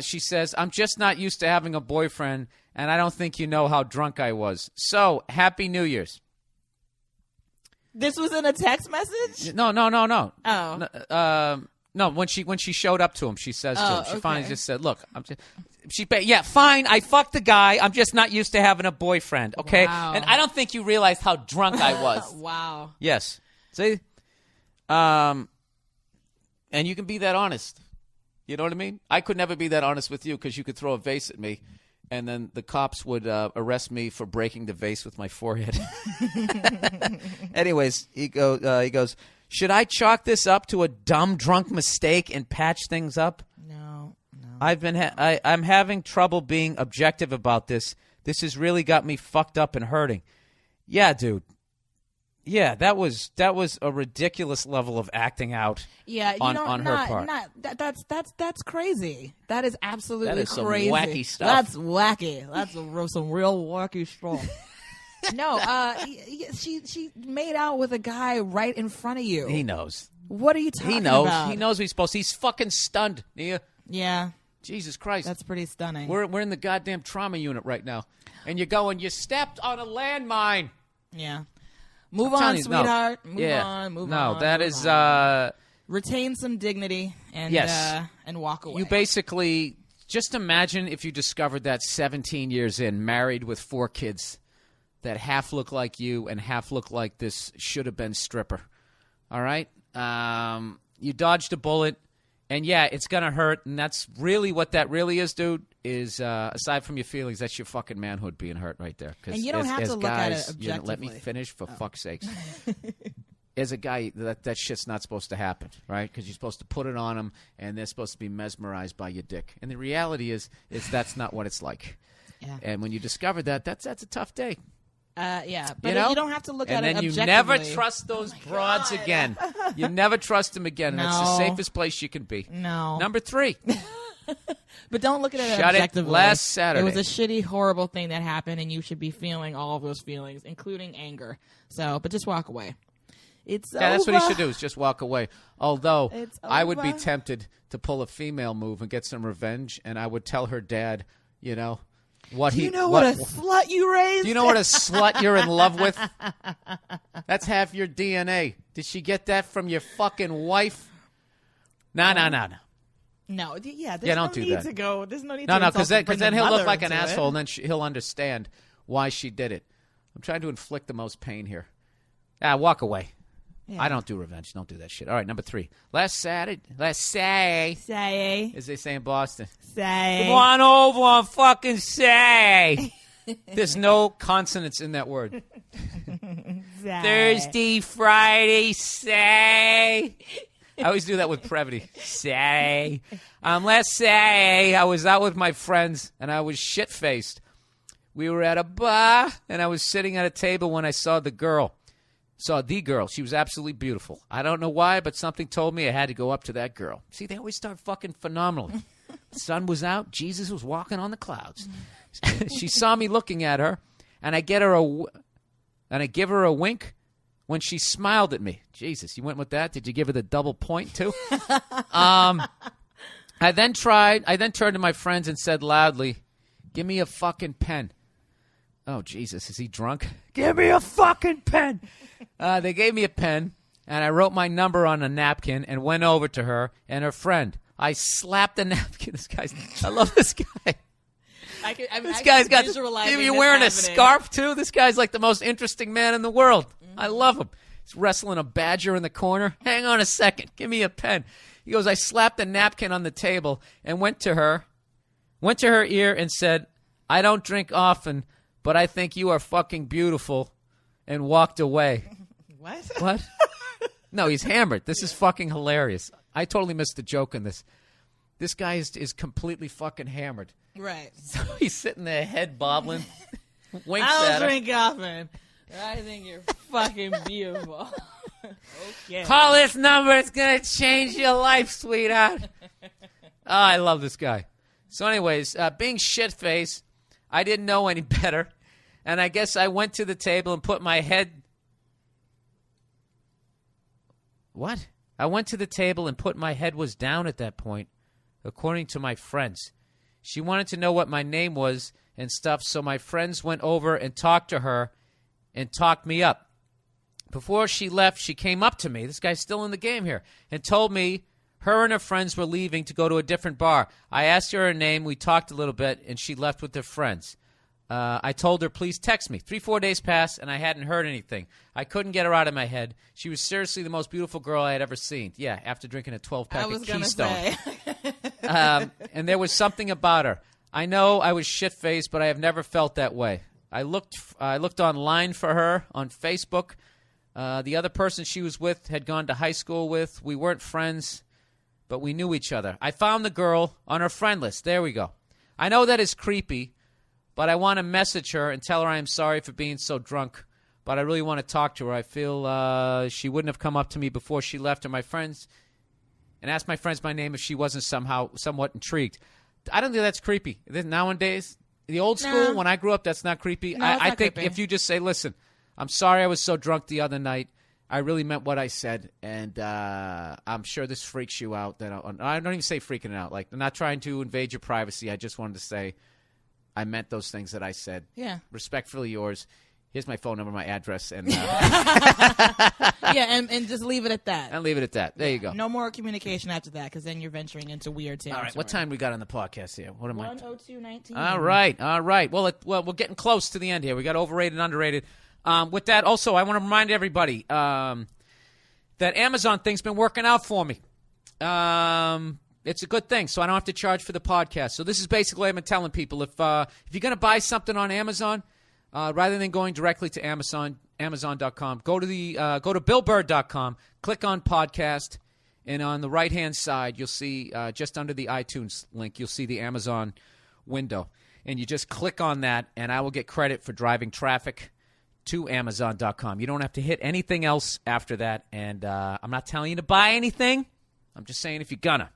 she says, I'm just not used to having a boyfriend, and I don't think you know how drunk I was. So, Happy New Year's. This was in a text message? No. Oh. No, when she showed up to him, she says to him, she finally okay. just said, look, fine, I fucked the guy. I'm just not used to having a boyfriend, okay? Wow. And I don't think you realized how drunk I was. Wow. Yes. See? And you can be that honest. You know what I mean? I could never be that honest with you because you could throw a vase at me, and then the cops would arrest me for breaking the vase with my forehead. Anyways, he goes, should I chalk this up to a dumb drunk mistake and patch things up? No. I'm having trouble being objective about this. This has really got me fucked up and hurting. Yeah, dude. Yeah, that was a ridiculous level of acting out. Yeah, on her part. That's crazy. That is absolutely That is some crazy. wacky stuff. That's wacky. That's some real wacky stuff. No, she made out with a guy right in front of you. He knows. What are you talking He knows. about? He knows what he's supposed to. He's fucking stunned, Nia. Yeah. Jesus Christ. That's pretty stunning. We're in the goddamn trauma unit right now. And you're going, you stepped on a landmine. Yeah. Move on, sweetheart. No. Move on. No, that is retain some dignity and yes. And walk away. You basically just imagine if you discovered that 17 years in, married with 4 kids that half look like you and half look like this should have been stripper. All right? You dodged a bullet And yeah, it's gonna hurt, and that's really what that really is, dude. Is aside from your feelings, that's your fucking manhood being hurt right there. And you don't have to look at it you know, let me objectively. finish for fuck's sakes. As a guy, that shit's not supposed to happen, right? Because you're supposed to put it on them, and they're supposed to be mesmerized by your dick. And the reality is that's not what it's like. Yeah. And when you discover that, that's a tough day. Yeah, but You know? you don't have to look And at it then you objectively. never trust those broads again. You never trust them again, and it's the No. safest place you can be. No. Number 3. But don't look at it Shut it objectively. last Saturday. It was a shitty, horrible thing that happened, and you should be feeling all of those feelings, including anger. So, but just walk away. It's Yeah, that's what over. he should do, is just walk away. Although, It's I would be over. tempted to pull a female move and get some revenge, and I would tell her dad, you know, what Do he... you know what a slut you raised? Do you know what a slut you're in love with? That's half your DNA. Did she get that from your fucking wife? No. No, yeah, there's Yeah, no don't do need that. to go. There's no need No, to because insult bring then the he'll look mother like an into it. asshole, and then he'll understand why she did it. I'm trying to inflict the most pain here. Walk away. Yeah. I don't do revenge. Don't do that shit. All right, number 3. Last Saturday, Say, as they say in Boston. say. Come on over and fucking say. There's no consonants in that word. Say. Thursday, Friday, say. I always do that with brevity. Say. Last Saturday, I was out with my friends, and I was shit-faced. We were at a bar, and I was sitting at a table when I saw the girl. She was absolutely beautiful. I don't know why, but something told me I had to go up to that girl. See, they always start fucking phenomenally. The sun was out. Jesus was walking on the clouds. She saw me looking at her, and I give her a wink when she smiled at me. Jesus, you went with that? Did you give her the double point too? I then turned to my friends and said loudly, "Give me a fucking pen." Oh, Jesus, is he drunk? Give me a fucking pen. They gave me a pen, and I wrote my number on a napkin and went over to her and her friend. I slapped the napkin. I love this guy. This guy's got this. You're wearing a scarf, too? This guy's like the most interesting man in the world. I love him. He's wrestling a badger in the corner. Hang on a second. Give me a pen. He goes, I slapped the napkin on the table and went to her ear and said, "I don't drink often, but I think you are fucking beautiful," and walked away. What? No, he's hammered. This is fucking hilarious. I totally missed the joke in this. This guy is completely fucking hammered. Right. So he's sitting there, head bobbling, winks I at don't her. drink often. I think you're fucking beautiful. Okay. Call this number. It's going to change your life, sweetheart. Oh, I love this guy. So anyways, being shit-faced, I didn't know any better. And I guess I went to the table and put my head... What? I went to the table and put my head was down at that point, according to my friends. She wanted to know what my name was and stuff, so my friends went over and talked to her and talked me up. Before she left, she came up to me, this guy's still in the game here, and told me her and her friends were leaving to go to a different bar. I asked her name, we talked a little bit, and she left with her friends. I told her, please text me. 3-4 days passed, and I hadn't heard anything. I couldn't get her out of my head. She was seriously the most beautiful girl I had ever seen. Yeah, after drinking a 12-pack I of was going to Keystone. say. And there was something about her. I know I was shit-faced, but I have never felt that way. I looked online for her on Facebook. The other person she was with had gone to high school with. We weren't friends, but we knew each other. I found the girl on her friend list. There we go. I know that is creepy, but I want to message her and tell her I am sorry for being so drunk, but I really want to talk to her. I feel she wouldn't have come up to me before she left, or my friends, and asked my friends my name if she wasn't somewhat intrigued. I don't think that's creepy. Nowadays, the old school, No. when I grew up, that's not creepy. No, it's I not think creepy. if you just say, listen, I'm sorry I was so drunk the other night. I really meant what I said, and I'm sure this freaks you out. I don't even say freaking it out. Like, I'm not trying to invade your privacy. I just wanted to say I meant those things that I said. Yeah. Respectfully yours. Here's my phone number, my address, and Yeah, and just leave it at that. I'll leave it at that. There you go. No more communication after that, because then you're venturing into weird territory. All right, what time we got on the podcast here? What am I? 1:02:19. All right. Well, we're getting close to the end here. We got overrated and underrated. With that, also, I want to remind everybody that Amazon thing's been working out for me. it's a good thing, so I don't have to charge for the podcast. So this is basically what I've been telling people. If you're going to buy something on Amazon, rather than going directly to Amazon.com, go to BillBurr.com, click on podcast, and on the right-hand side, you'll see just under the iTunes link, you'll see the Amazon window. And you just click on that, and I will get credit for driving traffic to Amazon.com. You don't have to hit anything else after that. And I'm not telling you to buy anything. I'm just saying if you're going to.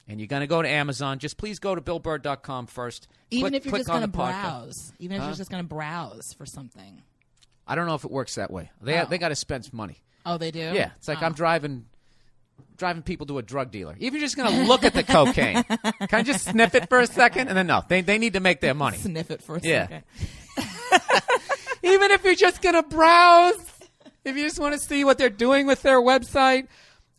And you're going to go to Amazon, just please go to BillBurr.com first. Even if you're click just going to on the podcast. browse. Even if you're just going to browse for something. I don't know if it works that way. They got to spend some money. Oh, they do? Yeah. It's like I'm driving people to a drug dealer. Even if you're just going to look at the cocaine. Can I just sniff it for a second? And then no. They need to make their money. Sniff it for a Yeah. second. Even if you're just going to browse, if you just want to see what they're doing with their website,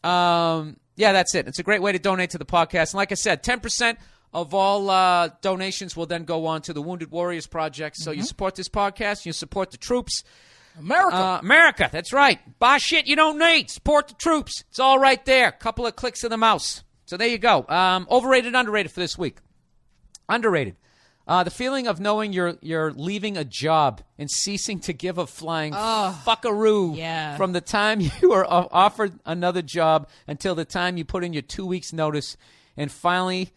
yeah, that's it. It's a great way to donate to the podcast. And like I said, 10% of all donations will then go on to the Wounded Warriors Project. So you support this podcast, you support the troops. America, that's right. Buy shit you don't need. Support the troops. It's all right there. Couple of clicks of the mouse. So there you go. Overrated, underrated for this week. Underrated. The feeling of knowing you're leaving a job and ceasing to give a flying fuckaroo from the time you are offered another job until the time you put in your 2 weeks notice and finally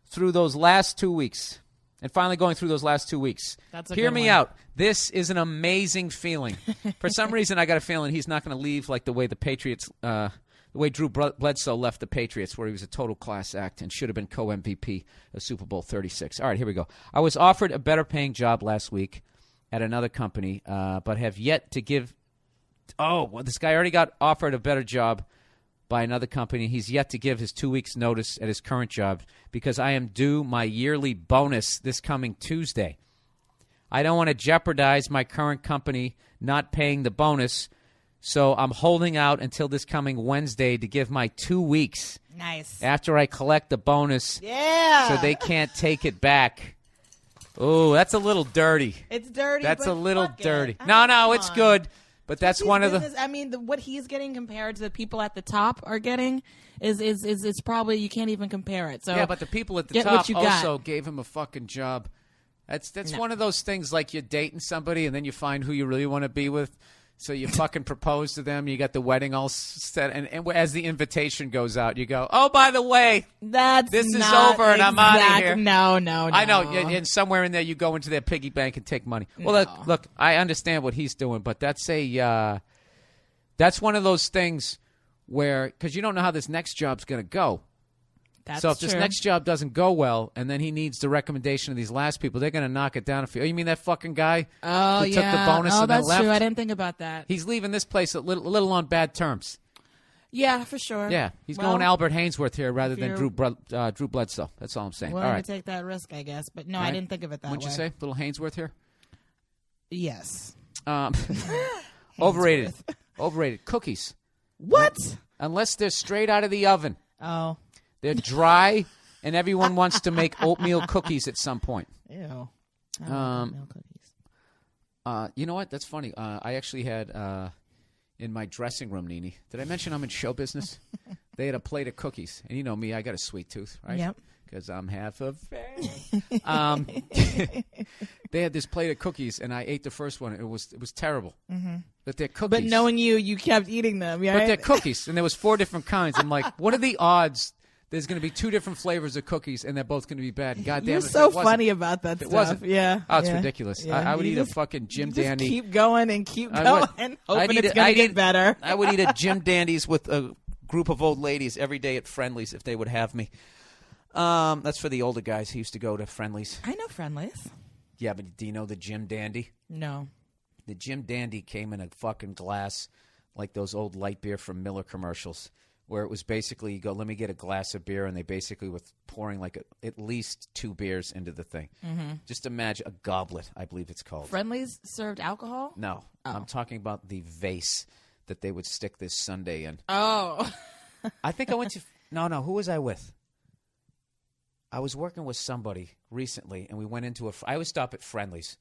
through those last 2 weeks. And finally going through those last 2 weeks. Hear me out. This is an amazing feeling. For some reason, I got a feeling he's not going to leave like the way the Patriots the way Drew Bledsoe left the Patriots, where he was a total class act and should have been co-MVP of Super Bowl 36. All right, here we go. I was offered a better-paying job last week at another company, but have yet to give – this guy already got offered a better job by another company. He's yet to give his 2 weeks' notice at his current job because I am due my yearly bonus this coming Tuesday. I don't want to jeopardize my current company not paying the bonus, so I'm holding out until this coming Wednesday to give my 2 weeks. Nice. After I collect the bonus. Yeah. So they can't take it back. Oh, that's a little dirty. It's dirty. That's but a little fuck dirty. It. No, it's good. But that's one of the. I mean, what he's getting compared to the people at the top are getting is probably you can't even compare it. So yeah, but the people at the get top what you also got. gave him a fucking job. That's one of those things like you're dating somebody and then you find who you really want to be with. So you fucking propose to them. You got the wedding all set, and as the invitation goes out, you go, "Oh, by the way, this is over, and I'm out of here." No. I know. And somewhere in there, you go into their piggy bank and take money. Well, look, I understand what he's doing, but that's one of those things where because you don't know how this next job's going to go. That's so if true. this next job doesn't go well, and then he needs the recommendation of these last people, they're going to knock it down a few. Oh, you mean that fucking guy who took the bonus and then that's left? true. I didn't think about that. He's leaving this place a little on bad terms. Yeah, for sure. Yeah, he's going Albert Hainsworth here rather than Drew Bledsoe. That's all I'm saying. Willing all right. to take that risk, I guess. But no, All right. I didn't think of it that What'd way. you say? Little Hainsworth here? Yes. Overrated. Overrated. Cookies. What? Unless they're straight out of the oven. Oh. They're dry, and everyone wants to make oatmeal cookies at some point. Ew. I like oatmeal cookies. You know what? That's funny. I actually had in my dressing room, Nene. Did I mention I'm in show business? They had a plate of cookies, and you know me, I got a sweet tooth, right? Yep. Because I'm half of it. They had this plate of cookies, and I ate the first one. It was terrible. Mm-hmm. But they're cookies. But knowing you kept eating them, right? But they're cookies, and there was 4 different kinds. I'm like, what are the odds? There's going to be 2 different flavors of cookies, and they're both going to be bad. God damn You're it! so it wasn't. funny about that It stuff. wasn't. Yeah. Oh, it's yeah. ridiculous. Yeah. I would You eat just- a fucking Jim you just Dandy. keep going and keep I going, would. hoping it's going to get better. I would eat a Jim Dandy's with a group of old ladies every day at Friendly's if they would have me. That's for the older guys who used to go to Friendly's. I know Friendlies. Yeah, but do you know the Jim Dandy? No. The Jim Dandy came in a fucking glass like those old light beer from Miller commercials, where it was basically you go, let me get a glass of beer, and they basically were pouring like at least 2 beers into the thing. Mm-hmm. Just imagine a goblet, I believe it's called. Friendlies served alcohol? No, I'm talking about the vase that they would stick this sundae in. Oh. I think I went to no. Who was I with? I was working with somebody recently, and we went into I always stop at Friendly's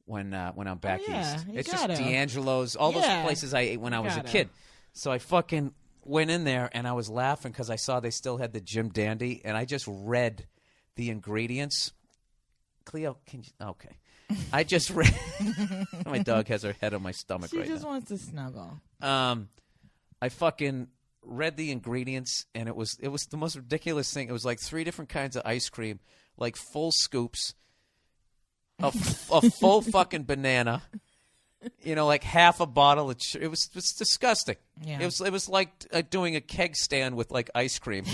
when I'm back yeah, east. you It's just gotta. D'Angelo's, all those Yeah. places I ate when I was a gotta. kid. So I fucking went in there, and I was laughing because I saw they still had the Jim Dandy, and I just read the ingredients. Cleo, can you? Okay. I just read. My dog has her head on my stomach right now. She just wants to snuggle. I fucking read the ingredients, and it was the most ridiculous thing. It was like 3 different kinds of ice cream, like full scoops, a full fucking banana, like half a bottle. It was disgusting. Yeah. It was like doing a keg stand with like ice cream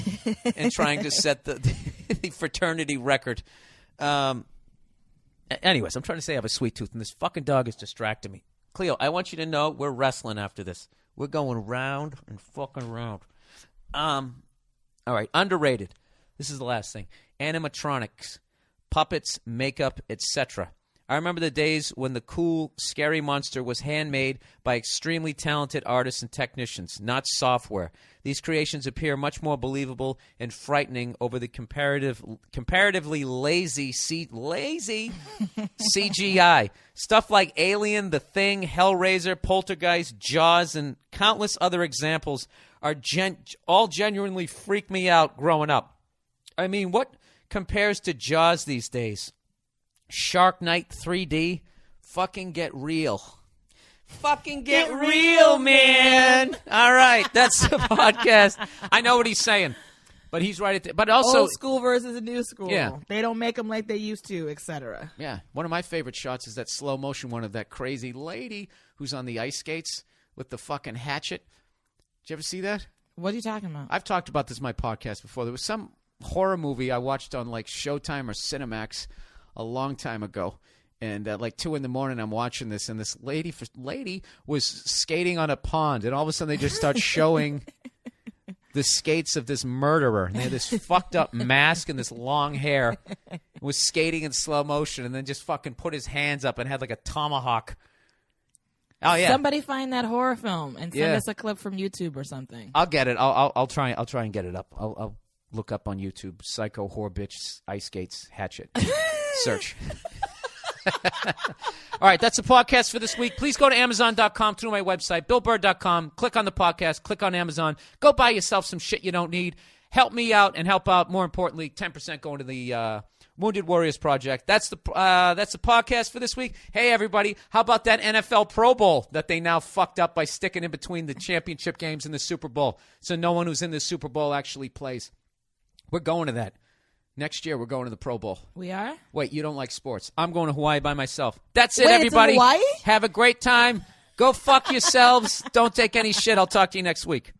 and trying to set the fraternity record. Anyways, I'm trying to say I have a sweet tooth, and this fucking dog is distracting me. Cleo, I want you to know we're wrestling after this. We're going round and fucking round. All right, underrated. This is the last thing. Animatronics, puppets, makeup, etc. I remember the days when the cool, scary monster was handmade by extremely talented artists and technicians, not software. These creations appear much more believable and frightening over the comparatively lazy CGI. Stuff like Alien, The Thing, Hellraiser, Poltergeist, Jaws, and countless other examples are all genuinely freak me out growing up. I mean, what compares to Jaws these days? Shark Night 3D? Fucking get real. Fucking get real, man. All right, that's the podcast. I know what he's saying, but he's right but also old school versus a new school. Yeah. They don't make them like they used to, etc. Yeah, one of my favorite shots is that slow motion one of that crazy lady who's on the ice skates with the fucking hatchet. Did you ever see that? What are you talking about? I've talked about this in my podcast before. There was some horror movie I watched on like Showtime or Cinemax a long time ago. And at like 2 a.m, I'm watching this, and this lady was skating on a pond, and all of a sudden they just start showing the skates of this murderer. And they had this fucked up mask and this long hair. Was skating in slow motion, and then just fucking put his hands up and had like a tomahawk. Oh yeah! Somebody find that horror film and send Yeah. us a clip from YouTube or something. I'll get it. I'll try and get it up. I'll look up on YouTube. Psycho whore bitch ice skates hatchet. Search. All right, that's the podcast for this week. Please go to Amazon.com through my website, BillBurr.com. Click on the podcast. Click on Amazon. Go buy yourself some shit you don't need. Help me out and help out. More importantly, 10% going to the Wounded Warriors Project. That's the podcast for this week. Hey, everybody, how about that NFL Pro Bowl that they now fucked up by sticking in between the championship games and the Super Bowl, so no one who's in the Super Bowl actually plays? We're going to that. Next year, we're going to the Pro Bowl. We are? Wait, you don't like sports. I'm going to Hawaii by myself. That's it, Wait, it's in everybody. Hawaii? Have a great time. Go fuck yourselves. Don't take any shit. I'll talk to you next week.